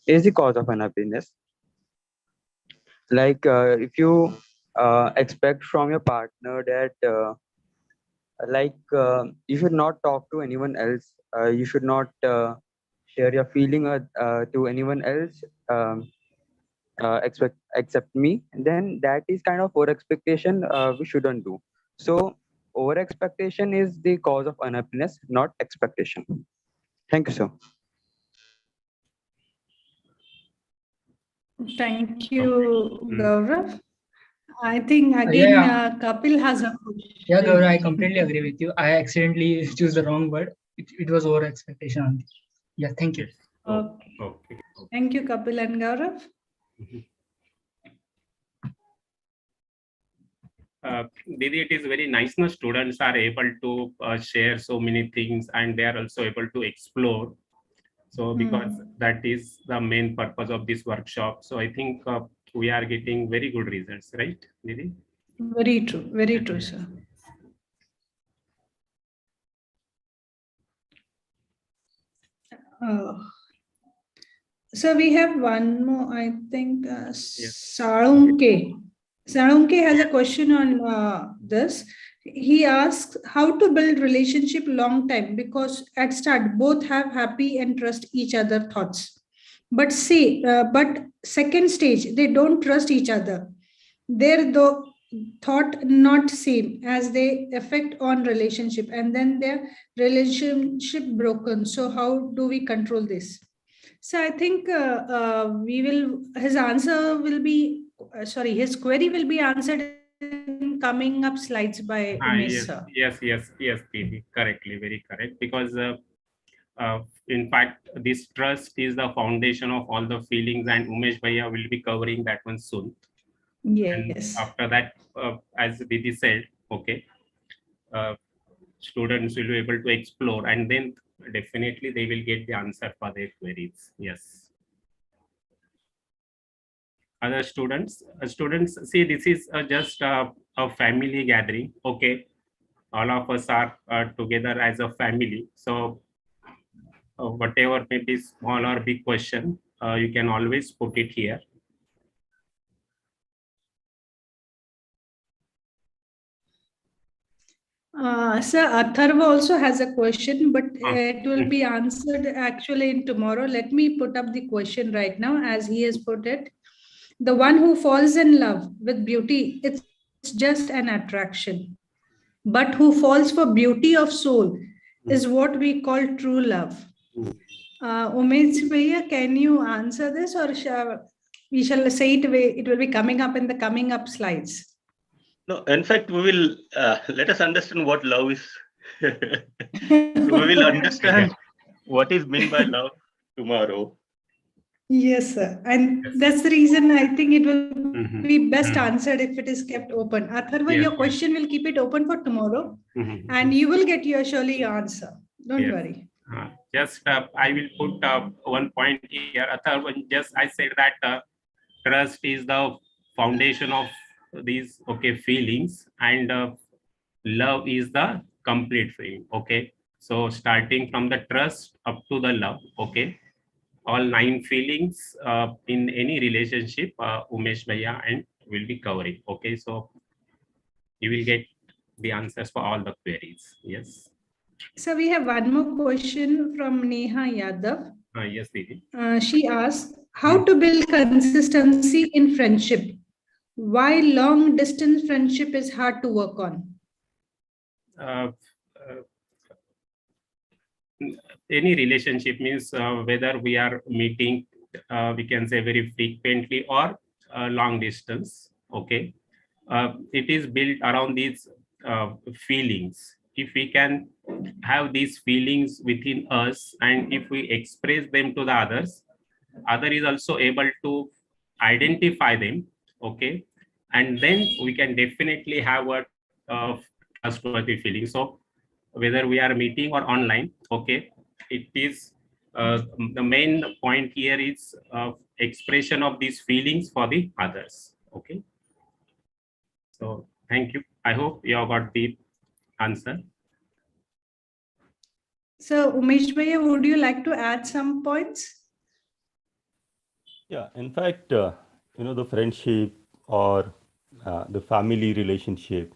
is the cause of unhappiness. Like if you expect from your partner that you should not talk to anyone else, you should not share your feeling to anyone else, except me, then that is kind of over expectation we shouldn't do. So over expectation is the cause of unhappiness, not expectation. Thank you, sir. Thank you, Gaurav. I think again Yeah. Kapil has a question. Yeah, Gaurav, I completely agree with you. I accidentally choose the wrong word. It was over expectation only. Yeah, thank you. Okay. Thank you, Kapil and Gaurav. Didi, it is very nice now students are able to share so many things and they are also able to explore. So because that is the main purpose of this workshop. So I think we are getting very good results, right, Didi? Very true, sir. So we have one more, I think, Salunke. Salunke has a question on this. He asks how to build relationship long time, because at start both have happy and trust each other thoughts. But second stage, they don't trust each other. Their thought not same as they affect on relationship, and then their relationship broken. So how do we control this? So I think his answer will be, his query will be answered in coming up slides by Umesh sir. Yes, Didi, correctly, very correct. Because in fact, this trust is the foundation of all the feelings, and Umesh Bhaiya will be covering that one soon. Yes. And after that, as Didi said, okay, students will be able to explore, and then definitely they will get the answer for their queries. Yes. Other students, see, this is just a family gathering. Okay, all of us are together as a family. So whatever may be small or big question, you can always put it here. Sir, Atharva also has a question, but it will be answered actually in tomorrow. Let me put up the question right now as he has put it. The one who falls in love with beauty, it's just an attraction. But who falls for beauty of soul is what we call true love. Umesh Bhaiya, can you answer this, or we shall say it will be coming up in the coming up slides? No, in fact, we will let us understand what love is. We will understand what is meant by love tomorrow. Yes, sir. And that's the reason I think it will be best answered if it is kept open. Atharva, your question will keep it open for tomorrow, and you will get your surely answer. Don't worry. Just I will put one point here. Atharva, just I said that trust is the foundation of these feelings, and love is the complete feeling. Okay, so starting from the trust up to the love. Okay, all 9 feelings in any relationship, Umesh Bhaiya and will be covering. Okay, so you will get the answers for all the queries. Yes. So we have one more question from Neha Yadav. Yes, Didi. She asks, how to build consistency in friendship? Why long distance friendship is hard to work on? Any relationship means whether we are meeting, we can say very frequently, or long distance. Okay, it is built around these feelings. If we can have these feelings within us, and if we express them to the others, other is also able to identify them. Okay, and then we can definitely have a trustworthy feeling. So whether we are meeting or online, okay, it is the main point here is expression of these feelings for the others. Okay, so thank you. I hope you have got the answer. So Umesh Bhaiya, would you like to add some points? Yeah, in fact, the friendship or the family relationship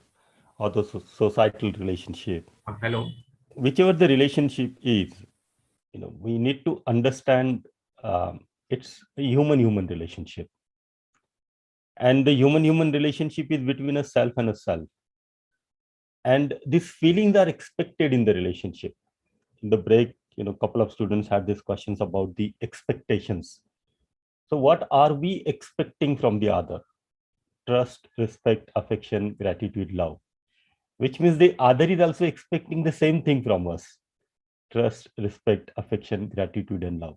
or the societal relationship, hello, whichever the relationship is, we need to understand it's a human relationship, and the human relationship is between a self and a self, and these feelings are expected in the relationship. In the break, couple of students had these questions about the expectations. So what are we expecting from the other? Trust, respect, affection, gratitude, love, which means the other is also expecting the same thing from us: trust, respect, affection, gratitude, and love.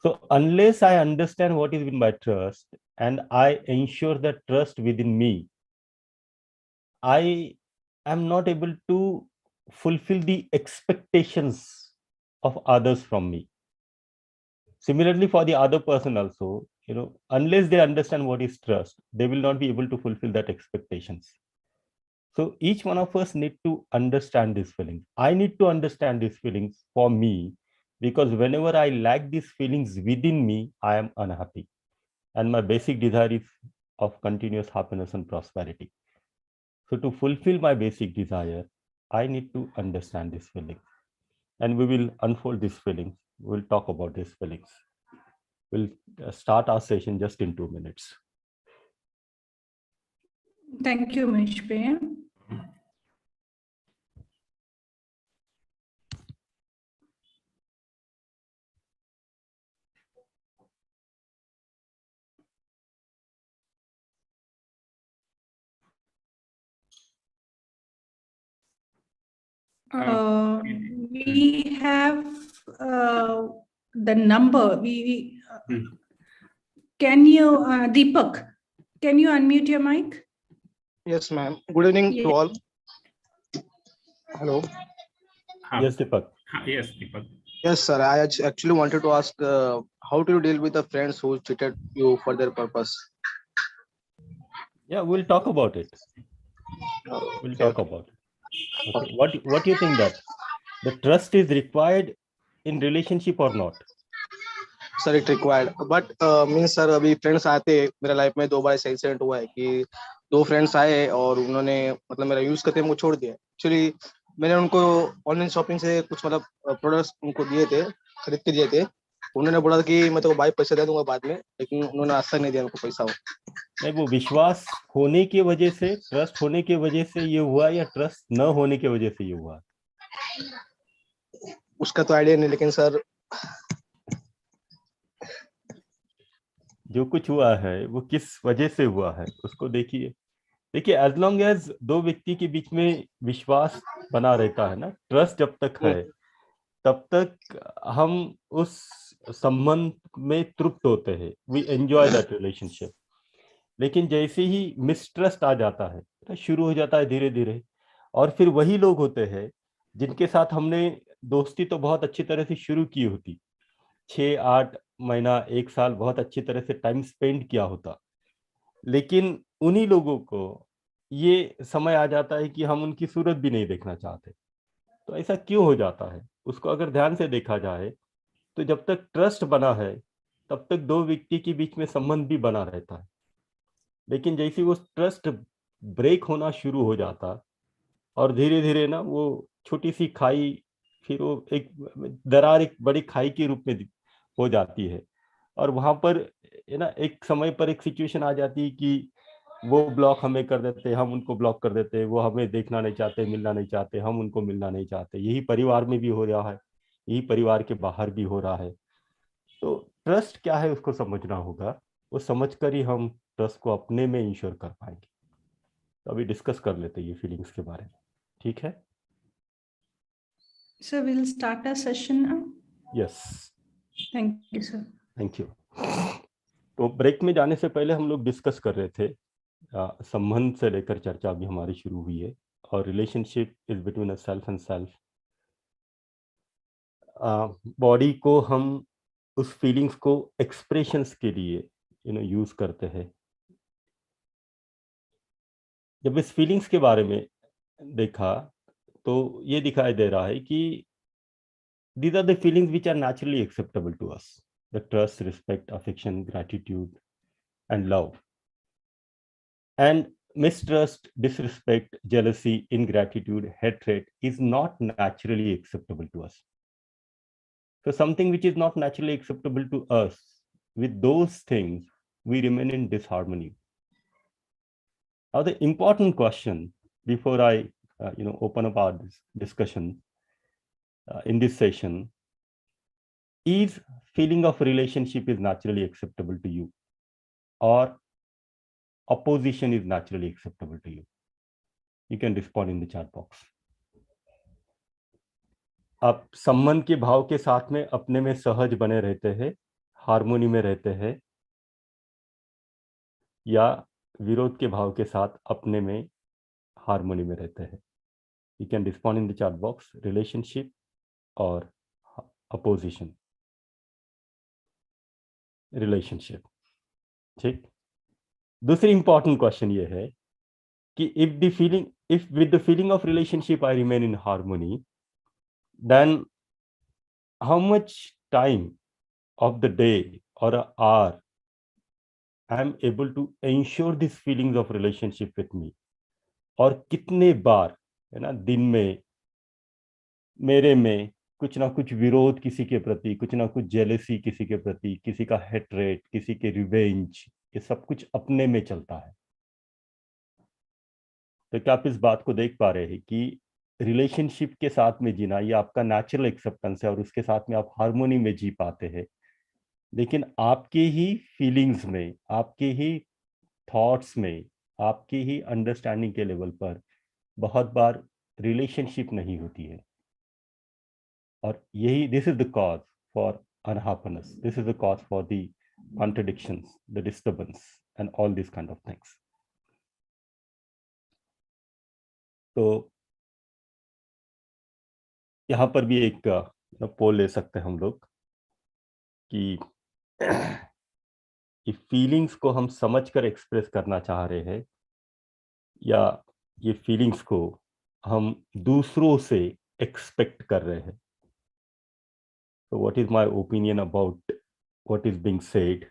So unless I understand what is meant by trust, and I ensure that trust within me, I am not able to fulfill the expectations of others from me. Similarly, for the other person also, unless they understand what is trust, they will not be able to fulfill that expectations. So each one of us need to understand these feelings. I need to understand these feelings for me, because whenever I lack these feelings within me, I am unhappy. And my basic desire is of continuous happiness and prosperity. So to fulfill my basic desire, I need to understand these feelings. And we will unfold these feelings. We'll talk about these feelings. We'll start our session just in 2 minutes. Thank you, Umesh Bhaiya. We have the number. Can you, Deepak, can you unmute your mic? Yes, ma'am. Good evening to all. Hello. Yes, Deepak. Yes, Deepak. Yes, sir. I actually wanted to ask how do you deal with the friends who cheated you for their purpose? Yeah, we'll talk about it. We'll talk about it. Okay. What do you think that the trust is required in relationship or not? Sir it required but mean sir अभी friends आते मेरे life में 2 बार ऐसा incident हुआ है कि 2 friends आए और उन्होंने मतलब मेरा यूज करते मुझे छोड़ दिया। एक्चुअली मैंने उनको ऑनलाइन शॉपिंग से कुछ मतलब प्रोडक्ट्स उनको दिए थे, खरीद के दिए थे। उन्होंने बोला कि मैं तो भाई पैसे दे दूंगा बाद में, लेकिन उन्होंने आज तक नहीं दिया उनको पैसा। नहीं, वो विश्वास होने की वजह से, ट्रस्ट होने की वजह से ये हुआ या ट्रस्ट न होने की वजह से ये हुआ? उसका तो आइडिया नहीं, लेकिन सर जो कुछ हुआ है वो किस वजह से हुआ है उसको देखिए। देखिए, एज लॉन्ग एज 2 व्यक्ति के बीच में विश्वास बना रहता है ना, ट्रस्ट जब तक है तब तक हम उस संबंध में तृप्त होते हैं, वी एंजॉय दैट रिलेशनशिप। लेकिन जैसे ही मिसट्रस्ट आ जाता है, शुरू हो जाता है धीरे धीरे, और फिर वही लोग होते हैं जिनके साथ हमने दोस्ती तो बहुत अच्छी तरह से शुरू की होती, 6-8 महीना 1 साल बहुत अच्छी तरह से टाइम स्पेंड किया होता, लेकिन उन्हीं लोगों को ये समय आ जाता है कि हम उनकी सूरत भी नहीं देखना चाहते। तो ऐसा क्यों हो जाता है? उसको अगर ध्यान से देखा जाए तो जब तक ट्रस्ट बना है तब तक 2 व्यक्ति के बीच में संबंध भी बना रहता है। लेकिन जैसे वो ट्रस्ट ब्रेक होना शुरू हो जाता और धीरे धीरे ना वो छोटी सी खाई, फिर वो एक दरार एक बड़ी खाई के रूप में हो जाती है, और वहां पर ना एक समय पर एक सिचुएशन आ जाती है कि वो ब्लॉक हमें कर देते, हम उनको ब्लॉक कर देते, वो हमें देखना नहीं चाहते, मिलना नहीं चाहते, हम उनको मिलना नहीं चाहते। यही परिवार में भी हो रहा है, यही परिवार के बाहर भी हो रहा है। तो ट्रस्ट क्या है उसको समझना होगा, वो समझकर ही हम ट्रस्ट को अपने में इंश्योर कर पाएंगे। तो अभी डिस्कस कर लेते हैं ये फीलिंग्स के बारे में, ठीक है? So we'll start our session now. Yes, Thank you, sir. Thank you. तो ब्रेक में जाने से पहले हम लोग डिस्कस कर रहे थे, संबंध से लेकर चर्चा अभी हमारी शुरू हुई है, और relationship is between a self and self. Body को हम उस फीलिंग्स को एक्सप्रेशंस के लिए यूज करते हैं। जब इस फीलिंग्स के बारे में देखा तो ये दिखाई दे रहा है कि these are the feelings which are naturally acceptable to us: the trust, respect, affection, gratitude, and love. And mistrust, disrespect, jealousy, ingratitude, hatred is not naturally acceptable to us. So something which is not naturally acceptable to us, with those things we remain in disharmony. Now the important question before I open up our discussion in this session is: feeling of relationship is naturally acceptable to you, or opposition is naturally acceptable to you? You can respond in the chat box. आप संबंध के भाव के साथ में अपने में सहज बने रहते हैं, हार्मोनी में रहते हैं, या विरोध के भाव के साथ अपने में हार्मोनी में रहते हैं? You can respond in the chat box, relationship or opposition. Relationship, ठीक। दूसरी इंपॉर्टेंट क्वेश्चन ये है कि if with the feeling of relationship I remain in harmony, then how much time of the day or an hour I am able to ensure these feelings of relationship with me? और कितने बार है ना दिन में मेरे में कुछ ना कुछ विरोध किसी के प्रति, कुछ ना कुछ जेलेसी किसी के प्रति, किसी का हेट्रेट, किसी के रिवेंज, ये सब कुछ अपने में चलता है। तो क्या आप इस बात को देख पा रहे हैं कि रिलेशनशिप के साथ में जीना ये आपका नेचुरल एक्सेप्टेंस है और उसके साथ में आप हार्मोनी में जी पाते हैं, लेकिन आपके ही फीलिंग्स में, आपके ही थॉट्स में, आपकी ही अंडरस्टैंडिंग के लेवल पर बहुत बार रिलेशनशिप नहीं होती है। और यही this is the cause for unhappiness, this is the cause for the contradictions, the disturbance and all this kind of things. तो यहाँ पर भी एक पोल ले सकते हैं हम लोग कि ये फीलिंग्स को हम समझकर एक्सप्रेस करना चाह रहे हैं, या ये फीलिंग्स को हम दूसरों से एक्सपेक्ट कर रहे हैं। So what is my opinion about what is being said?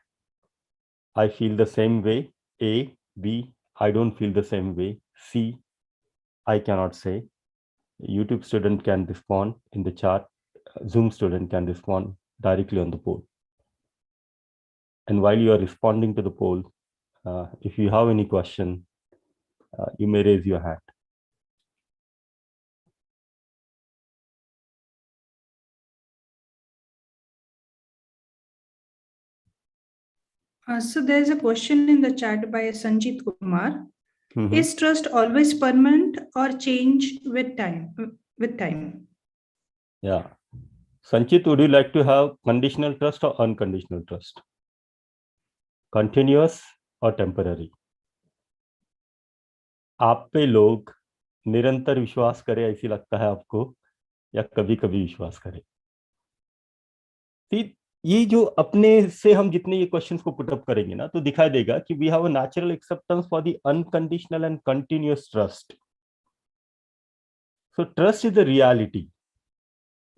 I feel the same way. A, B, I don't feel the same way. C, I cannot say. YouTube student can respond in the chat. Zoom student can respond directly on the poll. And while you are responding to the poll, if you have any question, you may raise your hand. So there's a question in the chat by Sanjit Kumar. Mhm. Is trust always permanent or change with time? With time. Yeah. Sanchit, would you like to have conditional trust or unconditional trust? Continuous or temporary? आप पे लोग निरंतर विश्वास करें ऐसी लगता है आपको या कभी कभी विश्वास करें? ये जो अपने से हम जितने ये क्वेश्चंस को पुट अप करेंगे ना तो दिखाई देगा कि we have a natural acceptance for the unconditional and continuous trust. So trust is a reality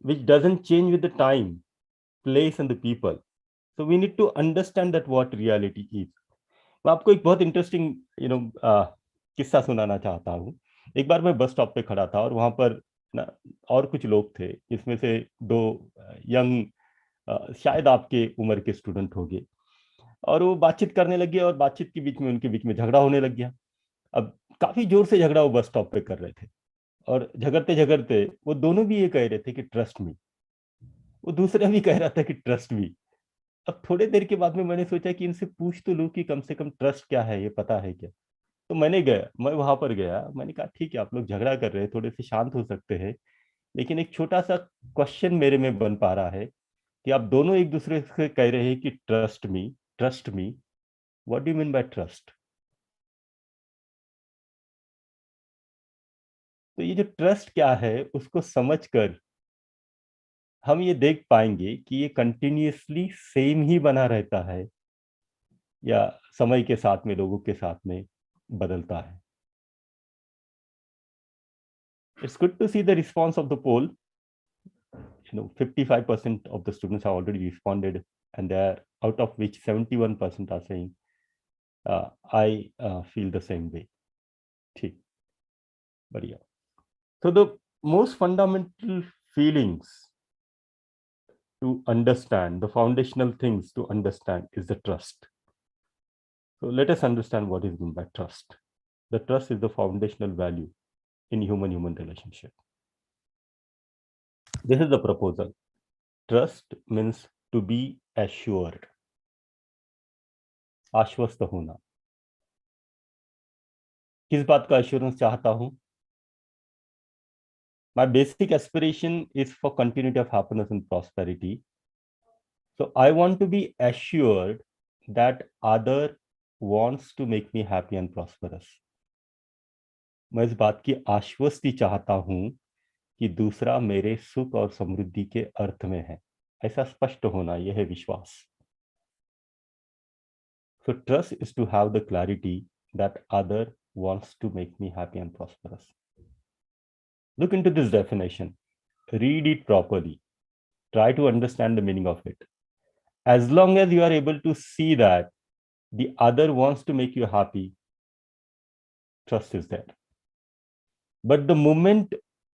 which doesn't change with the time, place and the people. So we need to understand that what reality is. मैं आपको एक बहुत interesting किस्सा सुनाना चाहता हूँ. एक बार मैं बस स्टॉप पे खड़ा था और वहां पर ना और कुछ लोग थे जिसमें से दो यंग शायद आपके उम्र के स्टूडेंट होंगे और वो बातचीत करने लगे और बातचीत के बीच में उनके बीच में झगड़ा होने लग गया. अब काफी जोर से झगड़ा वो बस स्टॉप पे कर रहे थे और झगड़ते झगड़ते वो दोनों भी ये कह रहे थे कि ट्रस्ट मी, वो दूसरा भी कह रहा था कि ट्रस्ट मी. अब थोड़ी देर के बाद में मैंने सोचा कि इनसे पूछ तो लूं कि कम से कम ट्रस्ट क्या है, ये पता है क्या. तो मैं वहां पर गया, मैंने कहा ठीक है आप लोग झगड़ा कर रहे हैं, थोड़े से शांत हो सकते हैं, लेकिन एक छोटा सा क्वेश्चन मेरे में बन पा रहा है कि आप दोनों एक दूसरे से कह रहे हैं कि trust me, what do you mean by trust? तो ये जो ट्रस्ट क्या है उसको समझकर हम ये देख पाएंगे कि ये कंटिन्यूअसली सेम ही बना रहता है या समय के साथ में लोगों के साथ में बदलता है. It's good to see the response of the poll. 55% of the students have already responded, and there, out of which 71% are saying, I feel the same way. ठीक, बढ़िया. So the most fundamental feelings to understand, the foundational things to understand is the trust. So let us understand what is meant by trust. The trust is the foundational value in human relationship. This is the proposal. Trust means to be assured. आश्वस्त होना. किस बात का assurance चाहता हूं? My basic aspiration is for continuity of happiness and prosperity. So I want to be assured that other wants to make me happy and prosperous. मैं इस बात की आश्वस्ति चाहता हूं कि दूसरा मेरे सुख और समृद्धि के अर्थ में है. ऐसा स्पष्ट होना, यह है विश्वास. So trust is to have the clarity that other wants to make me happy and prosperous. Look into this definition. Read it properly. Try to understand the meaning of it. As long as you are able to see that the other wants to make you happy, trust is there. But the moment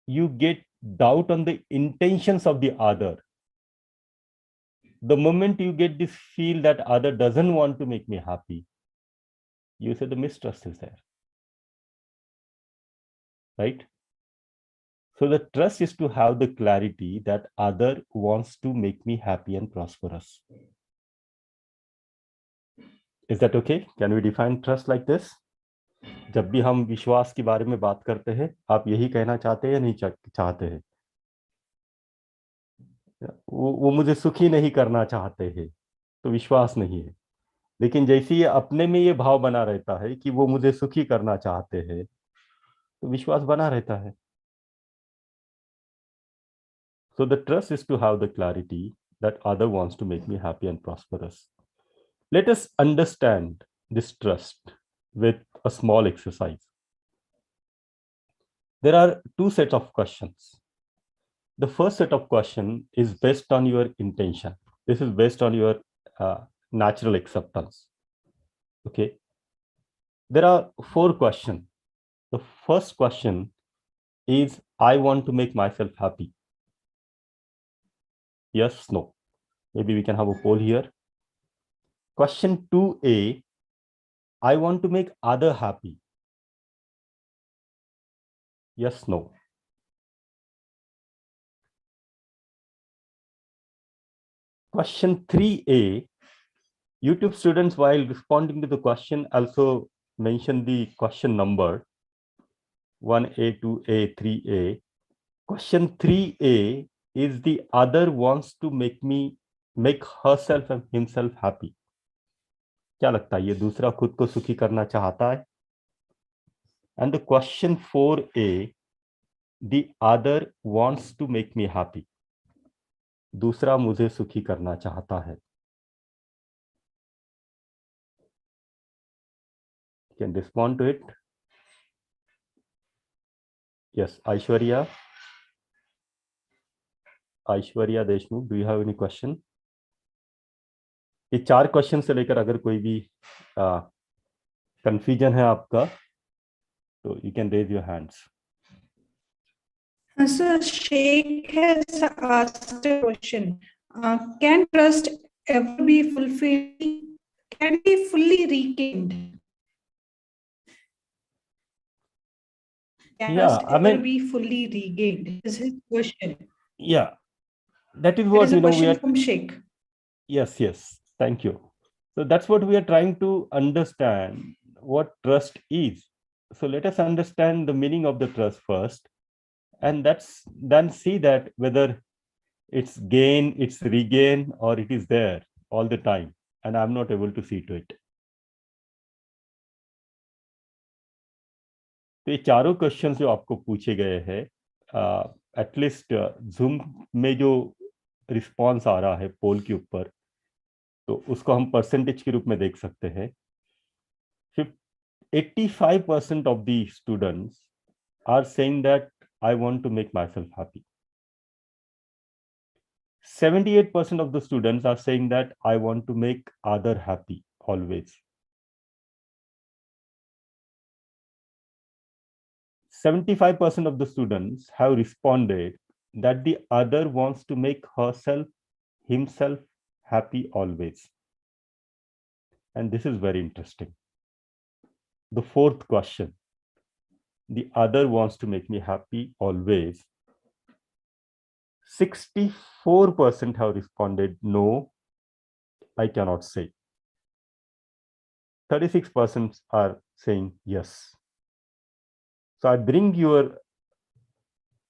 you get doubt on the intentions of the other, the moment you get this feel that other doesn't want to make me happy, you say the mistrust is there, right? So the trust is to have the clarity that other wants to make me happy and prosperous. Is that okay? Can we define trust like this? जब भी हम विश्वास के बारे में बात करते हैं, आप यही कहना चाहते हैं या नहीं चाहते हैं? वो मुझे सुखी नहीं करना चाहते हैं, तो विश्वास नहीं है. लेकिन जैसे ये अपने में ये भाव बना रहता है कि वो मुझे सुखी करना चाहते हैं, तो विश्वास बना रहता है. So the trust is to have the clarity that other wants to make me happy and prosperous. Let us understand this trust with a small exercise. There are two sets of questions. the first set of question is based on your intention. This is based on your natural acceptance. Okay. There are 4 questions. The first question is, I want to make myself happy. Yes, no. Maybe we can have a poll here. Question 2A, I want to make other happy. Yes, no. Question 3A, YouTube students, while responding to the question, also mention the question number 1A, 2A, 3A. Question 3A is the other wants to make herself and himself happy. क्या लगता है, ये दूसरा खुद को सुखी करना चाहता है? And the question 4A, the other wants to make me happy. दूसरा मुझे सुखी करना चाहता है. You can respond to it. Yes, Aishwarya Deshmukh, do you have any question? ये 4 क्वेश्चन से लेकर अगर कोई भी कंफ्यूजन है आपका, तो you can raise your hands. Sir, Sheikh has asked a question. Can trust ever be fulfilled? Can be fully regained? Can trust ever be fully regained? Is his question. Yeah, that is There what is a we question are. from Sheikh. Yes, thank you. So that's what we are trying to understand, what trust is. So let us understand the meaning of the trust first, and then see that whether it's gain, it's regain, or it is there all the time, and I'm not able to see to it. तो ये चारों question जो आपको पूछे गए हैं, at least zoom में जो रिस्पॉन्स आ रहा है पोल के ऊपर, तो उसको हम परसेंटेज के रूप में देख सकते हैं. 85% of the students are saying that I want to make myself happy. 78% of the students are saying that I want to make other happy always. 75% of the students have responded that the other wants to make himself happy always. And this is very interesting. The 4th question, the other wants to make me happy always. 64% have responded, no, I cannot say. 36% are saying yes. So I bring your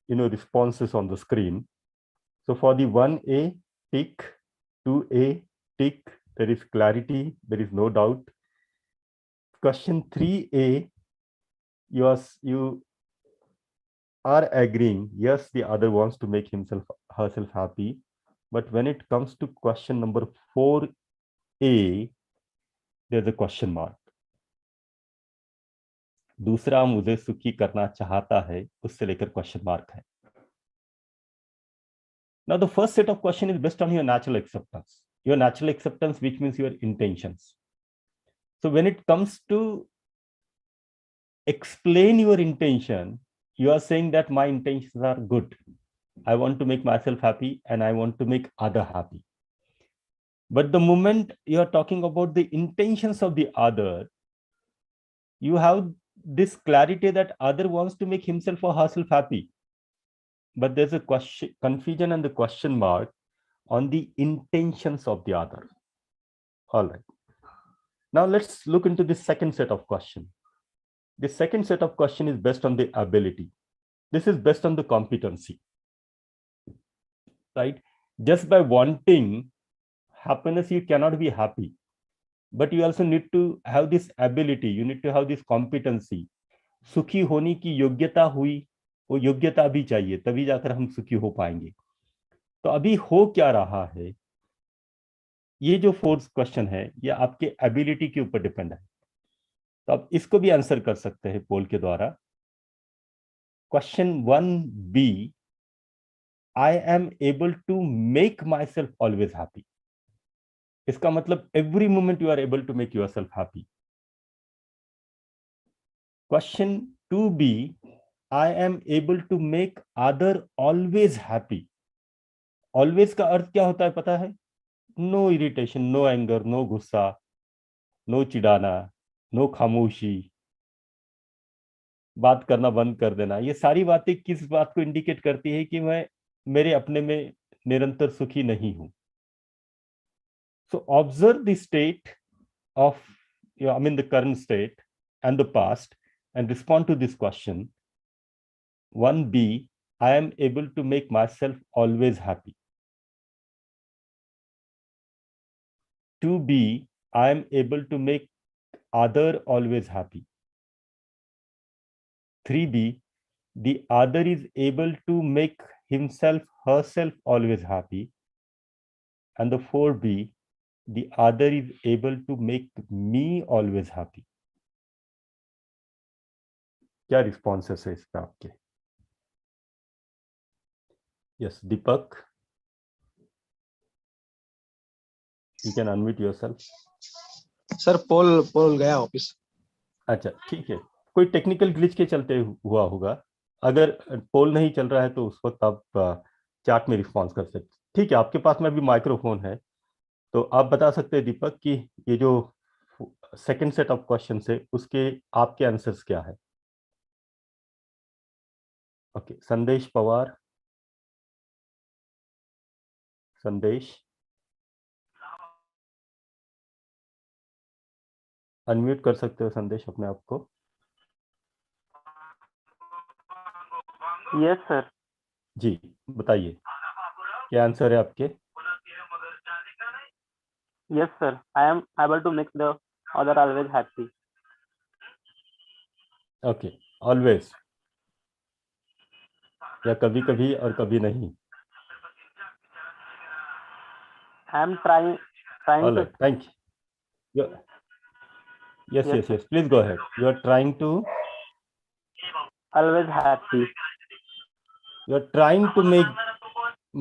responses on the screen. So for the 1A, tick, 2A, tick, there is clarity, there is no doubt. Question 3A, you are agreeing, yes, the other wants to make herself happy. But when it comes to question number 4A, there's a question mark. दूसरा मुझे सुखी करना चाहता है, उससे लेकर question mark है. Now the first set of question is based on your natural acceptance. Your natural acceptance, which means your intentions. So when it comes to explain your intention, you are saying that my intentions are good. I want to make myself happy and I want to make other happy. But the moment you are talking about the intentions of the other, you have this clarity that other wants to make himself or herself happy. But there's a confusion and the question mark on the intentions of the other. All right. Now let's look into the second set of question. The second set of question is based on the ability. This is based on the competency, right? Just by wanting happiness, you cannot be happy. But you also need to have this ability. You need to have this competency. सुखी होने की योग्यता हुई, वो योग्यता भी चाहिए, तभी जाकर हम सुखी हो पाएंगे. तो अभी हो क्या रहा है, ये जो 4th क्वेश्चन है, ये आपके एबिलिटी के ऊपर डिपेंड है. तो आप इसको भी आंसर कर सकते हैं पोल के द्वारा. Question 1B, I am able to make myself always happy. इसका मतलब every moment you are able to make yourself happy. Question 2B, I am able to make other always happy. Always का अर्थ क्या होता है पता है? No irritation, no anger, no गुस्सा, no चिढ़ाना, no खामोशी, बात करना बंद कर देना. ये सारी बातें किस बात को इंडिकेट करती है कि मैं मेरे अपने में निरंतर सुखी नहीं हूं. So observe the state of, the current state and the past and respond to this question. 1B, I am able to make myself always happy. 2B, I am able to make other always happy. 3B, the other is able to make himself, herself always happy. And the 4B, the other is able to make me always happy. क्या responses है इसका आपके? Yes, Deepak. You can unmute yourself. Sir पोल गया office. अच्छा ठीक है, कोई टेक्निकल ग्लिच के चलते हुआ होगा. अगर पोल नहीं चल रहा है तो उस वक्त आप चैट में रिस्पॉन्स कर सकते. ठीक है, आपके पास में भी माइक्रोफोन है तो आप बता सकते हैं दीपक कि ये जो सेकंड सेट ऑफ क्वेश्चन है उसके आपके आंसर्स क्या है. ओके, संदेश पवार. संदेश, अनम्यूट कर सकते हो संदेश अपने आप को. Yes sir. जी बताइए क्या आंसर है आपके. Yes sir, I am able to make the other always happy. Okay, always या कभी कभी और कभी नहीं. I am trying all right, thank you. Yes, please go ahead. You are trying to always happy. You are trying to make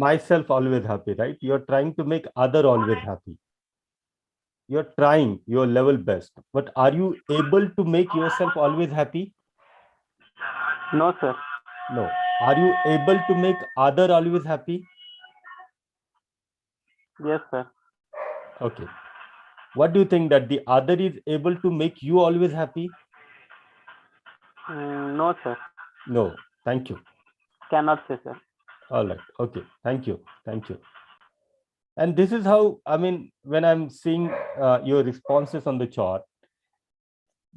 myself always happy, right? You are trying to make other always happy. You are trying your level best, but are you able to make yourself always happy? No sir. No. Are you able to make other always happy? Yes sir. Okay. What do you think that the other is able to make you always happy? No sir. No. Thank you. Cannot say sir. All right. Okay. Thank you. Thank you. And this is how, when I'm seeing your responses on the chart,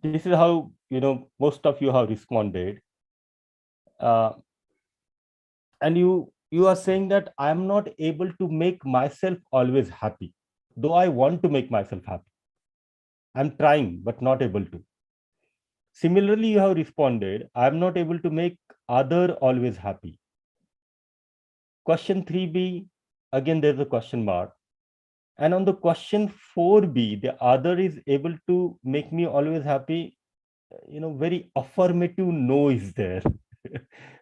this is how, most of you have responded. And you are saying that I'm not able to make myself always happy, though I want to make myself happy. I'm trying, but not able to. Similarly, you have responded, I'm not able to make other always happy. Question 3B, again, there's a question mark. And on the question 4B, the other is able to make me always happy. Very affirmative no is there.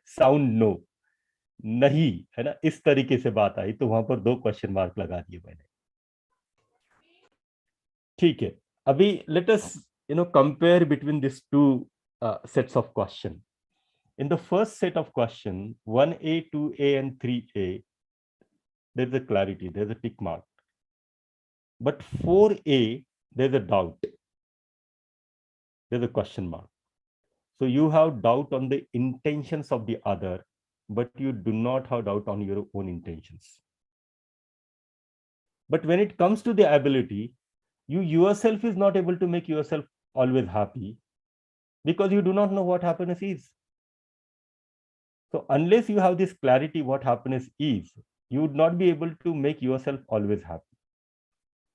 Sound no. नहीं है ना, इस तरीके से बात आई तो वहां पर 2 क्वेश्चन मार्क लगा दिए मैंने. ठीक है, अभी let us compare between these 2 sets of question. In the first set of question 1A, 2A and 3A, there's a clarity, there's a tick mark. But 4A, there's a doubt, there's a question mark. So you have doubt on the intentions of the other, but you do not have doubt on your own intentions. But when it comes to the ability, you yourself is not able to make yourself always happy because you do not know what happiness is. So unless you have this clarity what happiness is, you would not be able to make yourself always happy.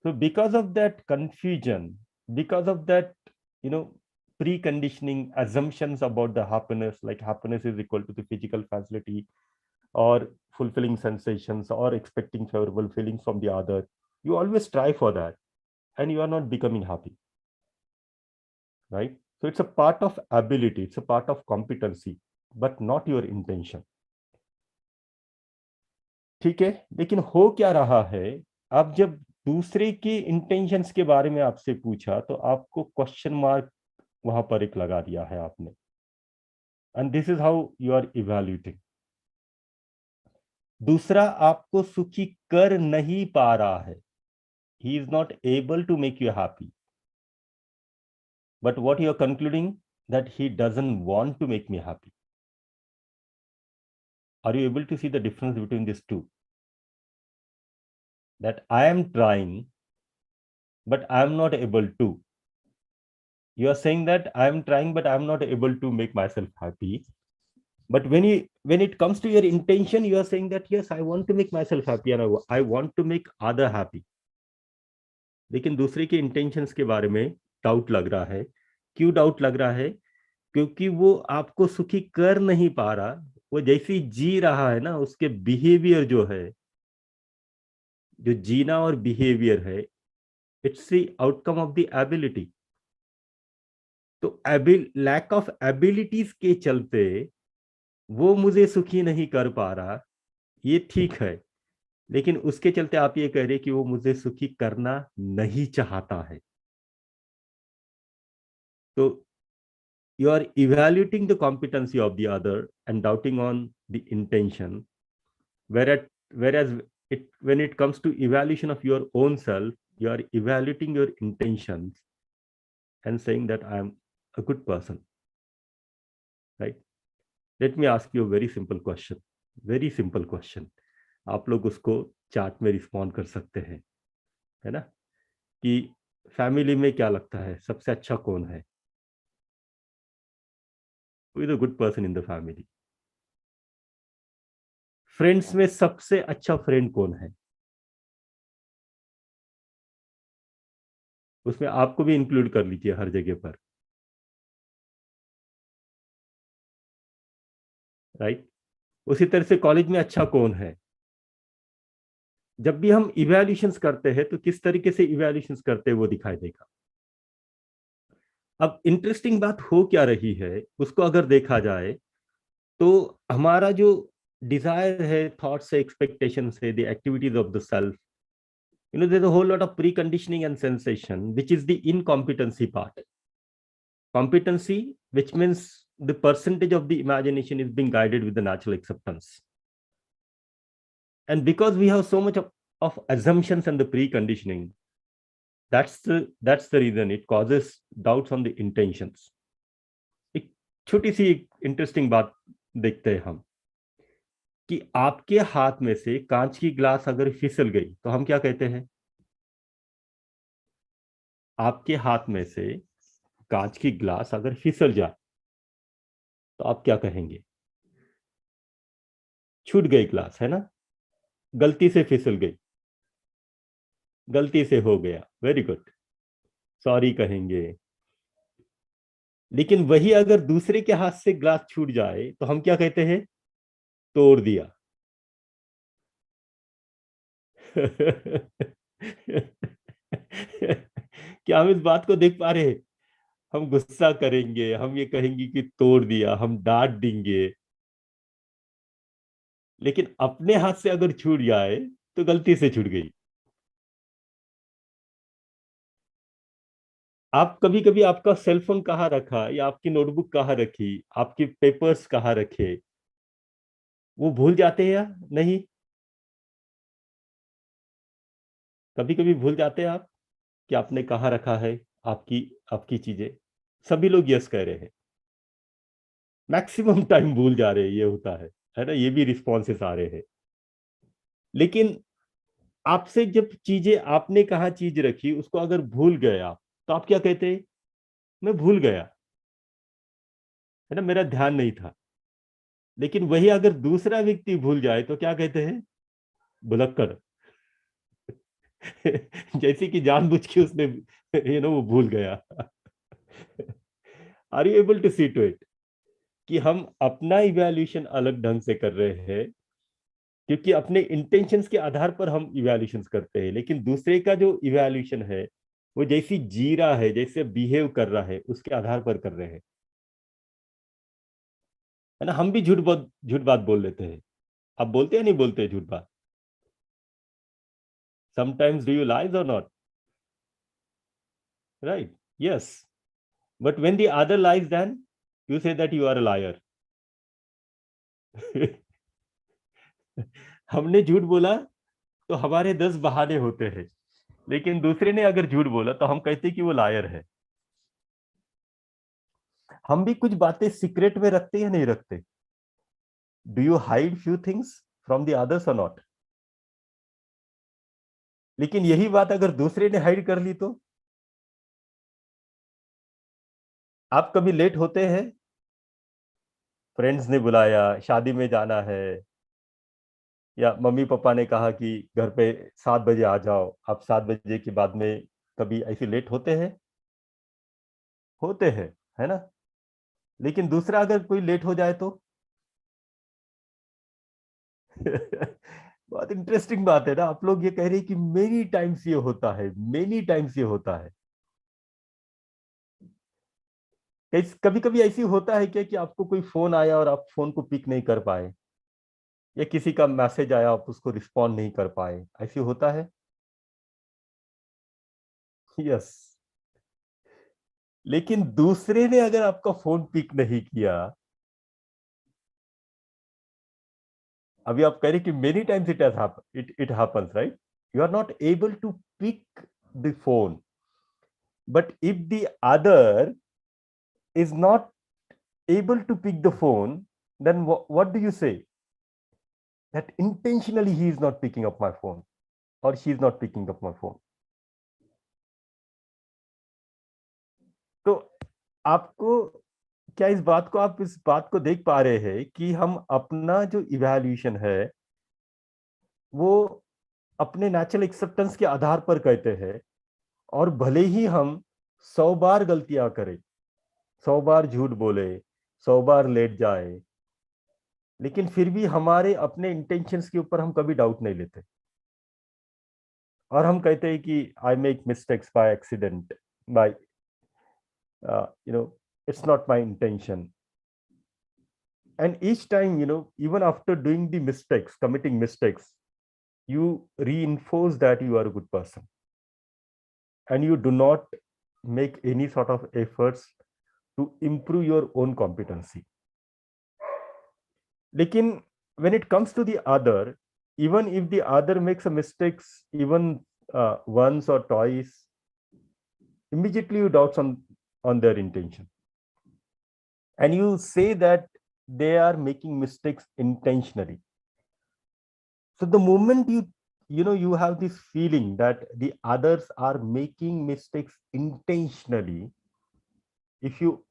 So because of that confusion, because of that, preconditioning assumptions about the happiness, like happiness is equal to the physical facility or fulfilling sensations or expecting favorable feelings from the other, you always strive for that and you are not becoming happy, right? So it's a part of ability, it's a part of competency, but not your intention. ठीक है, लेकिन हो क्या रहा है, आप जब दूसरे के इंटेंशंस के बारे में आपसे पूछा तो आपको क्वेश्चन मार्क वहां पर एक लगा दिया है आपने, and this is how you are evaluating. दूसरा आपको सुखी कर नहीं पा रहा है, he is not able to make you happy, but what you are concluding that he doesn't want to make me happy. Are you able to see the difference between these two? That I am trying but I am not able to. You are saying that I am trying but I am not able to make myself happy, but when it comes to your intention, you are saying that yes, I want to make myself happy and I want to make other happy. लेकिन दूसरे के intentions के बारे में doubt लग रहा है। क्यों डाउट लग रहा है? क्योंकि वो आपको सुखी कर नहीं पा रहा, वो जैसे ही जी रहा है ना, उसके बिहेवियर जो है, जो जीना और बिहेवियर है, it's the outcome of the ability. तो लैक ऑफ एबिलिटीज के चलते वो मुझे सुखी नहीं कर पा रहा, ये ठीक है, लेकिन उसके चलते आप ये कह रहे कि वो मुझे सुखी करना नहीं चाहता है। तो you are evaluating the competency of the other and doubting on the intention, whereas when it comes to evaluation of your own self, you are evaluating your intentions and saying that I am a good person, right? Let me ask you a very simple question. आप लोग उसको chart में respond कर सकते हैं, है ना? कि फैमिली में क्या लगता है सबसे अच्छा कौन है? Who is a good person in the family? Friends में सबसे अच्छा फ्रेंड कौन है? उसमें आपको भी इंक्लूड कर लीजिए हर जगह पर, राइट? उसी तरह से कॉलेज में अच्छा कौन है? जब भी हम इवैल्यूएशंस करते हैं तो किस तरीके से इवैल्यूएशंस करते हैं वो दिखाई देगा। अब इंटरेस्टिंग बात हो क्या रही है, उसको अगर देखा जाए तो हमारा जो डिजायर है, थॉट्स है, एक्सपेक्टेशंस है, the activities of the self, there's a whole lot of preconditioning and sensation, which is the incompetency part. Competency, which means the percentage of the imagination is being guided with the natural acceptance. And because we have so much of assumptions and the preconditioning, that's the reason it causes doubts on the intentions. एक छोटी सी interesting बात देखते हैं हम, कि आपके हाथ में से कांच की ग्लास अगर फिसल गई तो हम क्या कहते हैं? आपके हाथ में से कांच की ग्लास अगर फिसल जाए तो आप क्या कहेंगे? छूट गई ग्लास, है ना? गलती से फिसल गई, गलती से हो गया, वेरी गुड, सॉरी कहेंगे। लेकिन वही अगर दूसरे के हाथ से ग्लास छूट जाए तो हम क्या कहते हैं? तोड़ दिया। क्या हम इस बात को देख पा रहे हैं? हम गुस्सा करेंगे, हम ये कहेंगे कि तोड़ दिया, हम डांट देंगे, लेकिन अपने हाथ से अगर छूट जाए तो गलती से छूट गई। आप कभी कभी आपका सेलफोन कहाँ रखा, या आपकी नोटबुक कहाँ रखी, आपके पेपर्स कहाँ रखे, वो भूल जाते हैं या नहीं? कभी कभी भूल जाते हैं आप कि आपने कहाँ रखा है आपकी चीजें? सभी लोग यस कह रहे हैं। मैक्सिमम टाइम भूल जा रहे हैं, ये होता है ना? ये भी रिस्पॉन्सेस आ रहे हैं। लेकिन आपसे जब चीजें, आपने कहा चीज रखी, उसको अगर भूल गए आप, तो आप क्या कहते हैं? मैं भूल गया, है ना, मेरा ध्यान नहीं था। लेकिन वही अगर दूसरा व्यक्ति भूल जाए तो क्या कहते हैं? भुलक्कड़। जैसे कि जानबूझ के उसने वो भूल गया। Are you able to see to it कि हम अपना इवैल्यूएशन अलग ढंग से कर रहे हैं, क्योंकि अपने इंटेंशंस के आधार पर हम इवैल्यूएशंस करते हैं, लेकिन दूसरे का जो इवैल्यूएशन है वो जैसी जी रहा है, जैसे बिहेव कर रहा है, उसके आधार पर कर रहे हैं, है ना? हम भी झूठ बात बोल लेते हैं। आप बोलते हैं नहीं बोलते झूठ बात? Sometimes do you lie or not? Right? Yes. But when the other lies, then you say that you are a liar. हमने झूठ बोला तो हमारे 10 बहाने होते हैं, लेकिन दूसरे ने अगर झूठ बोला तो हम कहते हैं कि वो लायर है। हम भी कुछ बातें सीक्रेट में रखते या नहीं रखते? Do you hide few things from the others और नॉट? लेकिन यही बात अगर दूसरे ने हाइड कर ली तो? आप कभी लेट होते हैं? फ्रेंड्स ने बुलाया, शादी में जाना है, या मम्मी पापा ने कहा कि घर पे 7 बजे आ जाओ, आप 7 बजे के बाद में कभी ऐसे लेट होते हैं? होते हैं, है ना? लेकिन दूसरा अगर कोई लेट हो जाए तो? बहुत इंटरेस्टिंग बात है ना। आप लोग ये कह रहे हैं कि मेनी टाइम्स ये होता है, मेनी टाइम्स ये होता है। कभी कभी ऐसी होता है क्या कि आपको कोई फोन आया और आप फोन को पिक नहीं कर पाए, या किसी का मैसेज आया आप उसको रिस्पॉन्ड नहीं कर पाए? ऐसी होता है? यस। लेकिन दूसरे ने अगर आपका फोन पिक नहीं किया, अभी आप कह रहे कि many times it happens, right? You are not able to pick the phone, but if the other is not able to pick the phone, then what do you say? That intentionally he is not picking up my phone, or she is not picking up my phone. तो आपको क्या इस बात को, आप इस बात को देख पा रहे हैं कि हम अपना जो इवैल्यूएशन है वो अपने नेचुरल एक्सेप्टेंस के आधार पर कहते हैं, और भले ही हम 100 बार गलतियां करें, 100 बार झूठ बोले, 100 बार लेट जाए, लेकिन फिर भी हमारे अपने इंटेंशंस के ऊपर हम कभी डाउट नहीं लेते, और हम कहते हैं कि I make mistakes by accident, by it's not my intention. And each time, even after doing the mistakes, committing mistakes, you reinforce that you are a good person, and you do not make any sort of efforts to improve your own competency. Lekin when it comes to the other, even if the other makes a mistakes even once or twice, immediately you doubt on their intention, and you say that they are making mistakes intentionally. So the moment you have this feeling that the others are making mistakes intentionally, if you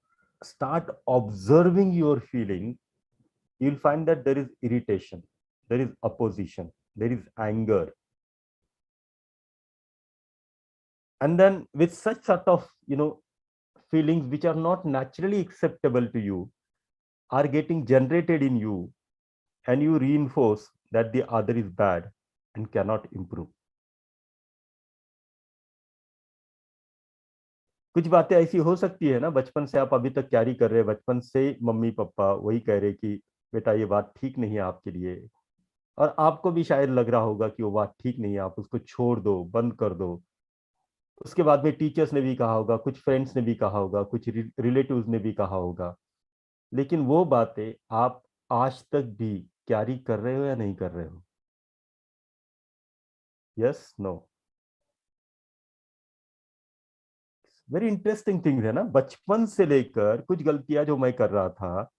start observing your feeling, you'll find that there is irritation, there is opposition, there is anger. And then with such sort of feelings which are not naturally acceptable to you are getting generated in you, and you reinforce that the other is bad and cannot improve. कुछ बातें ऐसी हो सकती है ना, बचपन से आप अभी तक कैरी कर रहे हैं, बचपन से मम्मी पापा वही कह रहे कि बेटा ये बात ठीक नहीं है आपके लिए, और आपको भी शायद लग रहा होगा कि वो बात ठीक नहीं है, आप उसको छोड़ दो, बंद कर दो। उसके बाद में टीचर्स ने भी कहा होगा, कुछ फ्रेंड्स ने भी कहा होगा, कुछ रिलेटिव्स ने भी कहा होगा, लेकिन वो बातें आप आज तक भी कैरी कर रहे हो या नहीं कर रहे हो? Yes, no? Very interesting thing है ना। बचपन से लेकर कुछ गलतियां जो मैं कर रहा था,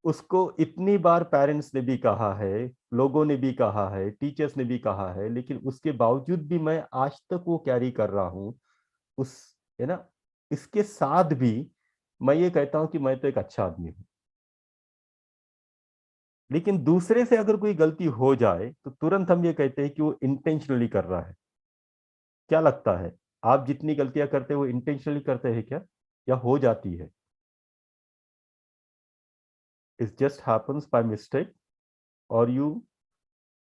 उसको इतनी बार पेरेंट्स ने भी कहा है, लोगों ने भी कहा है, टीचर्स ने भी कहा है, लेकिन उसके बावजूद भी मैं आज तक वो कैरी कर रहा हूं। है ना, इसके साथ भी मैं ये कहता हूं कि मैं तो एक अच्छा आदमी हूं। लेकिन दूसरे से अगर कोई गलती हो जाए तो तुरंत हम ये कहते हैं कि वो इंटेंशनली कर रहा है। क्या लगता है, आप जितनी गलतियां करते हैं वो इंटेंशनली करते हैं क्या, या हो जाती है? It just happens by mistake, or you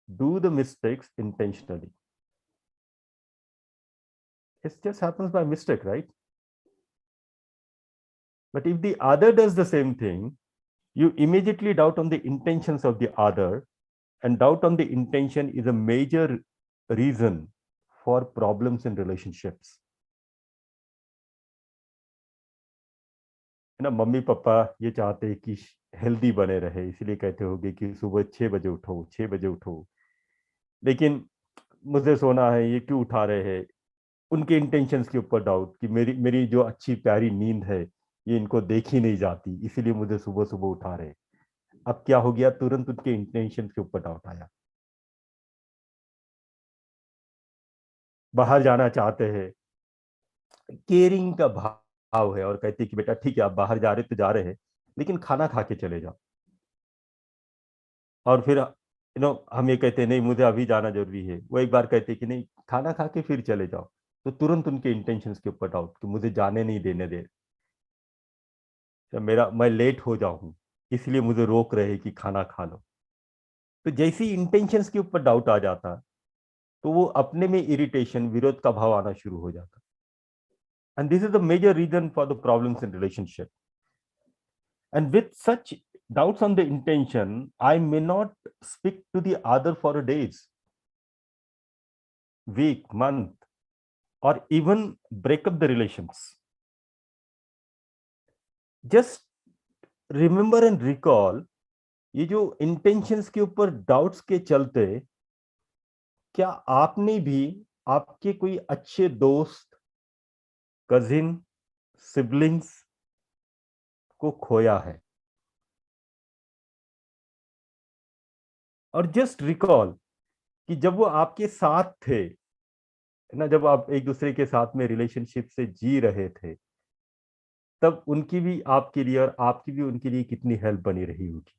do the mistakes intentionally? It just happens by mistake, right? But if the other does the same thing, you immediately doubt on the intentions of the other, and doubt on the intention is a major reason for problems in relationships. है ना, mummy papa ये चाहते हैं कि healthy बने रहे, इसलिए कहते होंगे कि सुबह 6 बजे उठो, 6 बजे उठो, लेकिन मुझे सोना है, ये क्यों उठा रहे हैं? उनके इंटेंशंस के ऊपर डाउट कि मेरी मेरी जो अच्छी प्यारी नींद है ये इनको देखी नहीं जाती, इसीलिए मुझे सुबह सुबह उठा रहे। अब क्या हो गया, तुरंत उनके इंटेंशंस के ऊपर डाउट आया। बाहर जाना चाहते हैं, केयरिंग का भाव है और कहते हैं कि बेटा ठीक है आप बाहर जा रहे तो जा रहे हैं, लेकिन खाना खा के चले जाओ। और फिर हम ये कहते हैं नहीं मुझे अभी जाना जरूरी है, वो एक बार कहते हैं कि नहीं खाना खा के फिर चले जाओ, तो तुरंत उनके इंटेंशंस के ऊपर डाउट कि मुझे जाने नहीं देने दे, मैं लेट हो जाऊं इसलिए मुझे रोक रहे कि खाना खा लो। तो जैसे ही इंटेंशंस के ऊपर डाउट आ जाता तो वो अपने में इरिटेशन, विरोध का भाव आना शुरू हो जाता। And this is the major reason for the problems in relationship. And with such doubts on the intention, I may not speak to the other for a days, week, month, or even break up the relations. Just remember and recall, ये जो intentions के ऊपर doubts के चलते, क्या आपने भी आपके कोई अच्छे दोस्त, कजिन, सिबलिंग्स को खोया है? और जस्ट रिकॉल कि जब वो आपके साथ थे ना, जब आप एक दूसरे के साथ में रिलेशनशिप से जी रहे थे, तब उनकी भी आपके लिए और आपकी भी उनके लिए कितनी हेल्प बनी रही होगी।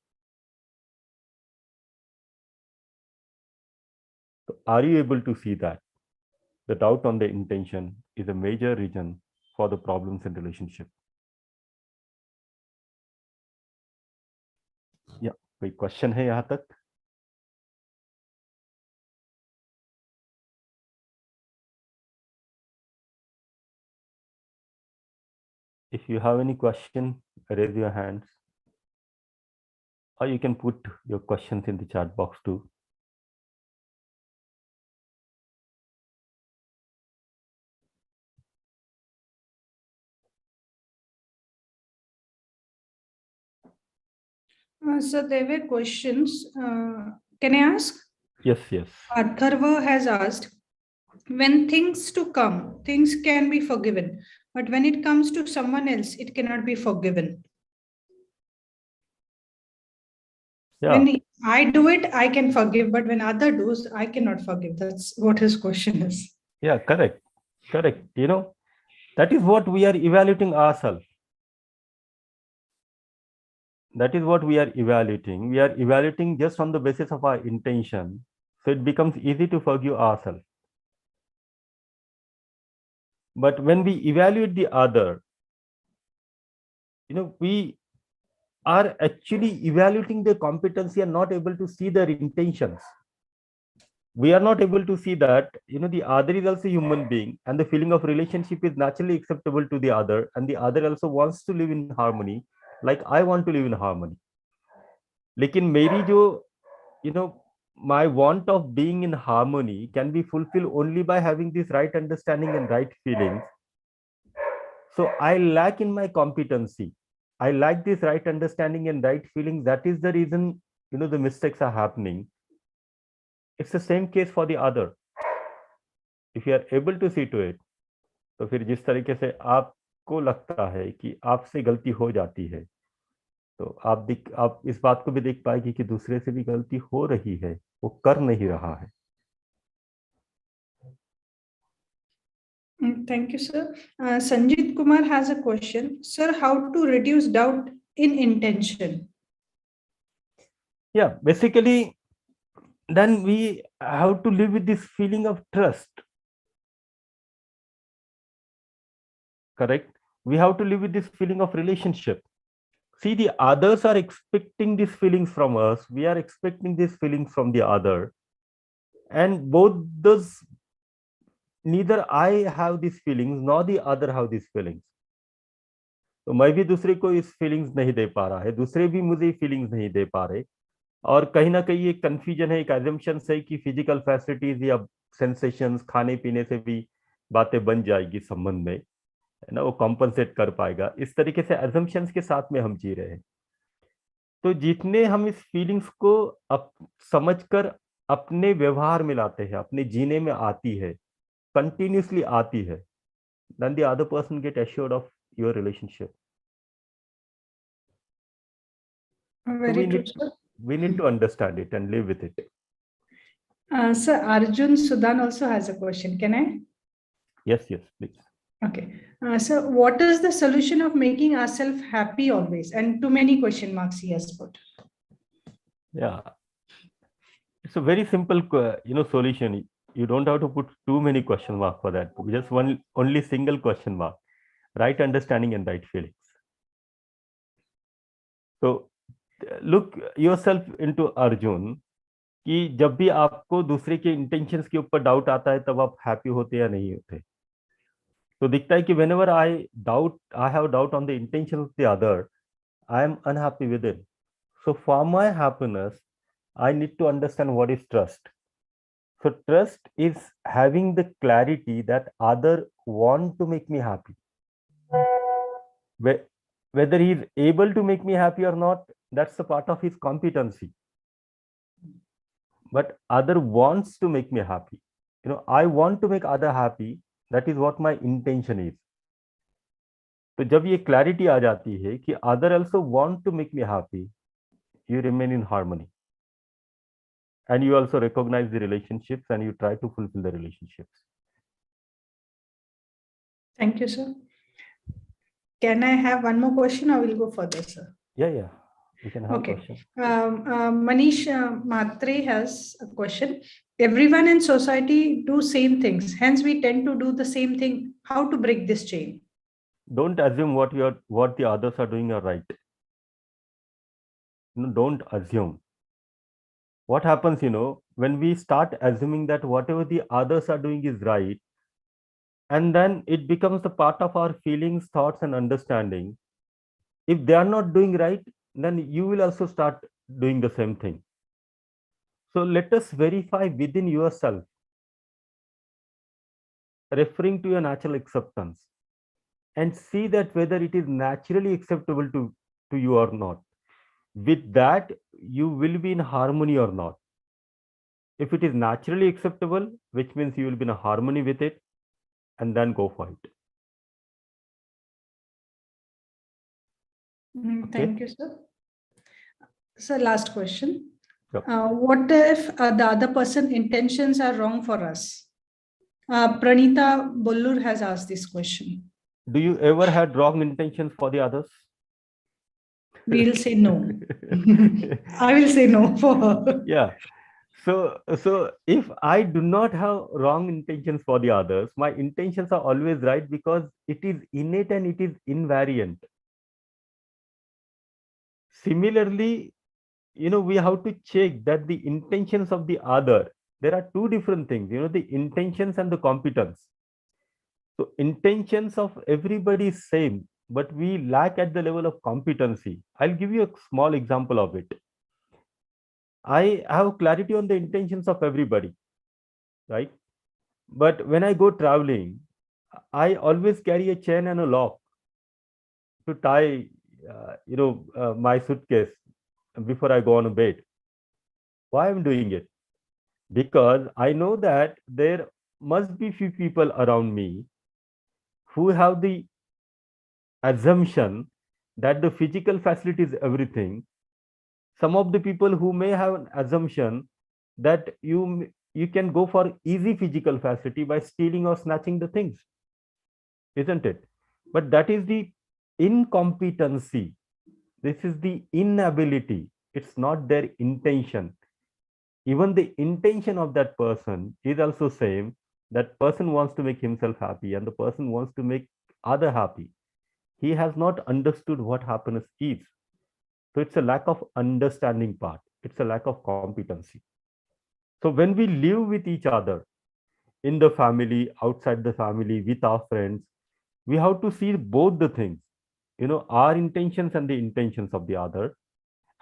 तो are you able to see that the doubt on the intention is a major reason for the problems in relationship? या कोई क्वेश्चन है यहाँ तक? If you have any question, raise your hands, or you can put your questions in the chat box too. So there were questions. Can I ask? Yes, yes. Atharva has asked, when things to come, things can be forgiven, but when it comes to someone else, it cannot be forgiven. Yeah. When I do it, I can forgive, but when other does, I cannot forgive. That's what his question is. Yeah, correct. Correct. That is what we are evaluating ourselves. That is what we are evaluating. We are evaluating just on the basis of our intention. So it becomes easy to forgive ourselves. But when we evaluate the other, we are actually evaluating their competency and not able to see their intentions. We are not able to see that, the other is also a human being and the feeling of relationship is naturally acceptable to the other, and the other also wants to live in harmony like I want to live in harmony. लेकिन मेरी जो my want of being in harmony can be fulfilled only by having this right understanding and right feelings. So I lack in my competency. I lack this right understanding and right feelings. That is the reason, the mistakes are happening. It's the same case for the other. If you are able to see to it, तो फिर जिस तरीके से आपको लगता है कि आपसे गलती हो जाती है, तो आप इस बात को भी देख पाएगी कि दूसरे से भी गलती हो रही है, वो कर नहीं रहा है। Thank you, sir. Sanjit Kumar has a question. Sir, how to reduce doubt in intention? Yeah, basically, then we have to live with this feeling of trust. Correct? We have to live with this feeling of relationship. See, the others are expecting these feelings from us. We are expecting these feelings from the other. And both those, neither I have these feelings nor the other have these feelings. तो मैं भी दूसरे को इस feelings नहीं दे पा रहा है, दूसरे भी मुझे फीलिंग्स नहीं दे पा रहे, और कहीं ना कहीं एक कंफ्यूजन है, एक एजम्पशन है कि फिजिकल फैसिलिटीज या सेंसेशंस, खाने पीने से भी बातें बन जाएगी संबंध में, है ना, वो कॉम्पनसेट कर पाएगा। इस तरीके से एजम्पशंस के साथ में हम जी रहे हैं। तो जितने हम इस फीलिंग्स को समझकर अपने व्यवहार में लाते हैं, अपने जीने में आती है, कंटिन्यूसली आती है, then the other person get assured of your relationship. So Very true, sir. we need to understand it and live with it. Sir, Arjun Sudan also has a question. Can I? Yes, please. Okay. So what is the solution of making ourselves happy always? And too many question marks he has put. Yeah. It's a very simple, solution. You don't have to put too many question marks for that. Just only single question mark. Right understanding and right feelings. So look yourself into Arjun, कि जब भी आपको दूसरे के intentions के ऊपर doubt आता है तब आप हैप्पी होते या नहीं होते। तो दिखता है कि whenever I have doubt on the intention of the other, I am unhappy with it. So for my happiness, I need to understand what is trust. So trust is having the clarity that other want to make me happy. Whether he is able to make me happy or not, that's a part of his competency. But other wants to make me happy. I want to make other happy. That is what my intention is. तो जब ये clarity आ जाती है कि other also want to make me happy, you remain in harmony, and you also recognize the relationships and you try to fulfill the relationships. Thank you, sir. Can I have one more question or will go further, sir? Yeah, you can have okay. a question. Manish Matre has a question. Everyone in society do same things, hence we tend to do the same thing. How to break this chain? Don't assume what the others are doing are right. Don't assume. What happens, when we start assuming that whatever the others are doing is right, and then it becomes a part of our feelings, thoughts, and understanding. If they are not doing right, then you will also start doing the same thing. So let us verify within yourself, referring to your natural acceptance, and see that whether it is naturally acceptable to you or not. With that, you will be in harmony or not. If it is naturally acceptable, which means you will be in harmony with it, and then go for it. Thank you, sir. Sir, last question. Yep. What if the other person's intentions are wrong for us? Pranita Bollur has asked this question. Do you ever had wrong intentions for the others? We'll say no. I will say no for her. Yeah. So if I do not have wrong intentions for the others, my intentions are always right because it is innate and it is invariant. Similarly, we have to check that the intentions of the other, there are two different things, the intentions and the competence. So intentions of everybody is same, but we lack at the level of competency. I'll give you a small example of it. I have clarity on the intentions of everybody, right? But when I go traveling, I always carry a chain and a lock to tie, my suitcase before I go on a bed. Why I'm doing it? Because I know that there must be few people around me who have the assumption that the physical facility is everything. Some of the people who may have an assumption that you can go for easy physical facility by stealing or snatching the things, isn't it? But that is the incompetency. This is the inability. It's not their intention. Even the intention of that person is also same. That person wants to make himself happy and the person wants to make other happy. He has not understood what happiness is. So it's a lack of understanding part. It's a lack of competency. So when we live with each other, in the family, outside the family, with our friends, we have to see both the things, our intentions and the intentions of the other.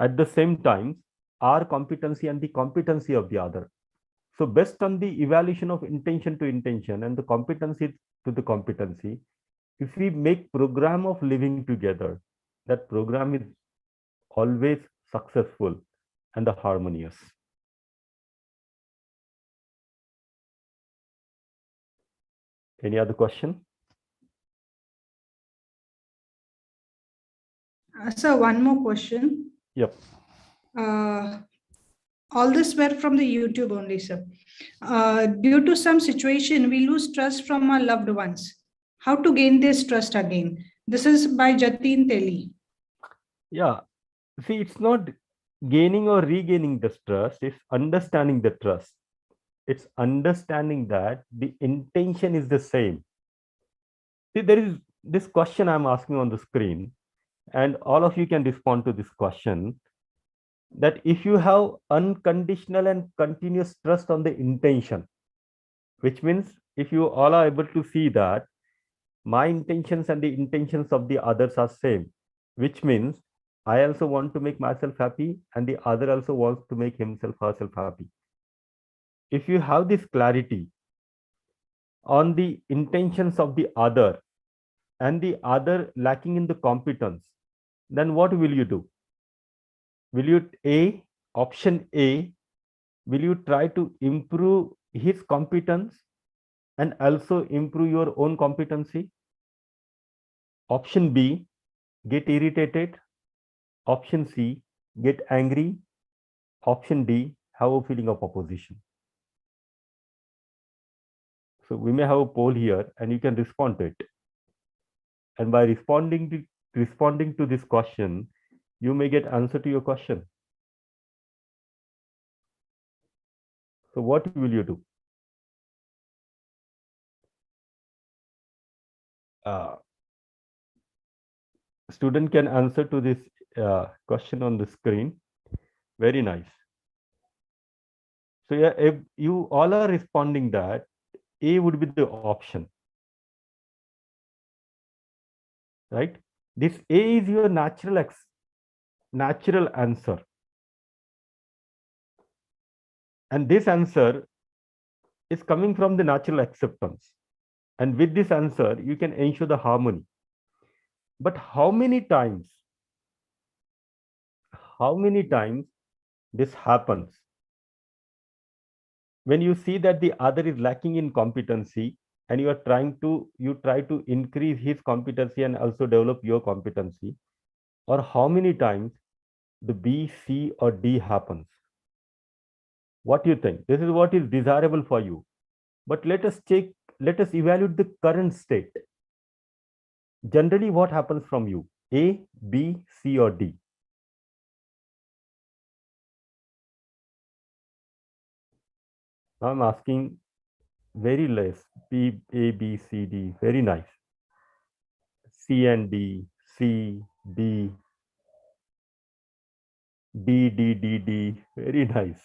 At the same time, our competency and the competency of the other. So based on the evaluation of intention to intention and the competency to the competency, if we make program of living together, that program is always successful and harmonious. Any other question? Sir, one more question. Yep. All this were from the YouTube only, sir. Due to some situation, we lose trust from our loved ones. How to gain this trust again? This is by Jatin Teli. Yeah. See, it's not gaining or regaining the trust, it's understanding the trust. It's understanding that the intention is the same. See, there is this question I'm asking on the screen, and all of you can respond to this question, that if you have unconditional and continuous trust on the intention, which means if you all are able to see that my intentions and the intentions of the others are same, which means I also want to make myself happy and the other also wants to make himself herself happy. If you have this clarity on the intentions of the other and the other lacking in the competence, then what will you do? Will you option A, will you try to improve his competence and also improve your own competency? Option B, get irritated. Option C, get angry. Option D, have a feeling of opposition. So we may have a poll here and you can respond to it. And by responding to this question, you may get answer to your question. So what will you do? Student can answer to this question on the screen. Very nice. So yeah, if you all are responding that A would be the option, right? This A is your natural answer. And this answer is coming from the natural acceptance. And with this answer, you can ensure the harmony. But how many times this happens? When you see that the other is lacking in competency and you try to increase his competency and also develop your competency, or how many times the B, C, or D happens? What do you think? This is what is desirable for you. But let us evaluate the current state. Generally, what happens from you? A, B, C, or D? Now I'm asking very less. B, A, B, C, D. Very nice. C and D, C, D, D, D, D, D. Very nice.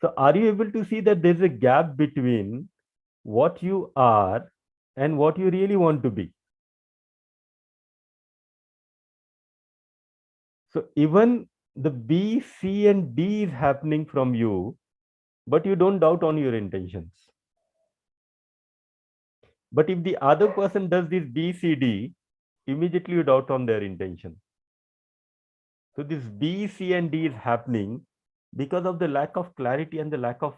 So are you able to see that there's a gap between what you are and what you really want to be? So even the B, C, and D is happening from you, but you don't doubt on your intentions. But if the other person does this B, C, D, immediately you doubt on their intention. So this B, C, and D is happening because of the lack of clarity and the lack of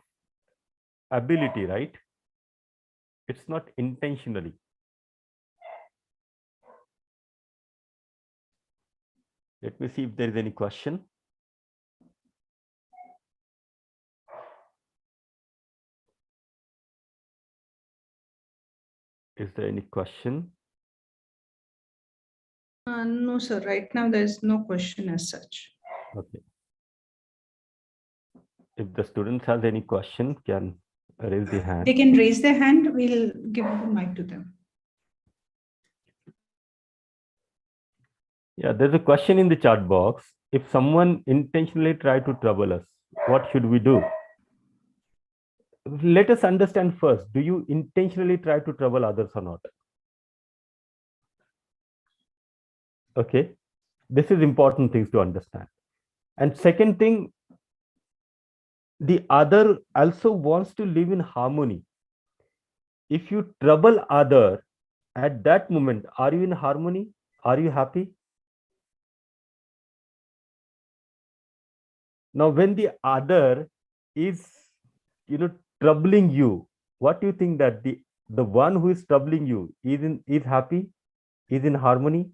ability, right? It's not intentionally. Let me see if there is any question. Is there any question? No, sir. Right now, there is no question as such. Okay. If the students have any question, can raise the hand. They can raise their hand. We'll give the mic to them. Yeah, there's a question in the chat box. If someone intentionally try to trouble us, what should we do? Let us understand first, do you intentionally try to trouble others or not? Okay, this is important things to understand. And second thing, the other also wants to live in harmony. If you trouble other at that moment, are you in harmony? Are you happy? Now, when the other is, troubling you, what do you think that the one who is troubling you is happy, is in harmony?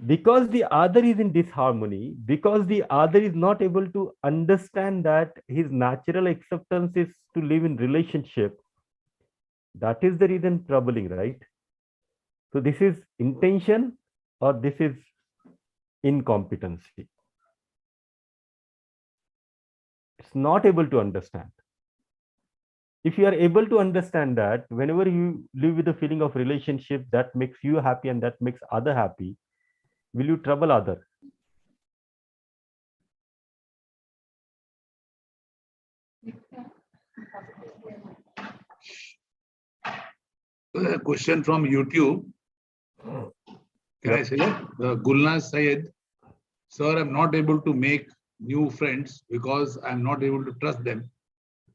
Because the other is in disharmony, because the other is not able to understand that his natural acceptance is to live in relationship, that is the reason troubling, right? So this is intention or this is incompetency. It's not able to understand. If you are able to understand that whenever you live with a feeling of relationship that makes you happy and that makes other happy, will you trouble other? A question from YouTube. Can I say that? Gulnaz Sayed, sir, I'm not able to make new friends because I'm not able to trust them.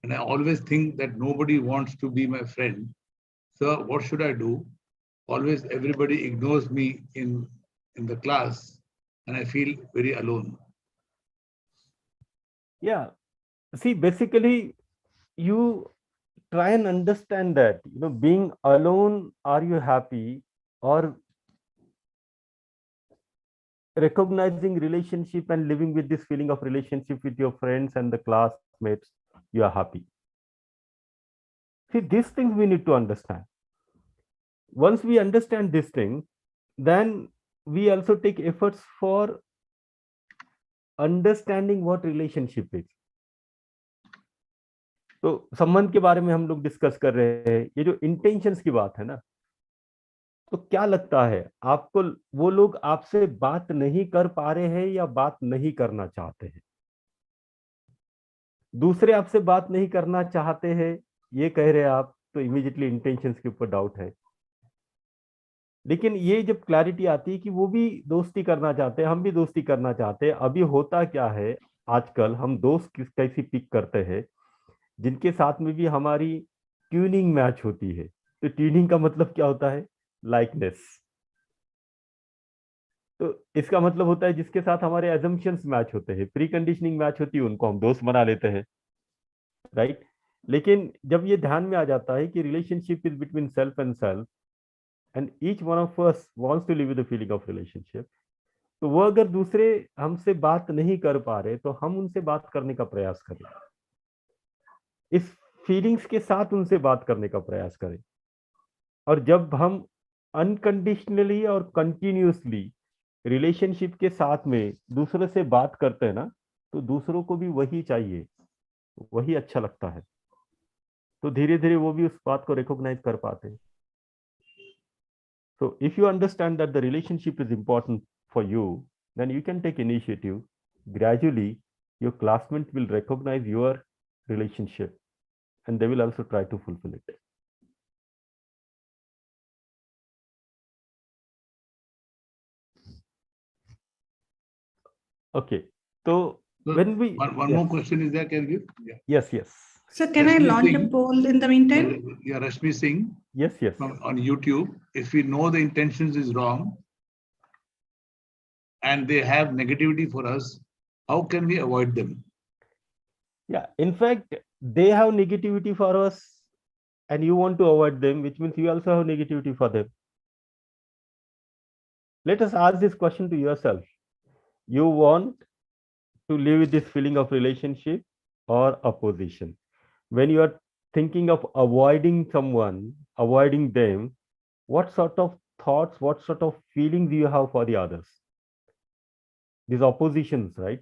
And I always think that nobody wants to be my friend. Sir, what should I do? Always everybody ignores me in the class and I feel very alone. Yeah. See, basically, you try and understand that, being alone, are you happy? Or recognizing relationship and living with this feeling of relationship with your friends and the classmates, you are happy. See, these things we need to understand. Once we understand this thing, then we also take efforts for understanding what relationship is. तो संबंध के बारे में हम लोग discuss कर रहे हैं, ये जो इंटेंशंस की बात है ना, तो क्या लगता है आपको, वो लोग आपसे बात नहीं कर पा रहे हैं या बात नहीं करना चाहते हैं? दूसरे आपसे बात नहीं करना चाहते हैं ये कह रहे हैं आप, तो इमीडिएटली इंटेंशंस के ऊपर डाउट है। लेकिन ये जब क्लैरिटी आती है कि वो भी दोस्ती करना चाहते हैं, हम भी दोस्ती करना चाहते हैं, अभी होता क्या है आजकल, हम दोस्त कैसी पिक करते हैं जिनके साथ में भी हमारी ट्यूनिंग मैच होती है। तो ट्यूनिंग का मतलब क्या होता है? लाइकनेस। तो इसका मतलब होता है जिसके साथ हमारे एजम्पशंस मैच होते हैं, प्री कंडीशनिंग मैच होती है, उनको हम दोस्त बना लेते हैं, राइट? लेकिन जब ये ध्यान में आ जाता है कि relationship is between self and self and each one of us wants to live with the feeling of relationship, तो वो अगर दूसरे हमसे बात नहीं कर पा रहे तो हम उनसे बात करने का प्रयास करें, इस फीलिंग्स के साथ उनसे बात करने का प्रयास करें। और जब हम अनकंडीशनली और कंटिन्यूसली रिलेशनशिप के साथ में दूसरों से बात करते हैं ना, तो दूसरों को भी वही चाहिए, वही अच्छा लगता है, तो धीरे धीरे वो भी उस बात को रिकॉग्नाइज कर पाते हैं। So if you understand that the relationship is important for you, then you can take initiative. Gradually, your classmates will recognize your relationship and they will also try to fulfill it. Okay. So when we one more question is there, can you? Yeah. Yes. So can I launch a poll in the meantime? Yeah, Rashmi Singh. Yes. On YouTube, if we know the intentions is wrong and they have negativity for us, how can we avoid them? Yeah, in fact, they have negativity for us and you want to avoid them, which means you also have negativity for them. Let us ask this question to yourself. You want to live with this feeling of relationship or opposition? When you are thinking of avoiding someone, avoiding them, what sort of thoughts, what sort of feelings do you have for the others? These oppositions, right?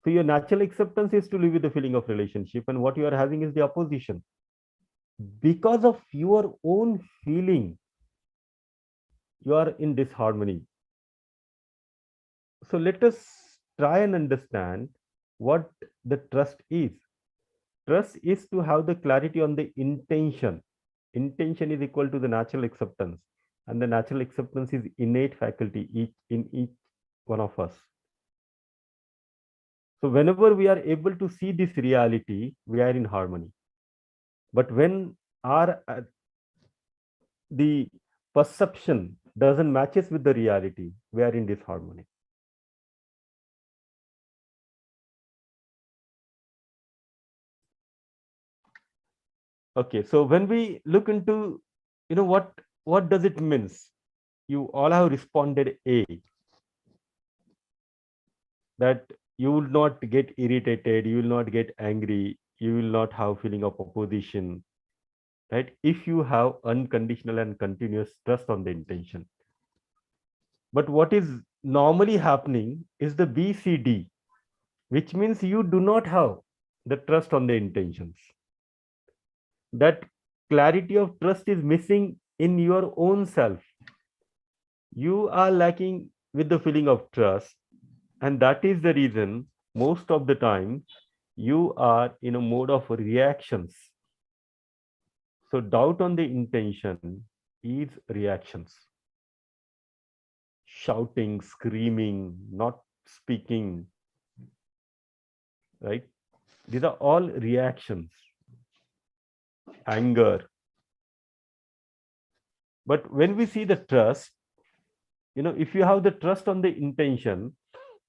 So your natural acceptance is to live with the feeling of relationship, and what you are having is the opposition. Because of your own feeling, you are in disharmony. So let us try and understand what the trust is. Trust is to have the clarity on the intention. Intention is equal to the natural acceptance, and the natural acceptance is innate faculty in each one of us. So whenever we are able to see this reality, we are in harmony. But when our the perception doesn't matches with the reality, we are in disharmony. Okay, so when we look into, what does it means? You all have responded A, that you will not get irritated, you will not get angry, you will not have feeling of opposition, right? If you have unconditional and continuous trust on the intention. But what is normally happening is the BCD, which means you do not have the trust on the intentions. That clarity of trust is missing in your own self. You are lacking with the feeling of trust, and that is the reason most of the time you are in a mode of reactions. So doubt on the intention is reactions. Shouting, screaming, not speaking, right? These are all reactions. Anger. But when we see the trust, if you have the trust on the intention,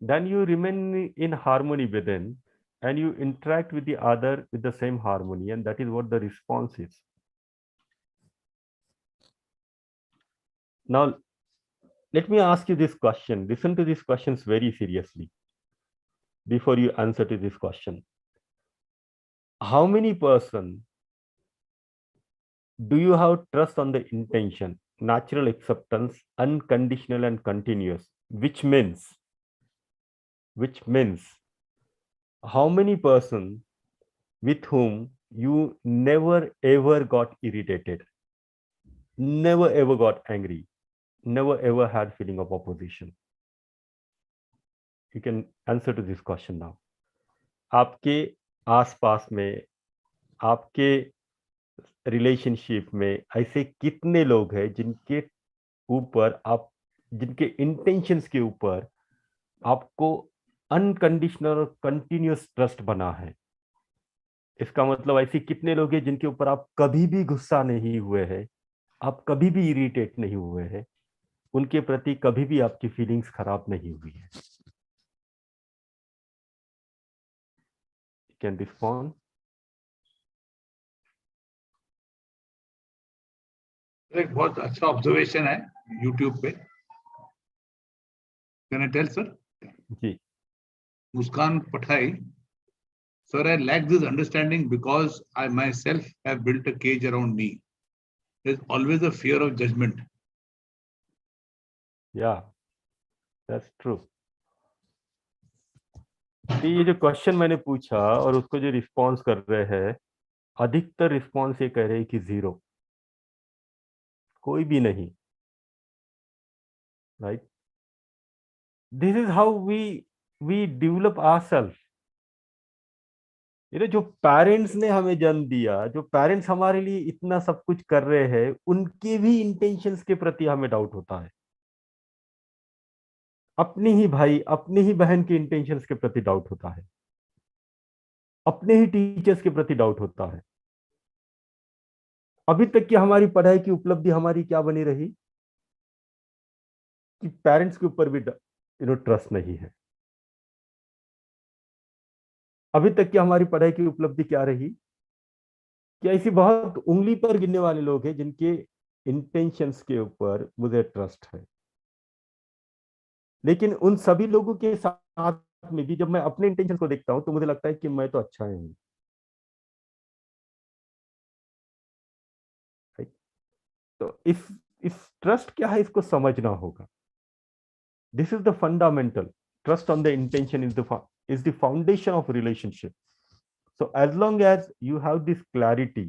then you remain in harmony within, and you interact with the other with the same harmony, and that is what the response is. Now, let me ask you this question. Listen to these questions very seriously before you answer to this question. How many person do you have trust on the intention, natural acceptance, unconditional and continuous, which means how many person with whom you never ever got irritated, never ever got angry, never ever had feeling of opposition? You can answer to this question now. आपके आसपास में, आपके relationship में ऐसे कितने लोग हैं जिनके ऊपर जिनके इंटेंशंस के ऊपर आपको अनकंडीशनल और कंटिन्यूअस ट्रस्ट बना है? इसका मतलब ऐसे कितने लोग हैं जिनके ऊपर आप कभी भी गुस्सा नहीं हुए हैं, आप कभी भी इरिटेट नहीं हुए हैं, उनके प्रति कभी भी आपकी फीलिंग्स खराब नहीं हुई है? Can respond? एक बहुत अच्छा ऑब्जर्वेशन है यूट्यूब पे. Can I tell sir? जी. Muskan Pathai, sir, I lack this understanding because I myself have built a cage around me. There's always a fear of judgment. Yeah, that's true. ये जो question मैंने पूछा और उसको जो रिस्पॉन्स कर रहे हैं, अधिकतर रिस्पॉन्स ये कह रहे हैं कि 0, कोई भी नहीं. Right? This is how we develop ourselves. जो पेरेंट्स ने हमें जन्म दिया, जो पेरेंट्स हमारे लिए इतना सब कुछ कर रहे हैं, उनके भी इंटेंशंस के प्रति हमें डाउट होता है. अपने ही भाई, अपने ही बहन के इंटेंशंस के प्रति डाउट होता है. अपने ही टीचर्स के प्रति डाउट होता है. अभी तक की हमारी पढ़ाई की उपलब्धि हमारी क्या बनी रही कि पेरेंट्स के ऊपर भी ट्रस्ट नहीं है. अभी तक की हमारी पढ़ाई की उपलब्धि क्या रही कि ऐसी बहुत उंगली पर गिनने वाले लोग हैं जिनके इंटेंशंस के ऊपर मुझे ट्रस्ट है. लेकिन उन सभी लोगों के साथ में भी जब मैं अपने इंटेंशन को देखता हूं तो मुझे लगता है कि मैं तो अच्छा हूं. तो इस ट्रस्ट क्या है, इसको समझना होगा. This is the fundamental. Trust on the intention is the foundation of relationship. So as long as you have this clarity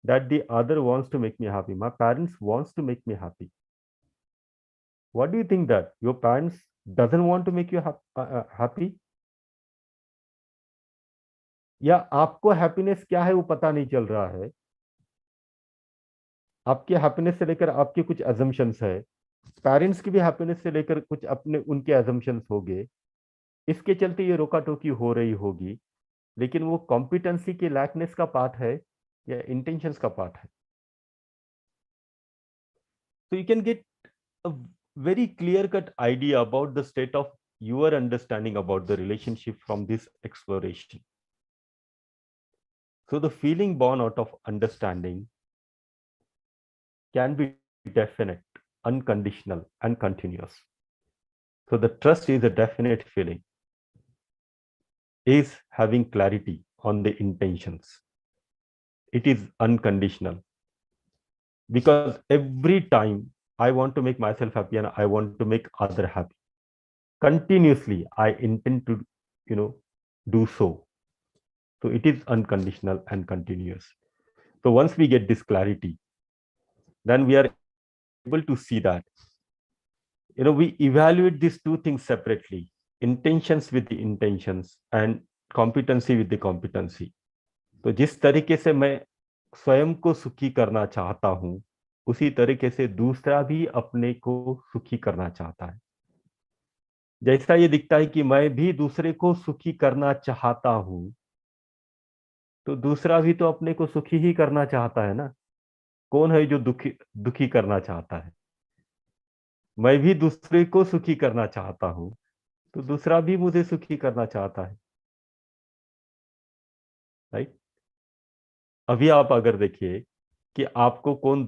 that the other wants to make me happy, my parents wants to make me happy. What do you think that your parents doesn't want to make you happy? या आपको happiness क्या है वो पता नहीं चल रहा है? आपके हैप्पीनेस से लेकर आपके कुछ assumptions है पेरेंट्स की भी हैप्पीनेस से लेकर कुछ अपने उनके एजम्पशंस हो गए, इसके चलते ये रोका टोकी हो रही होगी, लेकिन वो कॉम्पिटेंसी के लैकनेस का पार्ट है या इंटेंशंस का पार्ट है. So you can get a very clear-cut idea about the state of your understanding about the relationship from this exploration. So the feeling born out of understanding can be definite, unconditional, and continuous. So the trust is a definite feeling, is having clarity on the intentions. It is unconditional, because every time I want to make myself happy and I want to make other happy, continuously I intend to, do so. So it is unconditional and continuous. So once we get this clarity, then we are able to see that, we evaluate these two things separately, intentions with the intentions and competency with the competency. तो जिस तरीके से मैं स्वयं को सुखी करना चाहता हूं, उसी तरीके से दूसरा भी अपने को सुखी करना चाहता है. जैसा ये दिखता है कि मैं भी दूसरे को सुखी करना चाहता हूं, तो दूसरा भी तो अपने को सुखी ही करना चाहता है ना. कौन है जो दुखी करना चाहता है? मैं भी दूसरे को सुखी करना चाहता हूं, तो दूसरा भी मुझे सुखी करना चाहता है. राइट. अभी आप अगर देखिए कि आपको कौन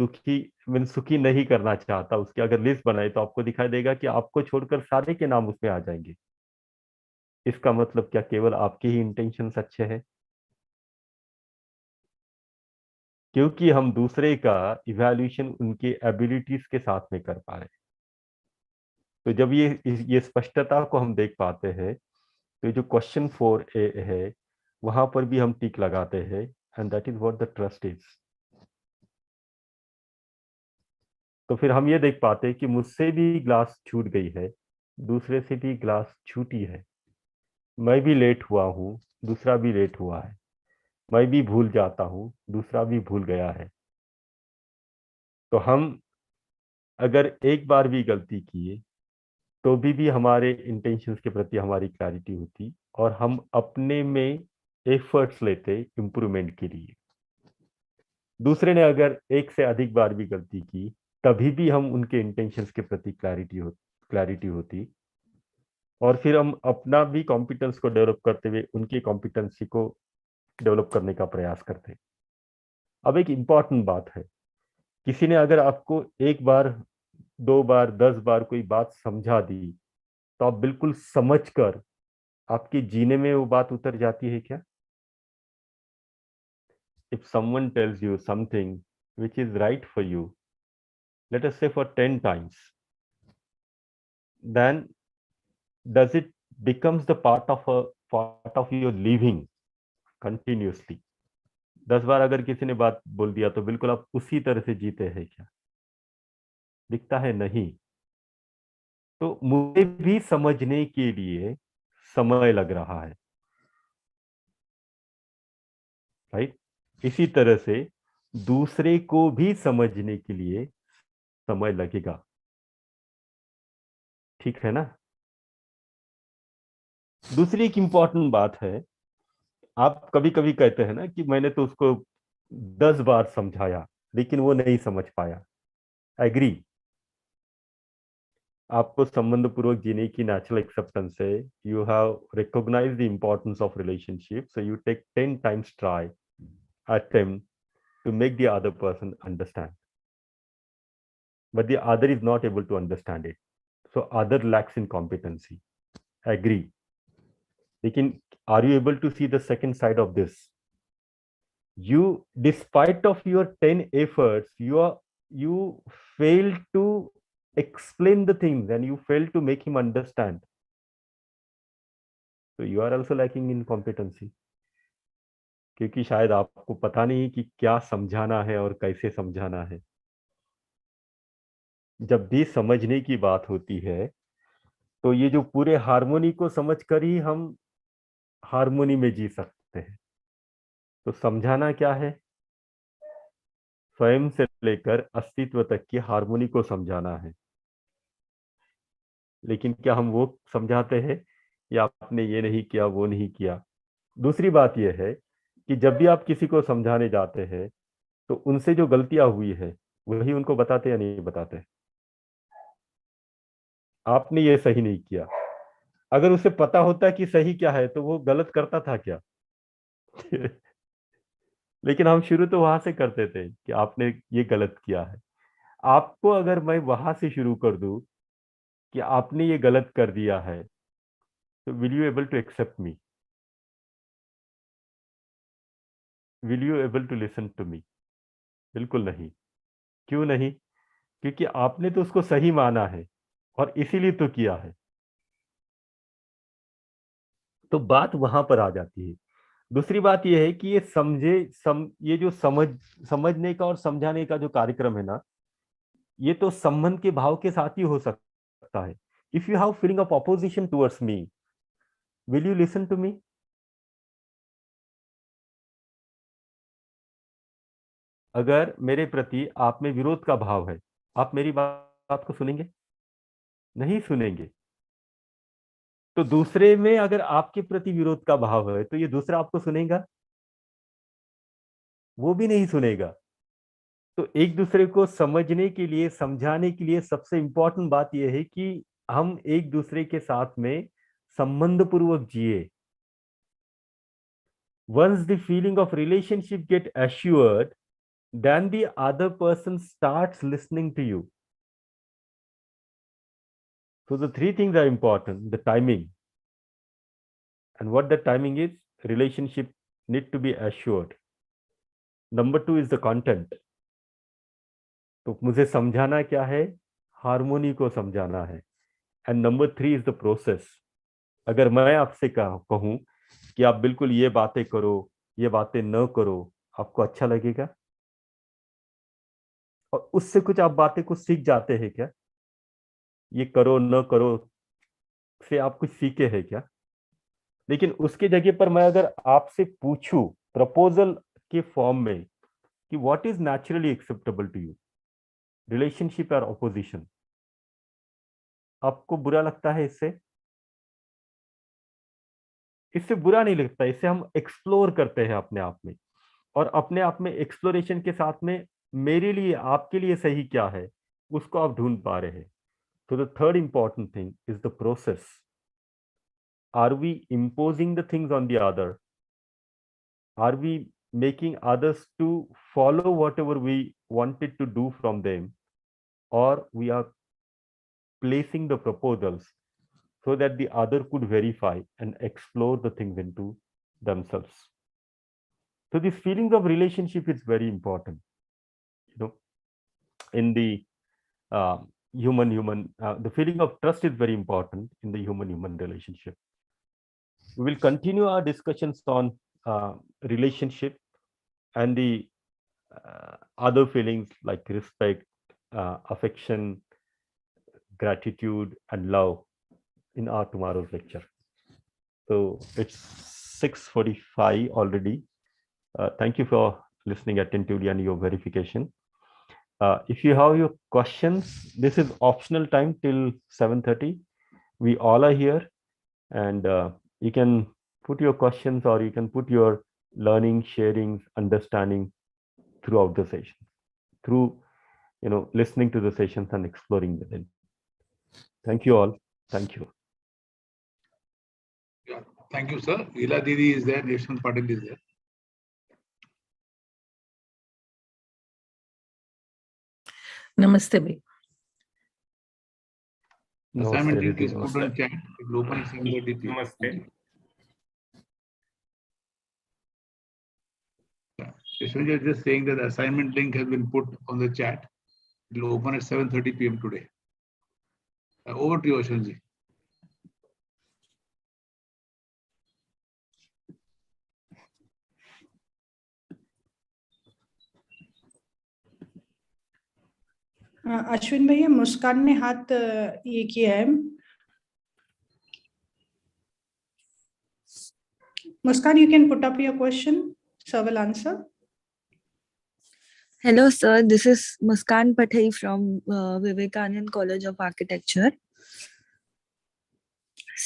सुखी नहीं करना चाहता, उसकी अगर लिस्ट बनाए तो आपको दिखाई देगा कि आपको छोड़कर सारे के नाम उसमें आ जाएंगे. इसका मतलब क्या केवल आपके ही इंटेंशंस अच्छे हैं? क्योंकि हम दूसरे का इवैल्यूएशन उनके एबिलिटीज के साथ में कर पा रहे हैं. तो जब ये स्पष्टता को हम देख पाते हैं, तो जो क्वेश्चन 4A है वहां पर भी हम टिक लगाते हैं, and that is what the trust is. तो फिर हम ये देख पाते हैं कि मुझसे भी ग्लास छूट गई है, दूसरे से भी ग्लास छूटी है. मैं भी लेट हुआ हूं, दूसरा भी लेट हुआ है. मैं भी भूल जाता हूं, दूसरा भी भूल गया है. तो हम अगर एक बार भी गलती किए तो भी हमारे इंटेंशंस के प्रति हमारी क्लैरिटी होती, और हम अपने में एफर्ट्स लेते इम्प्रूवमेंट के लिए. दूसरे ने अगर एक से अधिक बार भी गलती की, तभी भी हम उनके इंटेंशंस के प्रति क्लैरिटी होती, और फिर हम अपना भी कॉम्पिटेंस को डेवलप करते हुए उनकी कॉम्पिटेंसी को डेवलप करने का प्रयास करते. अब एक इंपॉर्टेंट बात है, किसी ने अगर आपको एक बार, 2 बार, 10 बार कोई बात समझा दी, तो आप बिल्कुल समझकर आपके जीने में वो बात उतर जाती है क्या? If someone tells you something which is right for you, let us say for 10 times, then does it becomes the part of your living continuously? 10 बार अगर किसी ने बात बोल दिया तो बिल्कुल आप उसी तरह से जीते हैं क्या? दिखता है नहीं. तो मुझे भी समझने के लिए समय लग रहा है. राइट. इसी तरह से दूसरे को भी समझने के लिए समय लगेगा. ठीक है ना? दूसरी एक इंपॉर्टेंट बात है, आप कभी कभी कहते हैं ना कि मैंने तो उसको 10 बार समझाया लेकिन वो नहीं समझ पाया. एग्री. आपको संबंध पूर्वक जीने की नेचुरल एक्सेप्टेंस है. You have recognised the importance of relationship, so you take 10 times try attempt to make the other person understand, but the other is not able to understand it, so other lacks in competency. Agree. लेकिन are you able to see the second side of this? You, despite of your 10 efforts, you failed to explain the things and you failed to make him understand, so you are also lacking in competency. क्योंकि शायद आपको पता नहीं कि क्या समझाना है और कैसे समझाना है. जब भी समझने की बात होती है, तो ये जो पूरे हार्मोनी को समझकर ही हम हार्मोनी में जी सकते हैं. तो समझाना क्या है? स्वयं से लेकर अस्तित्व तक की हार्मोनी को समझाना है. लेकिन क्या हम वो समझाते हैं या आपने ये नहीं किया, वो नहीं किया? दूसरी बात यह है कि जब भी आप किसी को समझाने जाते हैं तो उनसे जो गलतियां हुई है वही उनको बताते या नहीं बताते? आपने ये सही नहीं किया, अगर उसे पता होता कि सही क्या है तो वो गलत करता था क्या? लेकिन हम शुरू तो वहां से करते थे कि आपने ये गलत किया है। आपको अगर मैं वहां से शुरू कर दूं कि आपने ये गलत कर दिया है, तो will you able to accept me? Will you able to listen to me? बिल्कुल नहीं। क्यों नहीं? क्योंकि आपने तो उसको सही माना है और इसीलिए तो किया है। तो बात वहां पर आ जाती है। दूसरी बात यह है कि ये ये जो समझने का और समझाने का जो कार्यक्रम है ना, ये तो संबंध के भाव के साथ ही हो सकता है। If you have feeling of opposition towards me, will you listen to me? अगर मेरे प्रति आप में विरोध का भाव है, आप मेरी बात को सुनेंगे? नहीं सुनेंगे। तो दूसरे में अगर आपके प्रति विरोध का भाव है तो ये दूसरा आपको सुनेगा? वो भी नहीं सुनेगा। तो एक दूसरे को समझने के लिए, समझाने के लिए सबसे इंपॉर्टेंट बात यह है कि हम एक दूसरे के साथ में संबंध पूर्वक जिए। Once the feeling of relationship get assured, then the other person starts listening to you. So the three things are important: the timing, and what the timing is, relationship need to be assured. Number two is the content. तो मुझे समझाना क्या है? Harmony को समझाना है। And number three is the process. अगर मैं आपसे कहूं कि आप बिल्कुल ये बातें करो, ये बातें न करो, आपको अच्छा लगेगा? और उससे कुछ आप बातें कुछ सीख जाते हैं क्या? ये करो न करो से आप कुछ सीखे हैं क्या? लेकिन उसके जगह पर मैं अगर आपसे पूछूं प्रपोजल के फॉर्म में कि what is naturally acceptable to you, relationship और ऑपोजिशन, आपको बुरा लगता है इससे? इससे बुरा नहीं लगता, इससे हम एक्सप्लोर करते हैं अपने आप में, और अपने आप में एक्सप्लोरेशन के साथ में मेरे लिए, आपके लिए सही क्या है उसको आप ढूंढ पा रहे हैं। तो the third important thing is the process. Are we imposing the things on the other? Are we making others to follow whatever we wanted to do from them, or we are placing the proposals so that the other could verify and explore the things into themselves? So these feelings of relationship is very important, in the the feeling of trust is very important in the human relationship. We will continue our discussions on relationship and the other feelings like respect, affection, gratitude, and love in our tomorrow's lecture. So it's 6:45 already. Thank you for listening attentively and your verification. If you have your questions, this is optional time till 7:30. We all are here, and you can put your questions or you can put your learning, sharing, understanding throughout the session, through listening to the sessions and exploring within. Thank you all. Thank you. Yeah, thank you, sir. Ila Didi is there, Yashwant Patil is there. Namaste, bhai. Assignment link is put on chat. It will open at 7:30 p.m. Namaste. Yashwant is just saying that the assignment link has been put on the chat. It will open at 7:30 p.m. today. Over to you, Yashwant ji. Ashwin भैया, मुस्कान ने हाथ ये किया है। Muskan, you can put up your question. Sir will answer. Hello, sir. This is Muskan Pathai from Vivekanand College of Architecture.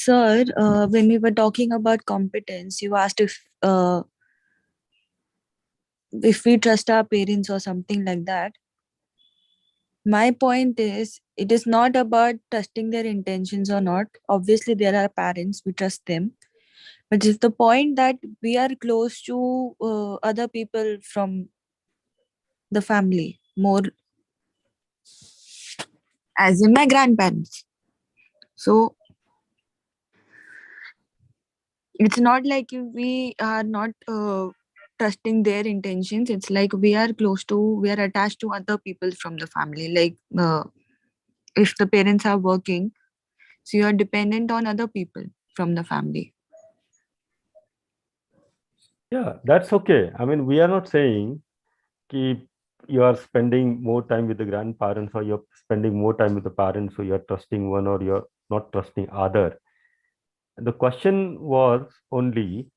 Sir, when we were talking about competence, you asked if we trust our parents or something like that. My point is, it is not about trusting their intentions or not. Obviously, there are parents, we trust them. But it's the point that we are close to other people from the family more, as in my grandparents. So it's not like we are not trusting their intentions. It's like we are attached to other people from the family. Like if the parents are working, so you are dependent on other people from the family. Yeah, that's okay. I mean, we are not saying that you are spending more time with the grandparents or you're spending more time with the parents, so you're trusting one or you're not trusting other. The question was only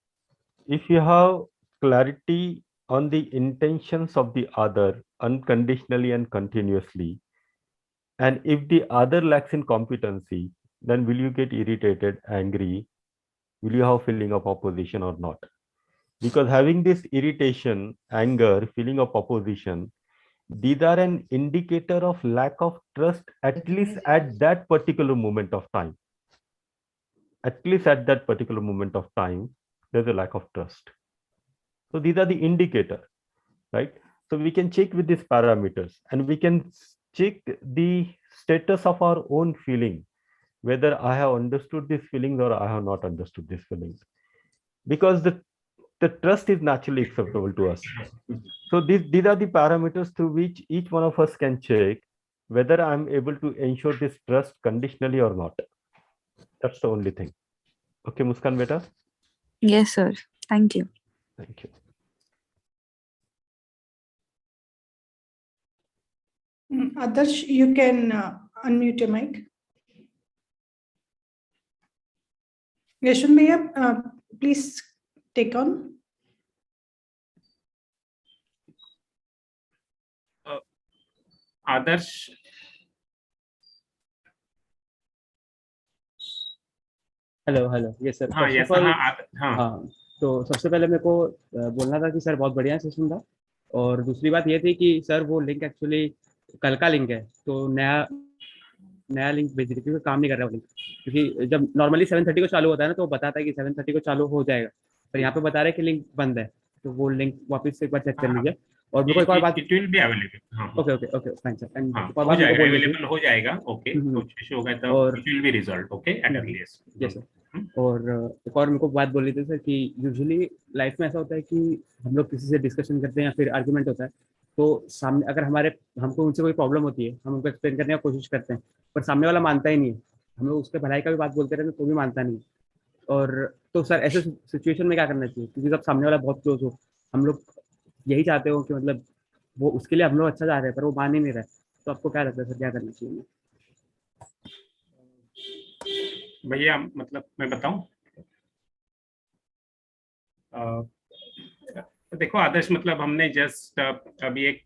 if you have clarity on the intentions of the other unconditionally and continuously, and if the other lacks in competency, then will you get irritated, angry? Will you have feeling of opposition or not? Because having this irritation, anger, feeling of opposition, these are an indicator of lack of trust, at least at that particular moment of time. At least at that particular moment of time, there's a lack of trust. So these are the indicator, right? So we can check with these parameters and we can check the status of our own feeling, whether I have understood these feelings or I have not understood these feelings. Because the trust is naturally acceptable to us. So these are the parameters through which each one of us can check whether I'm able to ensure this trust conditionally or not. That's the only thing. Okay, Muskan beta? Yes, sir. Thank you. Thank you. Adarsh, you can unmute your mic. Yashwant Bhaiya, please take on. Adarsh. Hello yes sir हाँ, first yes, of all हाँ। हाँ तो सबसे पहले मेरे को बोलना था कि सर बहुत बढ़िया सेशन था और दूसरी बात ये थी कि सर वो लिंक एक्चुअली कल का लिंक है तो नया लिंक भेज रही थी काम नहीं कर रहा वो लिंक क्योंकि जब नॉर्मली 7:30 को चालू होता है ना तो वो बताता है कि 7:30 को चालू हो जाएगा पर यहाँ पे बता रहे हैं कि लिंक बंद है तो वो लिंक वापस से एक बार चेक कर लीजिए और मेरे को एक और बात It will be available. हाँ, ओके फाइन सर एंड हाँ, एक और हो बात मेरे को जाएगा, बोलनी थी अवेलेबल हो जाएगा. ओके, कुछ इशू होगा तो और it will be resolved. Okay, at earliest. Yes sir और एक और मेरे को बात बोलनी थी सर कि यूजुअली लाइफ में ऐसा होता है कि हम लोग किसी से डिस्कशन करते हैं या फिर आर्गुमेंट होता है तो सामने अगर हमको उनसे कोई प्रॉब्लम होती है हम उनको एक्सप्लेन करने की कोशिश करते हैं पर सामने वाला मानता ही नहीं है हम लोग उसके भलाई का भी बात बोलते रहते हैं तो भी मानता नहीं और तो सर ऐसे सिचुएशन में क्या करना चाहिए क्योंकि जब सामने वाला बहुत क्लोज हो हम लोग यही चाहते हो कि मतलब वो उसके लिए हम लोग अच्छा जा रहे हैं पर वो मान ही नहीं रहा तो आपको क्या लगता है सर क्या करना चाहिए भैया मतलब मैं बताऊं देखो आदर्श मतलब हमने जस्ट अभी एक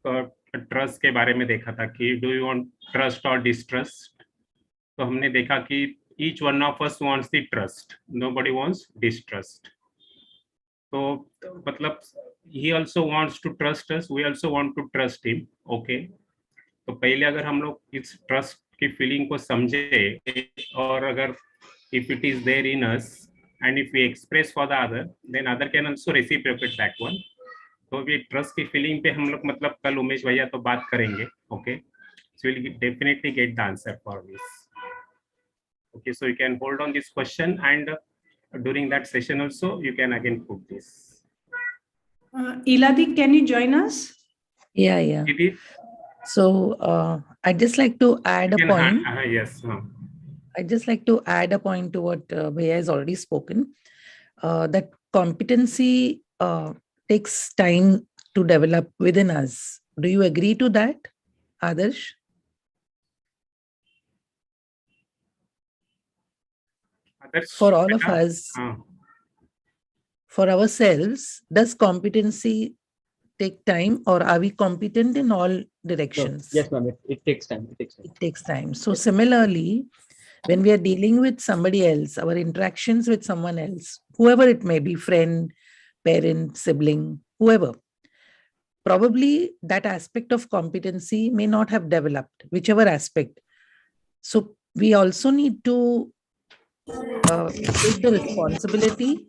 ट्रस्ट के बारे में देखा था कि डू यू वांट ट्रस्ट और डिस्ट्रस्ट तो हमने देखा कि each one of us wants the trust nobody wants distrust तो मतलब he also wants to trust us we also want to trust him okay तो पहले अगर हम लोग इस ट्रस्ट की फीलिंग को समझे और अगर if it is there in us and if we express for the other then other can also reciprocate that one तो ये ट्रस्ट की फीलिंग पे हम लोग मतलब कल उमेश भैया तो बात करेंगे okay so we'll definitely get the answer for this okay so you can hold on this question and during that session also you can again put this Iladi, can you join us? Yeah. So I'd just like to add a point. Yes. I'd just like to add a point to what Bhaiya has already spoken. That competency takes time to develop within us. Do you agree to that, Adarsh? For all of us, for ourselves, does competency take time or are we competent in all directions? Yes, ma'am. It takes time. It takes time. So similarly, When we are dealing with somebody else, our interactions with someone else, whoever it may be, friend, parent, sibling, whoever, probably that aspect of competency may not have developed, whichever aspect. So we also need to take the responsibility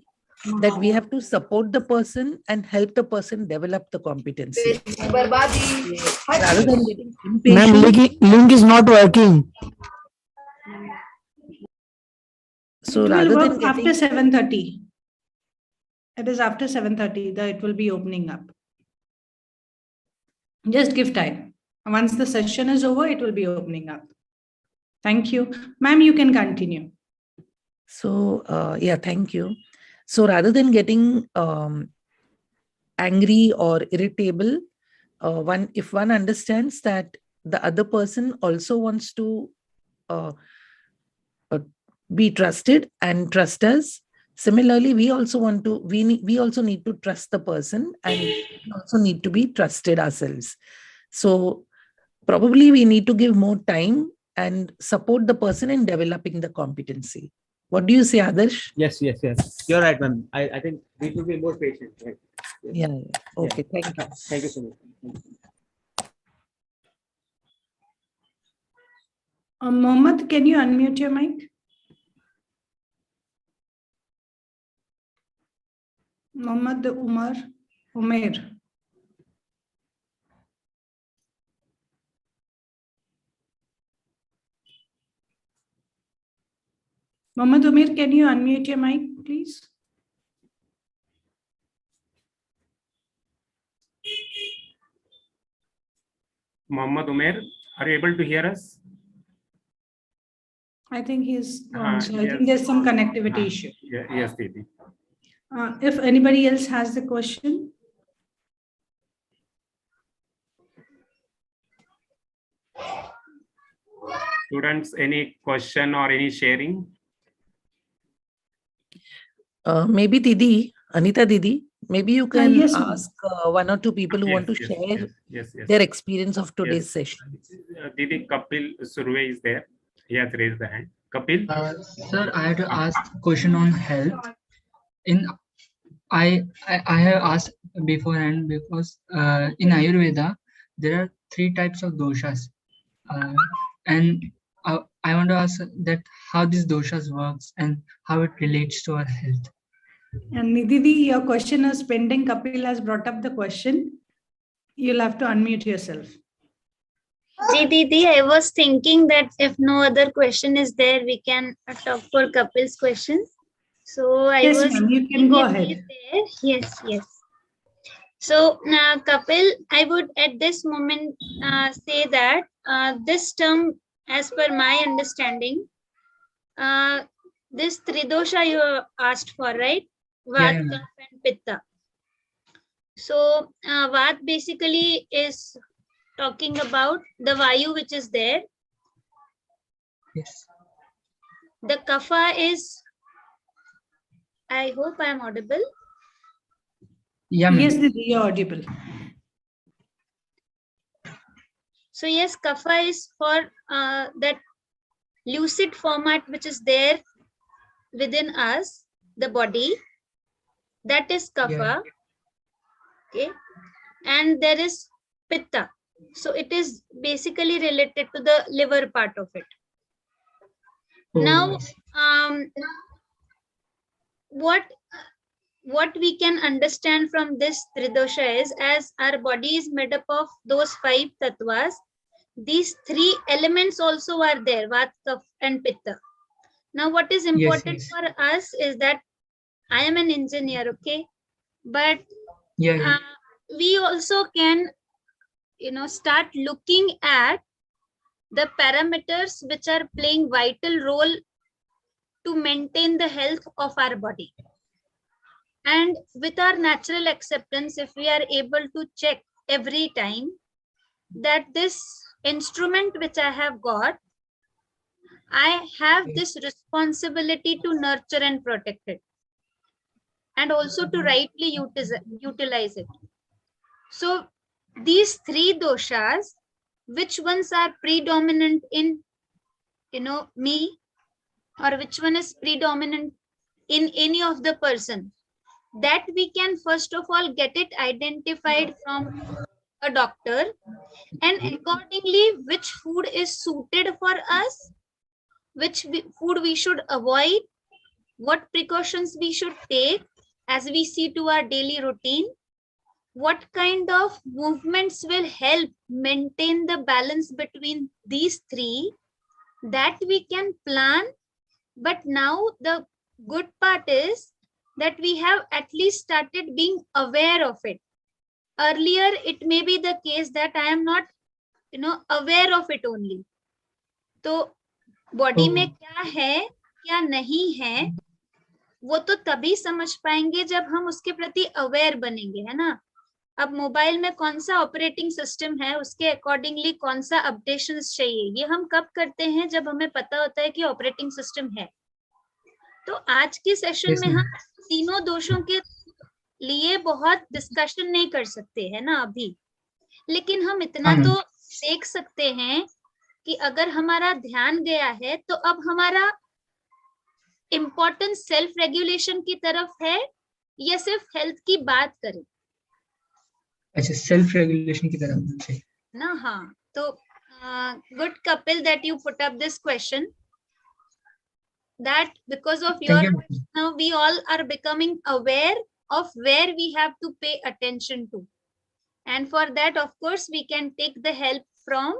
that we have to support the person and help the person develop the competency. Rather than getting Ma'am, impatient. link is not working. So It will rather work than getting after 7:30. It is after 7:30 that it will be opening up. Just give time. Once the session is over, it will be opening up. Thank you. Ma'am, you can continue. So, yeah, thank you. So rather than getting angry or irritable, if one understands that the other person also wants to be trusted and trust us, similarly, we also need to trust the person, and we also need to be trusted ourselves. So probably we need to give more time and support the person in developing the competency. What do you say, Adarsh? Yes. You're right, ma'am. I think we should be more patient. Right? Yes. Yeah. Okay. Thank you. Thank you so much. Mohammed, can you unmute your mic? Mohammed Umair. Mohammed Umair, can you unmute your mic, please? Muhammad Umair, are you able to hear us? I think he's gone. So I Yes. think there's some connectivity issue. Yes, Didi. If anybody else has the question. Students, any question or any sharing? Maybe Didi, Anita Didi, maybe you can Yes, ma'am. ask one or two people who want to share their experience of today's session. Didi, Kapil Surve is there. He has raised the hand. Kapil? Sir, I had to ask question on health. I have asked beforehand because in Ayurveda there are 3 types of doshas, and I want to ask that how these doshas works and how it relates to our health. And Nidhi, your question is pending. Kapil has brought up the question. You'll have to unmute yourself. Didi, I was thinking that if no other question is there, we can talk for Kapil's questions. So Yes, ma'am, you can go ahead. Yes. So Kapil, I would at this moment say that this term, as per my understanding, this tridosha you asked for, right? Vat, Kapha, and Pitta. So Vat basically is talking about the Vayu which is there. Yes. The Kapha is, I hope I am audible. Yeah, yes, Didi, you're audible. So yes, Kapha is for that lucid format which is there within us, the body. That is Kapha. Okay. And there is Pitta. So it is basically related to the liver part of it. Now, what we can understand from this tridosha is, as our body is made up of those 5 tattvas, these 3 elements also are there, Vat, Kapha, and Pitta. Now, what is important for us is that I am an engineer, okay, but we also can, start looking at the parameters which are playing vital role to maintain the health of our body. And with our natural acceptance, if we are able to check every time that this instrument which I have got, I have this responsibility to nurture and protect it, and also to rightly utilize it. So these 3 doshas, which ones are predominant in, me, or which one is predominant in any of the person, that we can first of all get it identified from a doctor, and accordingly which food is suited for us, which food we should avoid, what precautions we should take as we see to our daily routine, what kind of movements will help maintain the balance between these three, that we can plan. But now the good part is that we have at least started being aware of it. Earlier it may be the case that I am not aware of it only. तो body में क्या है क्या नहीं है वो तो तभी समझ पाएंगे जब हम उसके प्रति अवेयर बनेंगे, है ना। अब मोबाइल में कौन सा ऑपरेटिंग सिस्टम है, उसके अकॉर्डिंगली कौन सा अपडेशंस चाहिए, ये हम कब करते हैं, जब हमें पता होता है कि ऑपरेटिंग सिस्टम है। तो आज के सेशन में हम तीनों दोषों के लिए बहुत डिस्कशन नहीं कर सकते है ना अभी, लेकिन हम इतना तो देख सकते हैं कि अगर हमारा ध्यान गया है तो अब हमारा इम्पोर्टेंस सेल्फ रेगुलेशन की तरफ है या सिर्फ हेल्थ की बात करें। अच्छा, सेल्फ रेगुलेशन की तरफ है ना। हाँ, तो good Kapil that you put up this question, that because of your now we all are becoming aware of where we have to pay attention to, and for that of course we can take the help from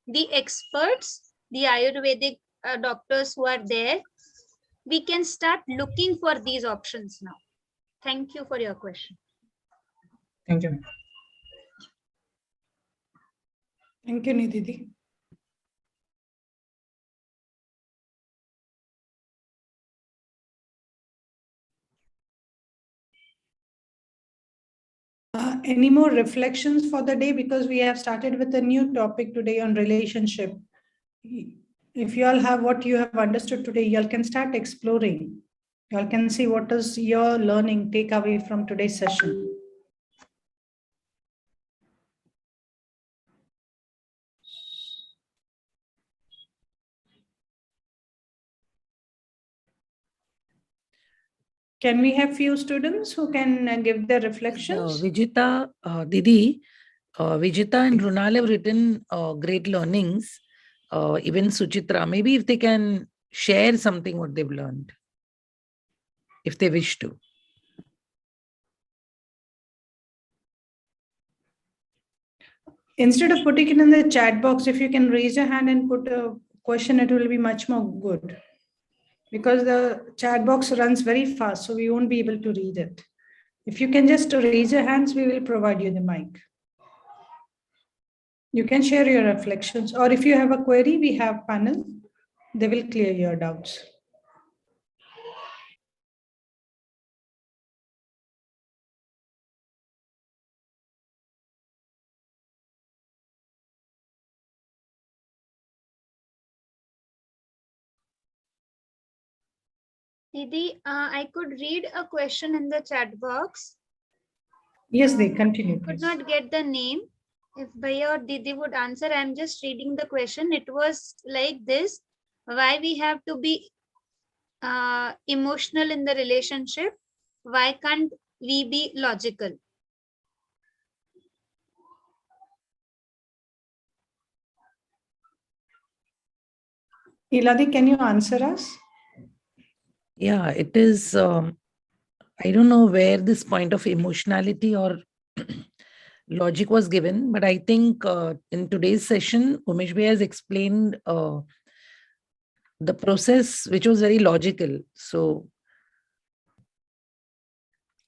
the experts, the Ayurvedic doctors who are there. We can start looking for these options now. Thank you for your question. Thank you. Thank you, Nidhi. Any more reflections for the day, because we have started with a new topic today on relationship. If you all have what you have understood today, you all can start exploring. You all can see what is your learning takeaway from today's session. Can we have few students who can give their reflections? Vijita, Didi, Vijita and Runal have written great learnings. Even Suchitra, maybe if they can share something what they've learned, if they wish to. Instead of putting it in the chat box, if you can raise your hand and put a question, it will be much more good. Because the chat box runs very fast, so we won't be able to read it. If you can just raise your hands, we will provide you the mic. You can share your reflections, or if you have a query, we have panel. They will clear your doubts. Didi, I could read a question in the chat box. Yes, they continue. I could not get the name. If Bhaiya or Didi would answer, I'm just reading the question. It was like this: why we have to be emotional in the relationship? Why can't we be logical? Iladi, can you answer us? Yeah, it is. I don't know where this point of emotionality or logic was given, but I think in today's session, Umesh Bhai has explained the process, which was very logical. So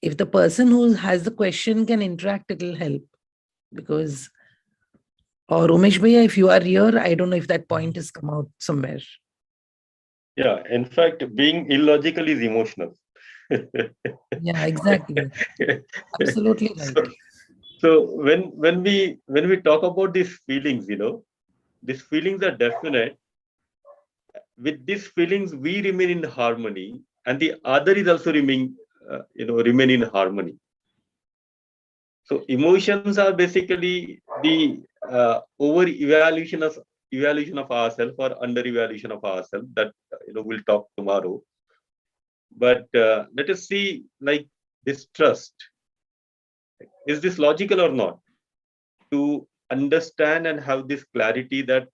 if the person who has the question can interact, it will help. Because, or Umesh Bhai, if you are here, I don't know if that point has come out somewhere. Yeah, in fact, being illogical is emotional. Yeah, exactly. Absolutely right. So when we talk about these feelings, these feelings are definite. With these feelings, we remain in harmony, and the other is also remain in harmony. So emotions are basically the over evaluation of evaluation of ourselves or under evaluation of ourselves. That we'll talk tomorrow. But let us see, like, this trust. Is this logical or not? To understand and have this clarity that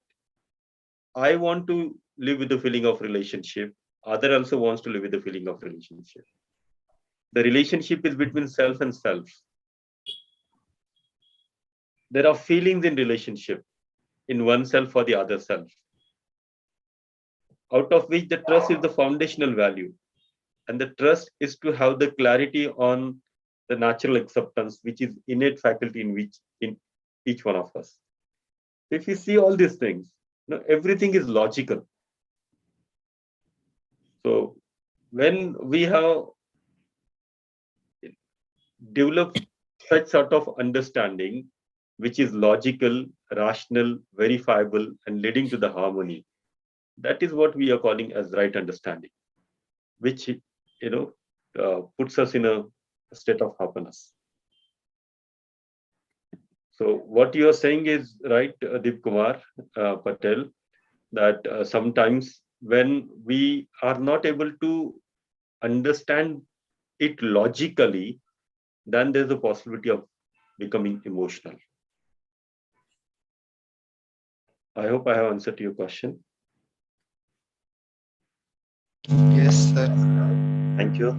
I want to live with the feeling of relationship. Other also wants to live with the feeling of relationship. The relationship is between self and self. There are feelings in relationship in oneself or the other self, out of which the trust is the foundational value. And the trust is to have the clarity on the natural acceptance, which is innate faculty in each one of us. If you see all these things, everything is logical. So when we have developed such sort of understanding, which is logical, rational, verifiable, and leading to the harmony, that is what we are calling as right understanding, which puts us in a state of happiness. So what you are saying is right, Deep Kumar Patel, that sometimes when we are not able to understand it logically, then there's a possibility of becoming emotional. I hope I have answered your question. Yes, sir. Thank you.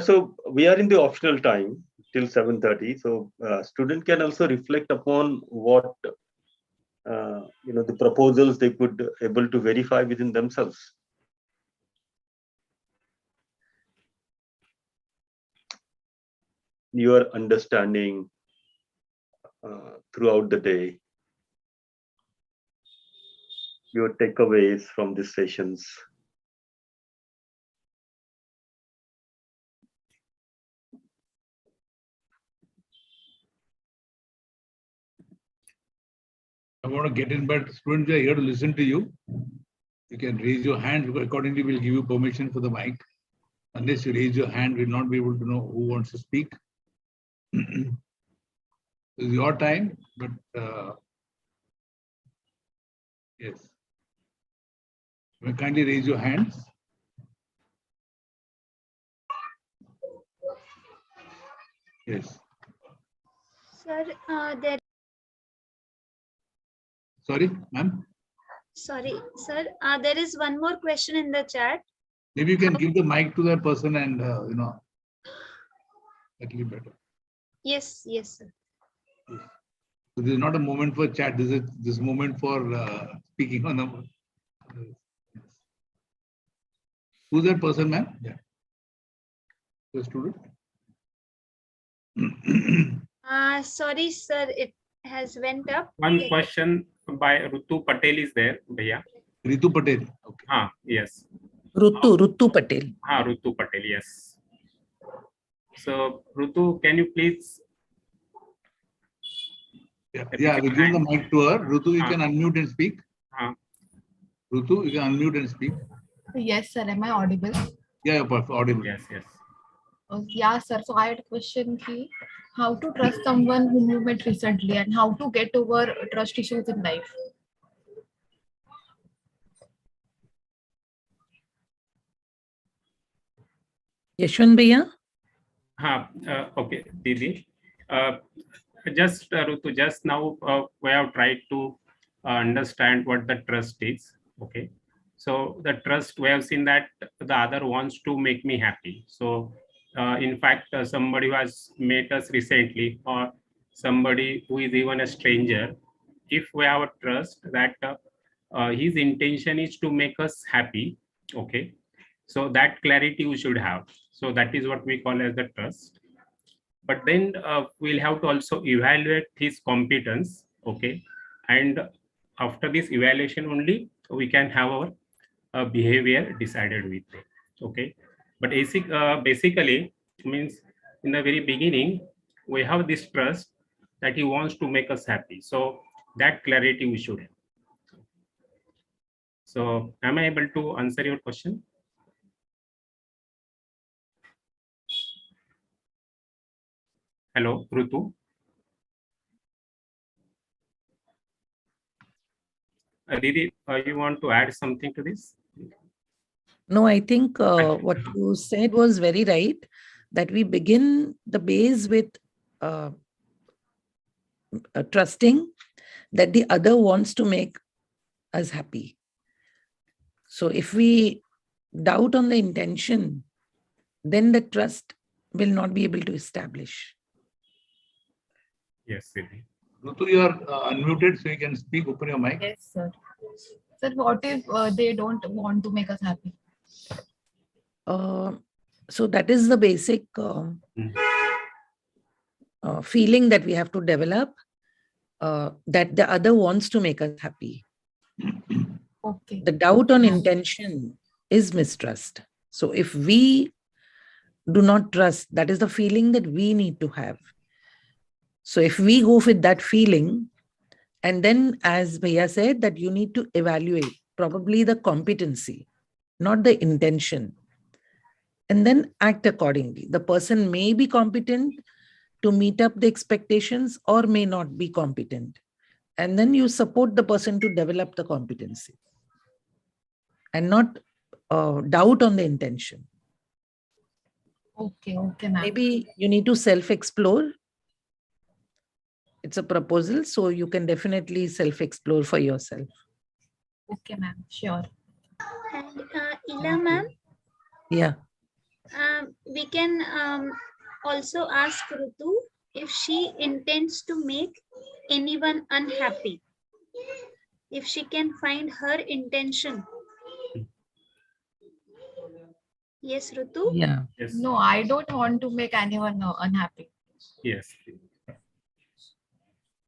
So we are in the optional time till 7:30. So student can also reflect upon what the proposals they could able to verify within themselves. Your understanding throughout the day, your takeaways from these sessions. I want to get in, but students are here to listen to you. You can raise your hand, because accordingly we'll give you permission for the mic. Unless you raise your hand, we'll not be able to know who wants to speak. It's your time, but yes. You may kindly raise your hands. Yes. Sir, there. Sorry, ma'am. Sorry, sir. There is one more question in the chat. Maybe you can give the mic to that person and that will be better. Yes, yes, sir. Yes. So this is not a moment for chat. This is this moment for speaking on the. Yes. Who's that person, ma'am? Yeah. The student. Sorry, sir. It has went up. One question by Ritu Patel is there, Bhaiya. Ritu Patel. Okay. Yes. Ritu Patel. Ritu Patel, yes. So, Ritu, can you please? Yeah, we give the mic to her. Ritu, you can unmute and speak. Ritu, you can unmute and speak. Yes, sir. Am I audible? Yeah, you're perfect. Audible. Yes, yes. Yeah, sir. So I had a question: how to trust someone whom you met recently, and how to get over trust issues in life? Yashwant Bhaiya? Okay, Didi. Just Ritu, just now we have tried to understand what the trust is. Okay. So the trust, we have seen that the other wants to make me happy. So in fact, somebody who has met us recently, or somebody who is even a stranger, if we have a trust that his intention is to make us happy, okay, so that clarity we should have. So that is what we call as the trust. But then we'll have to also evaluate his competence, okay, and after this evaluation only we can have our behavior decided with it, okay. But basically means in the very beginning we have this trust that he wants to make us happy, so that clarity we should have. So am I able to answer your question? Hello, Rutu. Didi, you want to add something to this? No, I think what you said was very right, that we begin the base with uh, trusting that the other wants to make us happy. So if we doubt on the intention, then the trust will not be able to establish. Yes, Didi. Rutu, you are unmuted, so you can speak. Open your mic. Yes, sir. Sir, what if they don't want to make us happy? So that is the basic feeling that we have to develop, that the other wants to make us happy. Okay. The doubt on intention is mistrust. So if we do not trust, that is the feeling that we need to have. So if we go with that feeling, and then as Bhaiya said, that you need to evaluate probably the competency, not the intention, and then act accordingly. The person may be competent to meet up the expectations or may not be competent. And then you support the person to develop the competency and not doubt on the intention. Okay, okay, ma'am. Maybe you need to self-explore. It's a proposal, so you can definitely self-explore for yourself. Okay, ma'am. Sure. And Ila ma'am, Yeah. we can also ask Rutu if she intends to make anyone unhappy. If she can find her intention. Yes, Rutu? Yeah. Yes. No, I don't want to make anyone unhappy. Yes.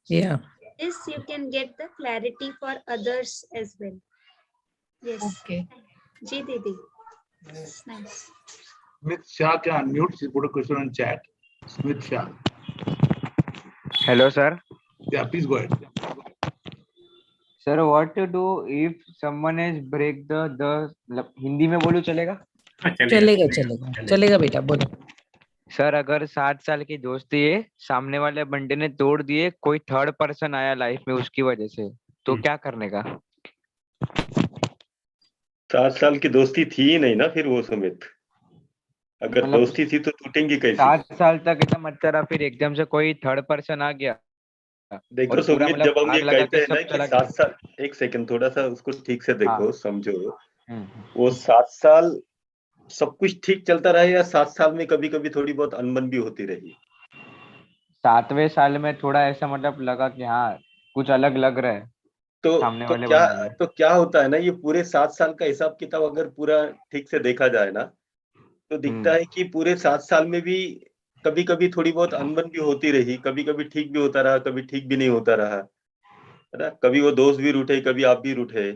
Yeah. This you can get the clarity for others as well. Yes. Okay. Ji Didi. Nice. Smith Shah can unmute. She put a question on chat. Smith Shah. Hello, sir. Yeah, please go ahead. Sir, what to do if someone has break the Hindi में बोलूं चलेगा? चलेगा चलेगा चलेगा बेटा बोलो. Sir अगर 7 साल की दोस्ती है, सामने वाले बंदे ने तोड़ दिए, कोई थर्ड पर्सन आया लाइफ में उसकी वजह से, तो क्या करने का? 7 साल की दोस्ती थी ही नहीं ना फिर वो सुमित, अगर मतलब दोस्ती थी तो टूटेंगी कैसे? 7 साल तक एकदम अच्छा रहा, फिर एकदम से कोई थर्ड पर्सन आ गया. देखो और पूरा सुमित, मतलब जब हम ये आग लगा कहते के हैं ना सब कि चला 7 गया. साल, एक सेकंड थोड़ा सा उसको ठीक से देखो, हाँ. समझो. वो 7 साल सब कुछ ठीक चलता रहा या 7 साल में कभी कभी थोड़ी बहुत अनबन भी होती रही? 7वें साल में थोड़ा ऐसा मतलब लगा कि हाँ कुछ अलग लग रहा है सामने वाले बंदे में. तो क्या होता है ना, ये पूरे 7 साल का हिसाब किताब अगर पूरा ठीक से देखा जाए ना, तो दिखता है कि पूरे 7 साल में भी कभी कभी थोड़ी बहुत अनबन भी होती रही, कभी कभी ठीक भी होता रहा, कभी ठीक भी नहीं होता रहा, है ना. कभी वो दोस्त भी रूठे, कभी आप भी रूठे,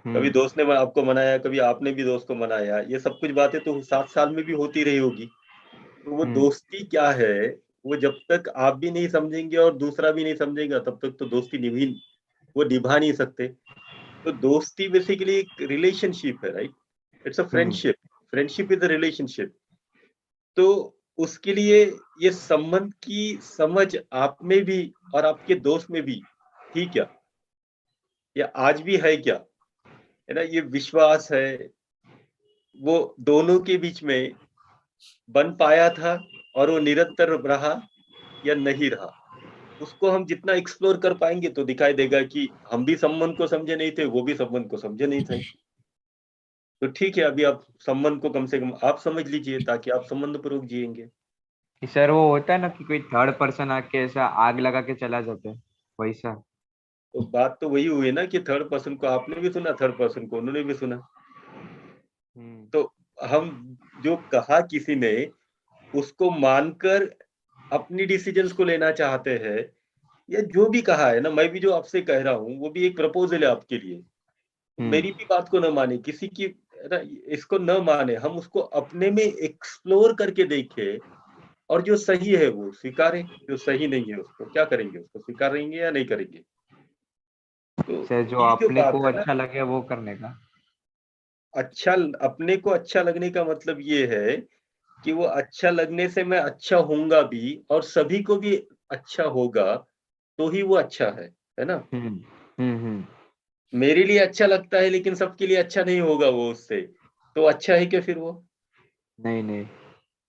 कभी दोस्त ने आपको मनाया, कभी आपने भी दोस्त को मनाया. ये सब कुछ बातें तो 7 साल में भी होती रही होगी. तो वो दोस्ती क्या है, वो जब तक आप भी नहीं समझेंगे और दूसरा भी नहीं समझेगा, तब तक तो दोस्ती निभा नहीं सकते. तो दोस्ती बेसिकली एक रिलेशनशिप है, right? It's a friendship. Friendship is a relationship. तो उसके लिए ये संबंध की समझ आप में भी और आपके दोस्त में भी थी क्या, या आज भी है क्या, है ना? ये विश्वास है, वो दोनों के बीच में बन पाया था और वो निरंतर रहा या नहीं रहा. उसको हम जितना एक्सप्लोर कर पाएंगे तो दिखाई देगा कि हम भी संबंध को समझे नहीं थे, वो भी संबंध को समझे नहीं थे. तो ठीक है, अभी आप संबंध को कम से कम आप समझ लीजिए, ताकि आप संबंध पूर्वक जिएंगे. सर वो होता है ना कि कोई थर्ड पर्सन आके ऐसा आग लगा के चला जाता है, वैसा. तो बात तो वही हुई ना कि थर्ड पर्सन को आपने भी सुना, थर्ड पर्सन को उन्होंने भी सुना. तो हम जो कहा किसी ने, उसको मानकर अपनी डिसीजंस को लेना चाहते हैं, या जो भी कहा है ना, मैं भी जो आपसे कह रहा हूँ वो भी एक प्रपोजल है आपके लिए. मेरी भी बात को न माने, किसी की इसको न माने, हम उसको अपने में एक्सप्लोर करके देखें, और जो सही है वो स्वीकारें, जो सही नहीं है उसको क्या करेंगे, उसको स्वीकारेंगे या नहीं करेंगे. तो सर जो ये जो अपने बात को है ना, अच्छा लगे वो करने का. अच्छा, अपने को अच्छा लगने का मतलब ये है कि वो अच्छा लगने से मैं अच्छा होऊंगा भी, और सभी को भी अच्छा होगा, तो ही वो अच्छा है ना. मेरे लिए अच्छा लगता है लेकिन सबके लिए अच्छा नहीं होगा वो उससे, तो अच्छा है क्या फिर वो? नहीं नहीं।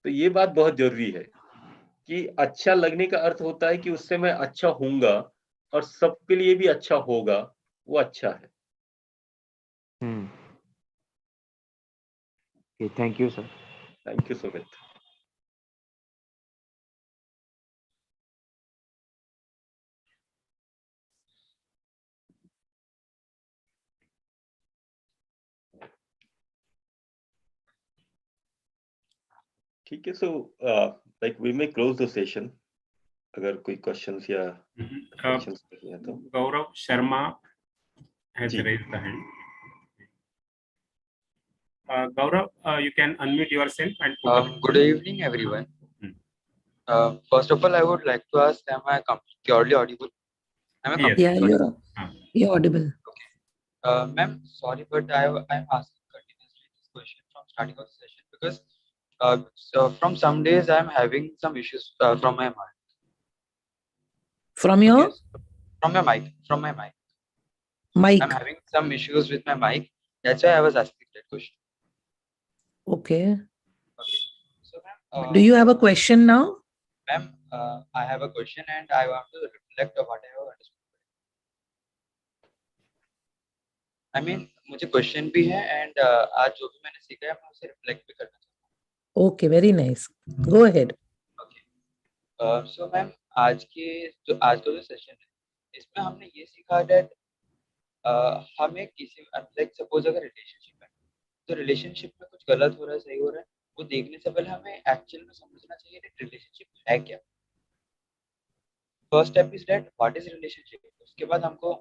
तो ये बात बहुत जरूरी है कि अच्छा लगने का अर्थ होता है कि उससे मैं अच्छा होऊंगा और सबके लिए भी अच्छा होगा, वो अच्छा है। Thank you sir. Thank you Sumit. ठीक है, so like we may close the session अगर कोई क्वेश्चंस या क्वेश्चंस नहीं है तो। गौरव शर्मा has जी। raised the hand. Gaurav, you can unmute yourself and put up. Good evening, everyone. First of all, I would like to ask, am I purely audible? Am I Yes. Yeah, completely you're audible. Ma'am, sorry, but I'm asking continuously this question from starting of the session because so from some days I'm having some issues from my mic. From your From my mic, mic. I'm having some issues with my mic. That's why I was asking that question. Okay. So, Do you have a question now? ma'am, I have a question and I want to reflect on what I have understood. I mean, मुझे question भी है and आज जो भी मैंने सीखा है मैं उसे रिफ्लेक्ट भी करना चाहता Okay, very nice. Go ahead. हूँ। सो मैम, आज का जो सेशन है इसमें हमने ये सीखा दैट हमें किसी लाइक सपोज अगर रिलेशनशिप है तो रिलेशनशिप में कुछ गलत हो रहा है, सही हो रहा है, वो देखने से पहले हमें एक्चुअल में समझना चाहिए कि रिलेशनशिप है क्या। First step is that what is relationship. उसके बाद हमको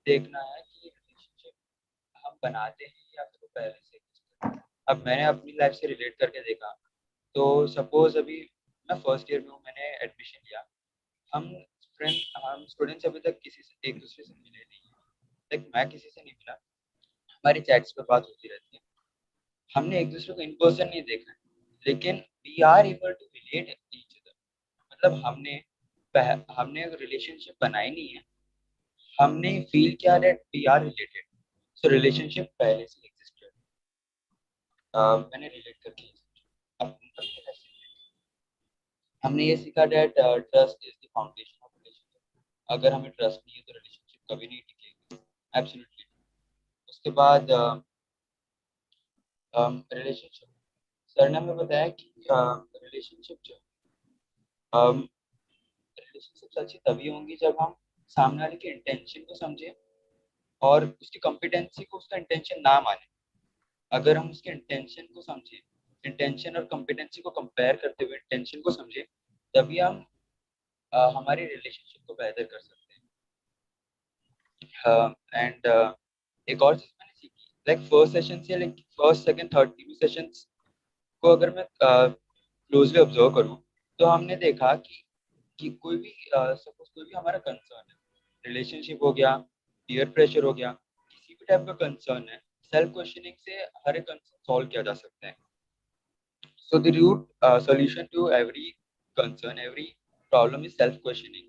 देखना है कि रिलेशनशिप हम बनाते हैं या फिर वो पहले से exist है। अब मैंने अपनी लाइफ से रिलेट करके देखा तो सपोज अभी मैं फर्स्ट ईयर में हूँ, मैंने एडमिशन लिया, हम स्टूडेंट्स अभी तक किसी से एक दूसरे से मिले नहीं है, लाइक मैं किसी से नहीं मिला, हमारी चैट्स पे बात होती रहती है, हमने एक दूसरे को इन पर्सन नहीं देखा है, लेकिन we are able to relate each other. मतलब हमने अगर रिलेशनशिप बनाई नहीं है, हमने फील किया that we are related, so relationship पहले से एग्जिस्टेड। मैंने रिलेट करके अपनी लाइफ से हमने ये सीखा that trust is the foundation of relationship. अगर हमें ट्रस्ट नहीं है तो रिलेशनशिप कभी नहीं टिकेगी, एब्सोल्युटली। उसके बाद रिलेशनशिप, सर ने हमें बताया कि रिलेशनशिप जो रिलेशनशिप अच्छी तभी होंगी जब हम सामने वाले के इंटेंशन को समझे और उसकी कॉम्पिटेंसी को उसका इंटेंशन ना माने। अगर हम उसके इंटेंशन को समझे, इंटेंशन और कॉम्पिटेंसी को कंपेयर करते हुए इंटेंशन को समझे, तभी हम हमारी रिलेशनशिप को बेहतर कर सकते हैं। एंड एक और चीज मैंने सीखी, लाइक फर्स्ट सेशन से लाइक फर्स्ट सेकंड थर्ड तीनों सेशंस को अगर मैं क्लोजली ऑब्जर्व करूँ तो हमने देखा कि कोई भी सपोज कोई भी हमारा कंसर्न है, रिलेशनशिप हो गया, पीयर प्रेशर हो गया, किसी भी टाइप का कंसर्न है, सेल्फ क्वेश्चनिंग से हर एक कंसर्न सॉल्व किया जा सकता है। So the root solution to every concern, every problem is self questioning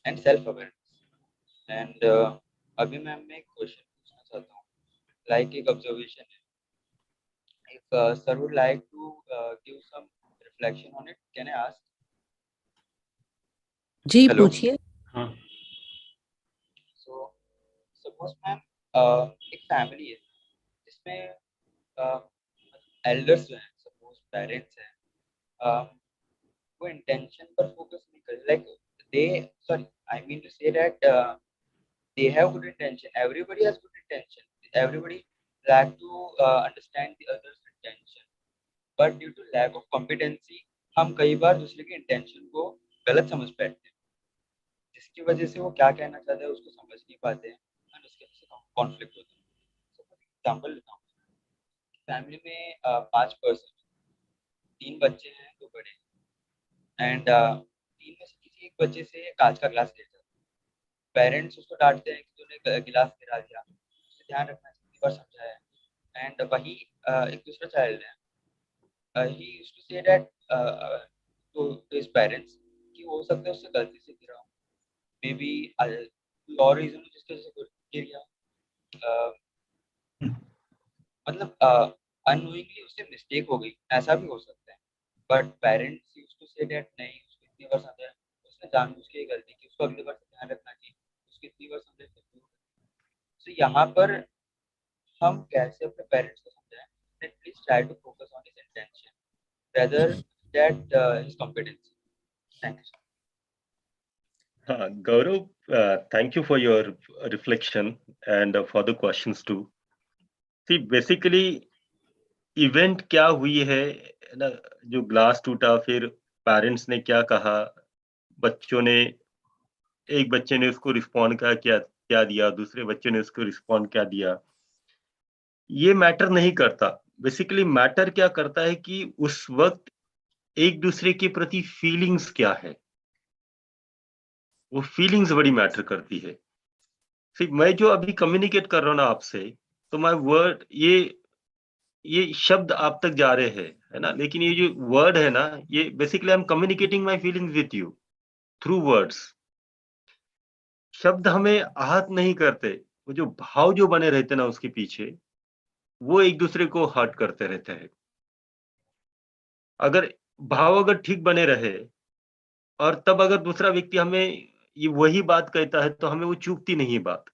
and self awareness. And अभी मैं एक क्वेश्चन पूछना चाहता हूँ, लाइक एक ऑब्जर्वेशन है, if sir would like to give some reflection on it, can I ask? Ji Hello? पूछिए। हाँ। So suppose मैम एक फैमिली है जिसमें एल्डर्स जो हैं, सपोज पेरेंट्स हैं, वो इंटेंशन पर फोकस नहीं कर, like they sorry I mean to say that they have good intention, everybody has good intention, everybody like to understand the other's intention, but due to lack of competency हम कई बार दूसरे के intention को गलत समझ बैठते हैं, जिसकी वजह से वो क्या कहना चाहते हैं उसको समझ नहीं पाते हैं और उसके वजह से कॉन्फ्लिक्ट होता है। एग्जाम्पल लेता हूँ, फैमिली में 5 पर्सन, 3 बच्चे हैं, 2 बड़े, एंड 3 में से किसी एक बच्चे से कांच का ग्लास गिर जाता है। पेरेंट्स उसको डांटते हैं कि तूने गिलास गिरा दिया, उसे ध्यान रखना चाहिए, बार समझाया है। एंड वही एक दूसरा चाइल्ड है, he used to say that to his parents कि हो सकता है उससे गलती से गिरा हो, मे बी और रीजन जिसकी वजह से गिर गया, मतलब अननोइंगली उससे मिस्टेक हो गई, ऐसा भी हो सकता है, but parents used to say that नहीं उसको इतनी बार समझाया, उसने जानबूझ के ये गलती की, उसको अगली बार से ध्यान रखना चाहिए, उसको इतनी बार समझाया। तो यहाँ पर हम कैसे अपने पेरेंट्स को समझाएं that please try to focus on his intention rather that his competency. Thank you. Gaurav, thank you for your reflection and for the questions too. See, basically, event क्या हुई है ना, जो ग्लास टूटा, फिर पेरेंट्स ने क्या कहा, बच्चों ने, एक बच्चे ने उसको रिस्पॉन्ड क्या क्या दिया, दूसरे बच्चे ने उसको रिस्पॉन्ड क्या दिया, ये मैटर नहीं करता। बेसिकली मैटर क्या करता है कि उस वक्त एक दूसरे के प्रति फीलिंग्स क्या है, वो फीलिंग्स बड़ी मैटर करती है। सिर्फ मैं जो अभी कम्युनिकेट कर रहा हूँ ना आपसे, तो मैं वर्ड ये शब्द आप तक जा रहे हैं, है ना, लेकिन ये जो वर्ड है ना, ये basically I am communicating my feelings with you through words. शब्द हमें आहत नहीं करते, वो जो भाव जो बने रहते ना उसके पीछे, वो एक दूसरे को हर्ट करते रहते हैं। अगर भाव अगर ठीक बने रहे और तब अगर दूसरा व्यक्ति हमें ये वही बात कहता है, तो हमें वो चुभती नहीं है बात।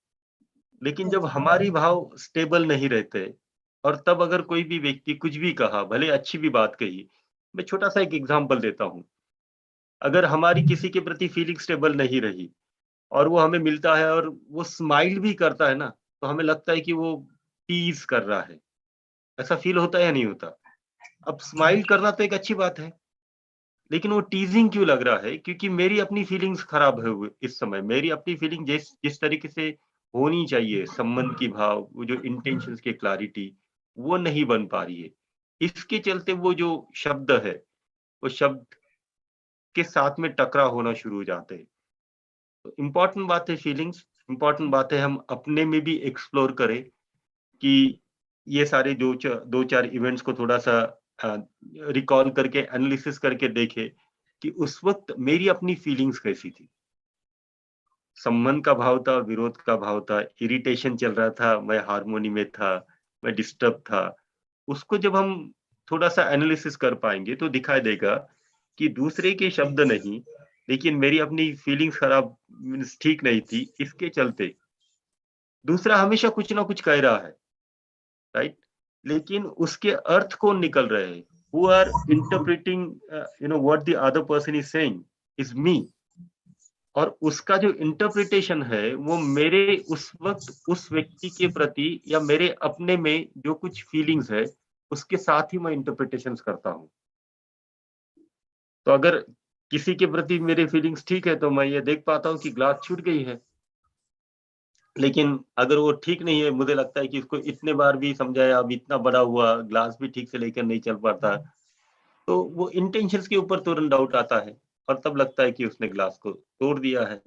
लेकिन जब हमारी भाव स्टेबल नहीं रहते और तब अगर कोई भी व्यक्ति कुछ भी कहा, भले अच्छी भी बात कही, मैं छोटा सा एक एग्जांपल देता हूँ। अगर हमारी किसी के प्रति फीलिंग स्टेबल नहीं रही और वो हमें मिलता है और वो स्माइल भी करता है ना, तो हमें लगता है कि वो टीज कर रहा है। ऐसा फील होता है या नहीं होता? अब स्माइल करना तो एक अच्छी बात है, लेकिन वो टीजिंग क्यों लग रहा है? क्योंकि मेरी अपनी फीलिंग्स खराब है इस समय। मेरी अपनी फीलिंग जिस जिस तरीके से होनी चाहिए, संबंध की भाव, वो जो इंटेंशंस की क्लैरिटी, वो नहीं बन पा रही है। इसके चलते वो जो शब्द है, वो शब्द के साथ में टकराव होना शुरू हो जाते हैं। तो इम्पोर्टेंट बात है फीलिंग्स, इम्पोर्टेंट बात है हम अपने में भी एक्सप्लोर करें कि ये सारे दो चार इवेंट्स को थोड़ा सा रिकॉल करके एनालिसिस करके देखें कि उस वक्त मेरी अपनी फीलिंग्स कैसी थी। सम्मान का भाव था, विरोध का भाव था, इरिटेशन चल रहा था, मैं हार्मोनी में था, मैं डिस्टर्ब था। उसको जब हम थोड़ा सा एनालिसिस कर पाएंगे तो दिखाई देगा कि दूसरे के शब्द नहीं, लेकिन मेरी अपनी फीलिंग्स खराब, मीन्स ठीक नहीं थी, इसके चलते दूसरा हमेशा कुछ ना कुछ कह रहा है, राइट? लेकिन उसके अर्थ कौन निकल रहे हैं? Who are interpreting, what the other person is saying is me. और उसका जो इंटरप्रिटेशन है, वो मेरे उस वक्त उस व्यक्ति के प्रति या मेरे अपने में जो कुछ फीलिंग्स है, उसके साथ ही मैं इंटरप्रिटेशंस करता हूँ। तो अगर किसी के प्रति मेरी फीलिंग्स ठीक है, तो मैं ये देख पाता हूँ कि ग्लास छूट गई है। लेकिन अगर वो ठीक नहीं है, मुझे लगता है कि इसको इतने बार भी समझाया, अब इतना बड़ा हुआ, ग्लास भी ठीक से लेकर नहीं चल पाता, तो वो इंटेंशंस के ऊपर तुरंत डाउट आता है और तब लगता है कि उसने ग्लास को तोड़ दिया है।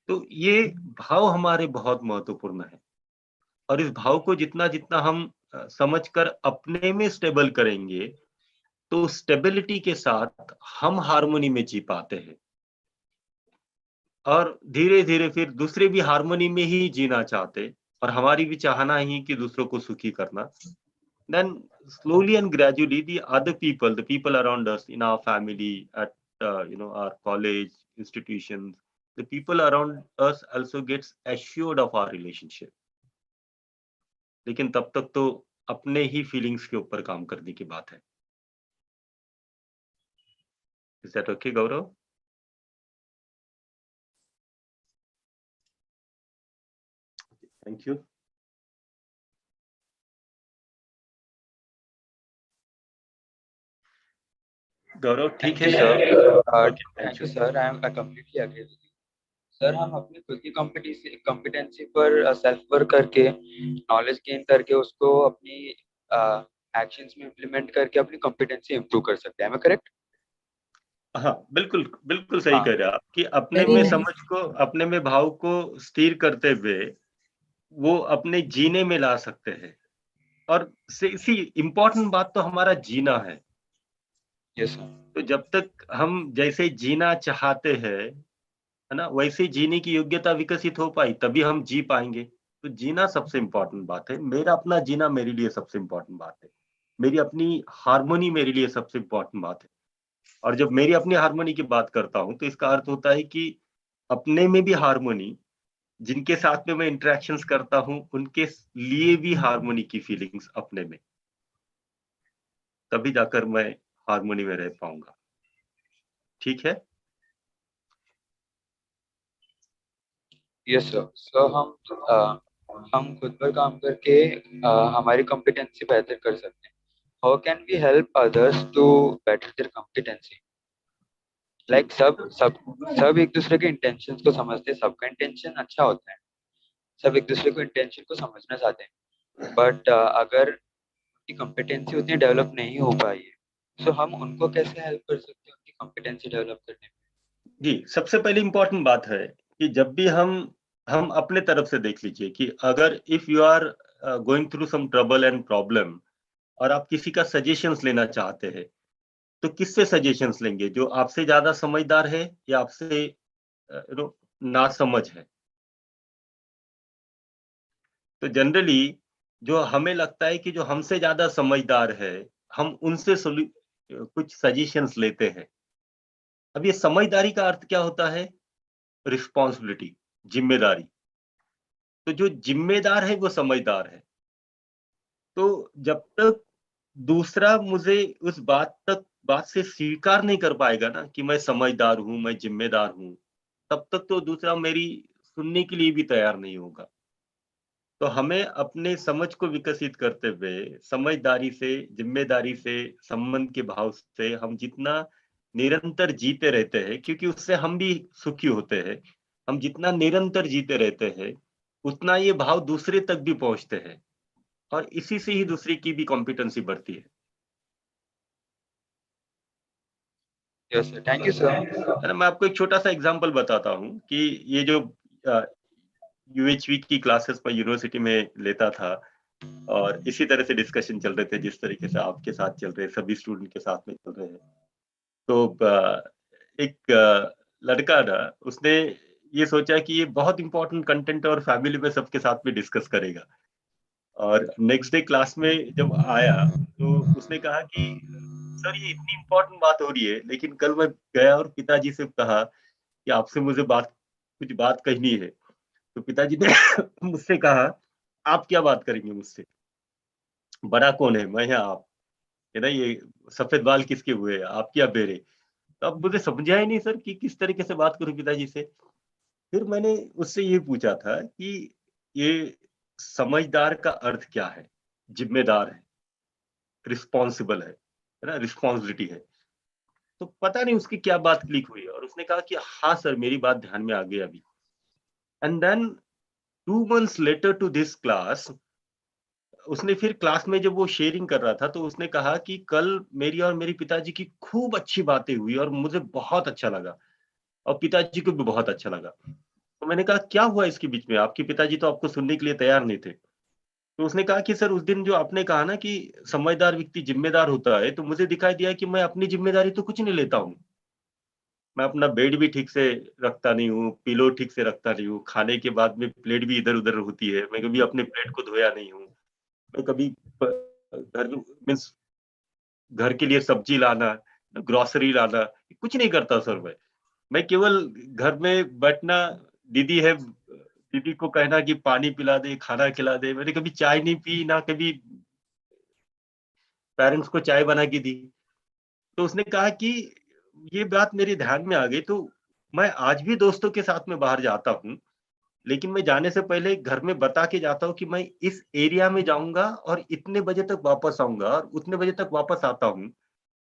तो ये भाव हमारे बहुत महत्वपूर्ण है और इस भाव को जितना जितना हम समझकर अपने में स्टेबल करेंगे, तो स्टेबिलिटी के साथ हम हार्मनी में जी पाते हैं और धीरे धीरे फिर दूसरे भी हार्मनी में ही जीना चाहते, और हमारी भी चाहना ही कि दूसरों को सुखी करना। Then slowly and gradually the people around us in our family, at our college institutions, the people around us also gets assured of our relationship. लेकिन तब तक तो अपने ही फीलिंग्स के ऊपर काम करने की बात है। Is that okay, Gaurav? Thank you. Gaurav ठीक है sir? Thank you sir, I completely agree with you sir. हम अपनी खुद की कॉम्पिटेंसी पर सेल्फ वर्क करके, नॉलेज गेन करके, उसको अपनी एक्शंस में इम्प्लीमेंट करके अपनी कॉम्पिटेंसी इंप्रूव कर सकते हैं। करेक्ट? हाँ, बिल्कुल बिल्कुल सही कह रहे हैं आप कि अपने में समझ को, अपने में भाव को स्थिर करते हुए वो अपने जीने में ला सकते हैं। और सी इम्पोर्टेंट बात तो हमारा जीना है। Yes sir. तो जब तक हम जैसे जीना चाहते हैं, है ना, वैसे जीने की योग्यता विकसित हो पाई, तभी हम जी पाएंगे। तो जीना सबसे इंपॉर्टेंट बात है। मेरा अपना जीना मेरे लिए सबसे इंपॉर्टेंट बात है। मेरी अपनी हार्मोनी मेरे लिए सबसे इंपॉर्टेंट बात है। और जब मेरी अपनी हार्मोनी की बात करता हूँ तो इसका अर्थ होता है कि अपने में भी हार्मोनी, जिनके साथ में मैं इंटरेक्शंस करता हूँ उनके लिए भी हार्मोनी की फीलिंग्स अपने में, तभी जाकर मैं हार्मोनी में रह पाऊंगा। ठीक है? Yes sir. सो हम खुद पर काम करके हमारी कॉम्पिटेंसी बेहतर कर सकते हैं। How can we help others to better their competency? Like सब एक दूसरे के इंटेंशंस को समझते हैं, सबका इंटेंशन अच्छा होता है, सब एक दूसरे को इंटेंशन को समझना चाहते हैं, बट अगर उनकी कॉम्पिटेंसी उतनी डेवलप नहीं हो पाई है, सो हम उनको कैसे हेल्प कर सकते हैं उनकी कॉम्पिटेंसी डेवलप करने में? जी, सबसे पहली इंपॉर्टेंट बात है कि जब भी हम अपने तरफ से देख लीजिए कि अगर if you are going through some trouble and problem और आप किसी का सजेशंस लेना चाहते हैं, तो किससे सजेशंस लेंगे? जो आपसे ज्यादा समझदार है या आपसे नासमझ है? तो जनरली जो हमें लगता है कि जो हमसे ज्यादा समझदार है, हम उनसे कुछ सजेशंस लेते हैं। अब ये समझदारी का अर्थ क्या होता है? रिस्पॉन्सिबिलिटी, जिम्मेदारी। तो जो जिम्मेदार है वो समझदार है। तो जब तक दूसरा मुझे उस बात से स्वीकार नहीं कर पाएगा ना कि मैं समझदार हूँ, मैं जिम्मेदार हूँ, तब तक तो दूसरा मेरी सुनने के लिए भी तैयार नहीं होगा। तो हमें अपने समझ को विकसित करते हुए समझदारी से, जिम्मेदारी से, संबंध के भाव से हम जितना निरंतर जीते रहते हैं, क्योंकि उससे हम भी सुखी होते हैं। हम जितना निरंतर जीते रहते हैं, उतना ये भाव दूसरे तक भी पहुंचते हैं और इसी से ही दूसरे की भी कॉम्पिटेंसी बढ़ती है। Yes sir, thank you sir. है ना? मैं आपको एक छोटा सा एग्जांपल बताता हूँ कि ये जो UHV की क्लासेस मैं यूनिवर्सिटी में लेता था और इसी तरह से डिस्कशन चल रहे थे जिस तरीके से आपके साथ चल रहे, सभी स्टूडेंट के साथ में चल रहे हैं। तो एक लड़का ना, उसने ये सोचा कि ये बहुत इंपॉर्टेंट कंटेंट और फैमिली में सबके साथ में डिस्कस करेगा। और नेक्स्ट डे क्लास में जब आया तो उसने कहा कि सर ये इतनी इंपॉर्टेंट बात हो रही है, लेकिन कल मैं गया और पिताजी से कहा कि आपसे मुझे कुछ बात कहनी है। तो पिताजी ने मुझसे कहा, आप क्या बात करेंगे मुझसे? बड़ा कौन है, मैं या आप? है ना? ये सफेद बाल किसके हुए हैं, आप क्या बेरे? तो अब मुझे समझा ही नहीं सर कि किस तरीके से बात करूं पिताजी से। फिर मैंने उससे ये पूछा था कि ये समझदार का अर्थ क्या है? जिम्मेदार है, रिस्पॉन्सिबल है ना? रिस्पॉन्सिबिलिटी है। तो पता नहीं उसकी क्या बात क्लिक हुई और उसने कहा कि हाँ सर, मेरी बात ध्यान में आ गई अभी। And then 2 months later to this class, उसने फिर क्लास में जब वो शेयरिंग कर रहा था तो उसने कहा कि कल मेरी और मेरे पिताजी की खूब अच्छी बातें हुई और मुझे बहुत अच्छा लगा और पिताजी को भी बहुत अच्छा लगा। तो मैंने कहा क्या हुआ इसके बीच में? आपके पिताजी तो आपको सुनने के लिए तैयार नहीं थे। तो उसने कहा कि सर उस दिन जो आपने कहा ना कि समझदार व्यक्ति जिम्मेदार होता है, तो मुझे दिखाई दिया कि मैं अपनी जिम्मेदारी तो कुछ नहीं लेता हूँ। मैं अपना बेड भी ठीक से रखता नहीं हूँ, पिलो ठीक से रखता नहीं हूँ, खाने के बाद में प्लेट भी इधर-उधर होती है, मैं कभी अपने प्लेट को धोया नहीं हूँ। मैं कभी घर मीन्स घर के लिए सब्जी लाना, ग्रोसरी लाना, कुछ नहीं करता सर मैं। मैं केवल घर में बैठना, दीदी है, दीदी को कहना कि पानी पिला दे, खाना खिला दे। मैंने कभी चाय नहीं पी, ना कभी पेरेंट्स को चाय बना के दी। तो उसने कहा कि ये बात मेरे ध्यान में आ गई, तो मैं आज भी दोस्तों के साथ में बाहर जाता हूँ, लेकिन मैं जाने से पहले घर में बता के जाता हूँ कि मैं इस एरिया में जाऊँगा और इतने बजे तक वापस आऊँगा और उतने बजे तक वापस आता हूँ।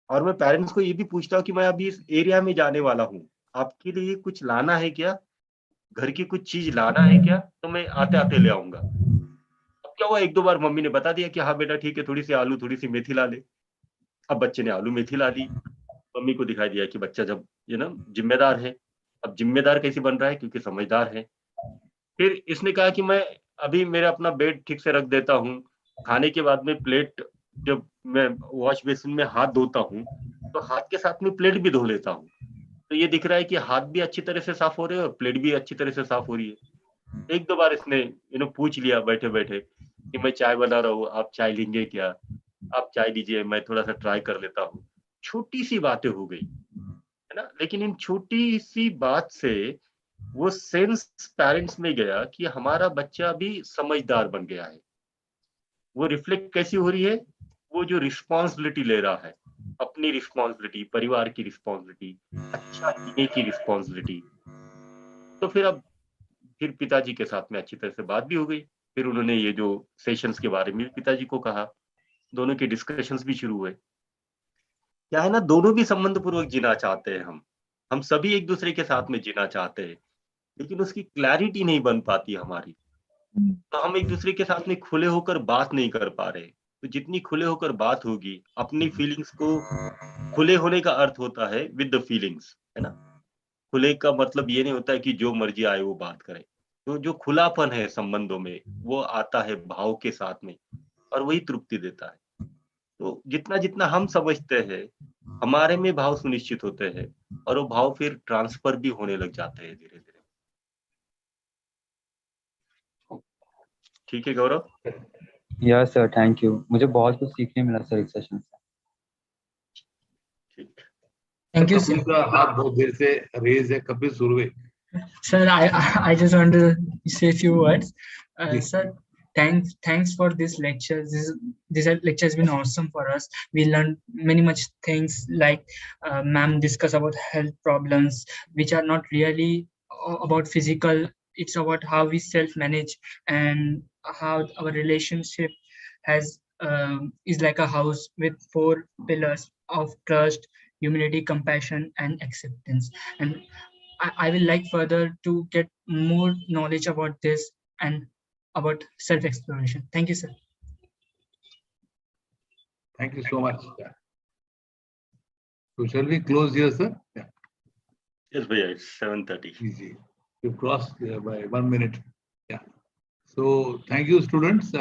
और मैं पेरेंट्स को ये भी पूछता हूँ कि मैं अभी इस एरिया में जाने वाला हूँ, आपके लिए कुछ लाना है क्या? घर की कुछ चीज़ लाना है क्या? तो मैं आते-आते ले आऊँगा। अब क्या हुआ, 1-2 बार मम्मी ने बता दिया कि हाँ बेटा ठीक है, थोड़ी-सी आलू, थोड़ी-सी मेथी ला ले। अब बच्चे ने आलू मेथी ला दी। मम्मी को दिखाई दिया कि बच्चा जब जिम्मेदार है। अब जिम्मेदार कैसे बन रहा है? क्योंकि समझदार है। फिर इसने कहा कि मैं अभी मेरा अपना बेड ठीक से रख देता हूँ। खाने के बाद में प्लेट, जब मैं वॉश बेसिन में हाथ धोता हूँ, तो हाथ के साथ में प्लेट भी धो लेता हूँ। तो ये दिख रहा है कि हाथ भी अच्छी तरह से साफ हो रहे हैं और प्लेट भी अच्छी तरह से साफ हो रही है। एक दो बार इसने पूछ लिया बैठे बैठे कि मैं चाय बना रहा हूँ, आप चाय लेंगे क्या, आप चाय दीजिए, मैं थोड़ा सा ट्राई कर लेता हूँ। छोटी सी बातें हो गई है ना, लेकिन इन छोटी सी बात से वो सेंस पेरेंट्स में गया कि हमारा बच्चा भी समझदार बन गया है। वो रिफ्लेक्ट कैसी हो रही है, वो जो रिस्पॉन्सिबिलिटी ले रहा है, अपनी रिस्पॉन्सिबिलिटी, परिवार की रिस्पॉन्सिबिलिटी, अच्छा जीने की रिस्पॉन्सिबिलिटी। तो फिर पिताजी के साथ में अच्छी तरह से बात भी हो गई। फिर उन्होंने ये जो सेशंस के बारे में पिताजी को कहा, दोनों के डिस्कशंस भी शुरू हुए। क्या है ना, दोनों भी संबंध पूर्वक जीना चाहते हैं। हम सभी एक दूसरे के साथ में जीना चाहते हैं, लेकिन उसकी क्लैरिटी नहीं बन पाती हमारी। तो हम एक दूसरे के साथ में खुले होकर बात नहीं कर पा रहे। तो जितनी खुले होकर बात होगी, अपनी फीलिंग्स को, खुले होने का अर्थ होता है विद द फीलिंग्स, है ना। खुले का मतलब ये नहीं होता है कि जो मर्जी आए वो बात करे। तो जो खुलापन है संबंधों में, वो आता है भाव के साथ में, और वही तृप्ति देता है। तो जितना जितना हम समझते हैं, हमारे में भाव सुनिश्चित होते हैं, और वो भाव फिर ट्रांसफर भी होने लग जाते हैं धीरे धीरे। ठीक है Gaurav? Yes sir, thank you. मुझे बहुत कुछ सीखने मिला सर इस सेशन से। ठीक, Thank you, कपिल sir. का हाथ बहुत देर से रेज है। Kapil Surve. Sir, I just want to say a few words. Sir, thanks for this lecture. This lecture has been awesome for us. We learned many much things, like ma'am discuss about health problems, which are not really about physical. It's about how we self-manage and how our relationship is like a house with 4 pillars of trust, humility, compassion, and acceptance. And I will like further to get more knowledge about this and about self-exploration. Thank you, sir. Thank you so much. So shall we close here, sir? Yeah. Yes, bhaiya, it's 7:30. Easy. You crossed by 1 minute. Yeah. So thank you, students.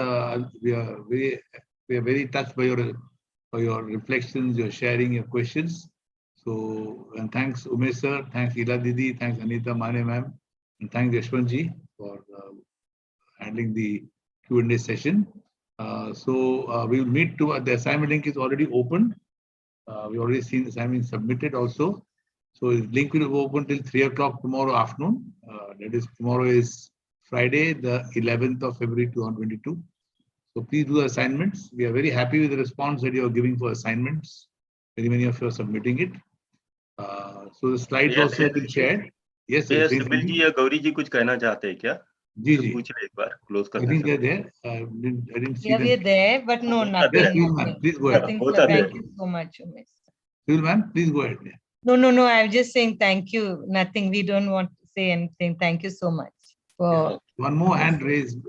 We are very touched by your reflections, your sharing, your questions. So, and thanks Umesh sir, thanks Ila Didi, thanks Anita Mane ma'am, and thanks Yashwant ji for handling the Q&A session. We will meet to the assignment link is already opened. We already seen the assignment submitted also. So the link will be open till 3 o'clock tomorrow afternoon. That is, tomorrow is Friday, the 11th of February 2022. So please do the assignments. We are very happy with the response that you are giving for assignments. Very many of you are submitting it. So the slides Yes, also have been shared. Yes, भैया yes. CIBIL जी या गौरी जी कुछ कहना चाहते हैं क्या? जी जी, पूछ रहे एक बार क्लोज I करने think से they're there. I didn't see Yeah, them. we're there, but no, nothing. Yes, ma'am. Please go ahead. Nothing. होता Thank you so much, Umesh. Civil ma'am, please go ahead. No. I'm just saying thank you. Nothing. We don't want to say anything. Thank you so much. For One more hand raised.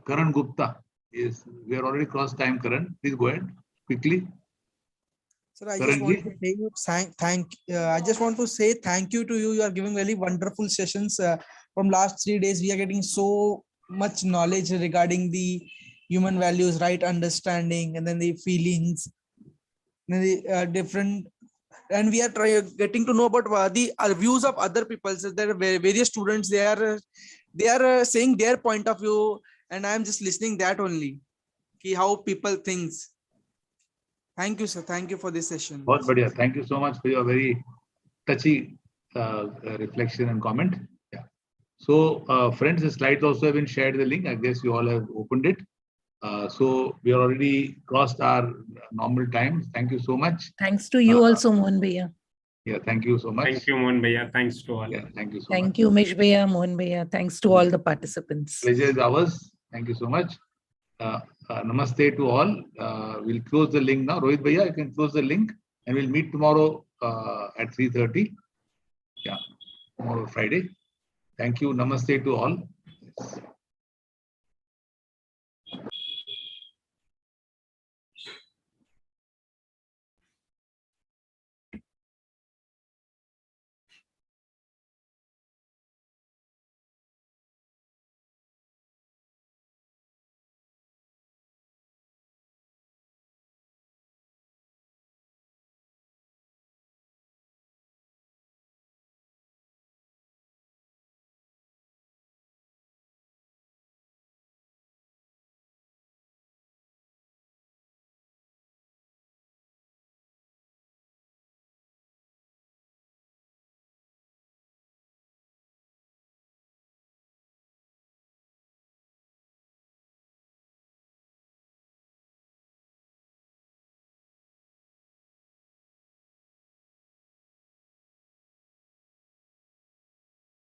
Karan Gupta. Yes, we are already crossed time, Karan. Please go ahead quickly. Sir, I just want to say you I just want to say thank you to you. You are giving very wonderful sessions. From last 3 days, we are getting so much knowledge regarding the human values, right understanding, and then the feelings, and the different. And we are getting to know about the views of other people. So there are various students. They are saying their point of view, and I am just listening that only. How people thinks. Thank you, sir. Thank you for this session. बहुत बढ़िया. Thank you so much for your very touchy reflection and comment. Yeah. So, friends, the slides also have been shared. The link. I guess you all have opened it. So we are already crossed our normal time. Thank you so much. Thanks to you also, Mohan Bhaiya. Yeah, thank you so much. Thank you, Mohan Bhaiya. Thanks to all. Yeah, thank you so much. Thank you, Umesh Bhaiya, Mohan Bhaiya. Thanks to all the participants. Pleasure is ours. Thank you so much. Namaste to all. We'll close the link now. Rohit Bhaiya, you can close the link, and we'll meet tomorrow at 3:30. Yeah, tomorrow Friday. Thank you. Namaste to all.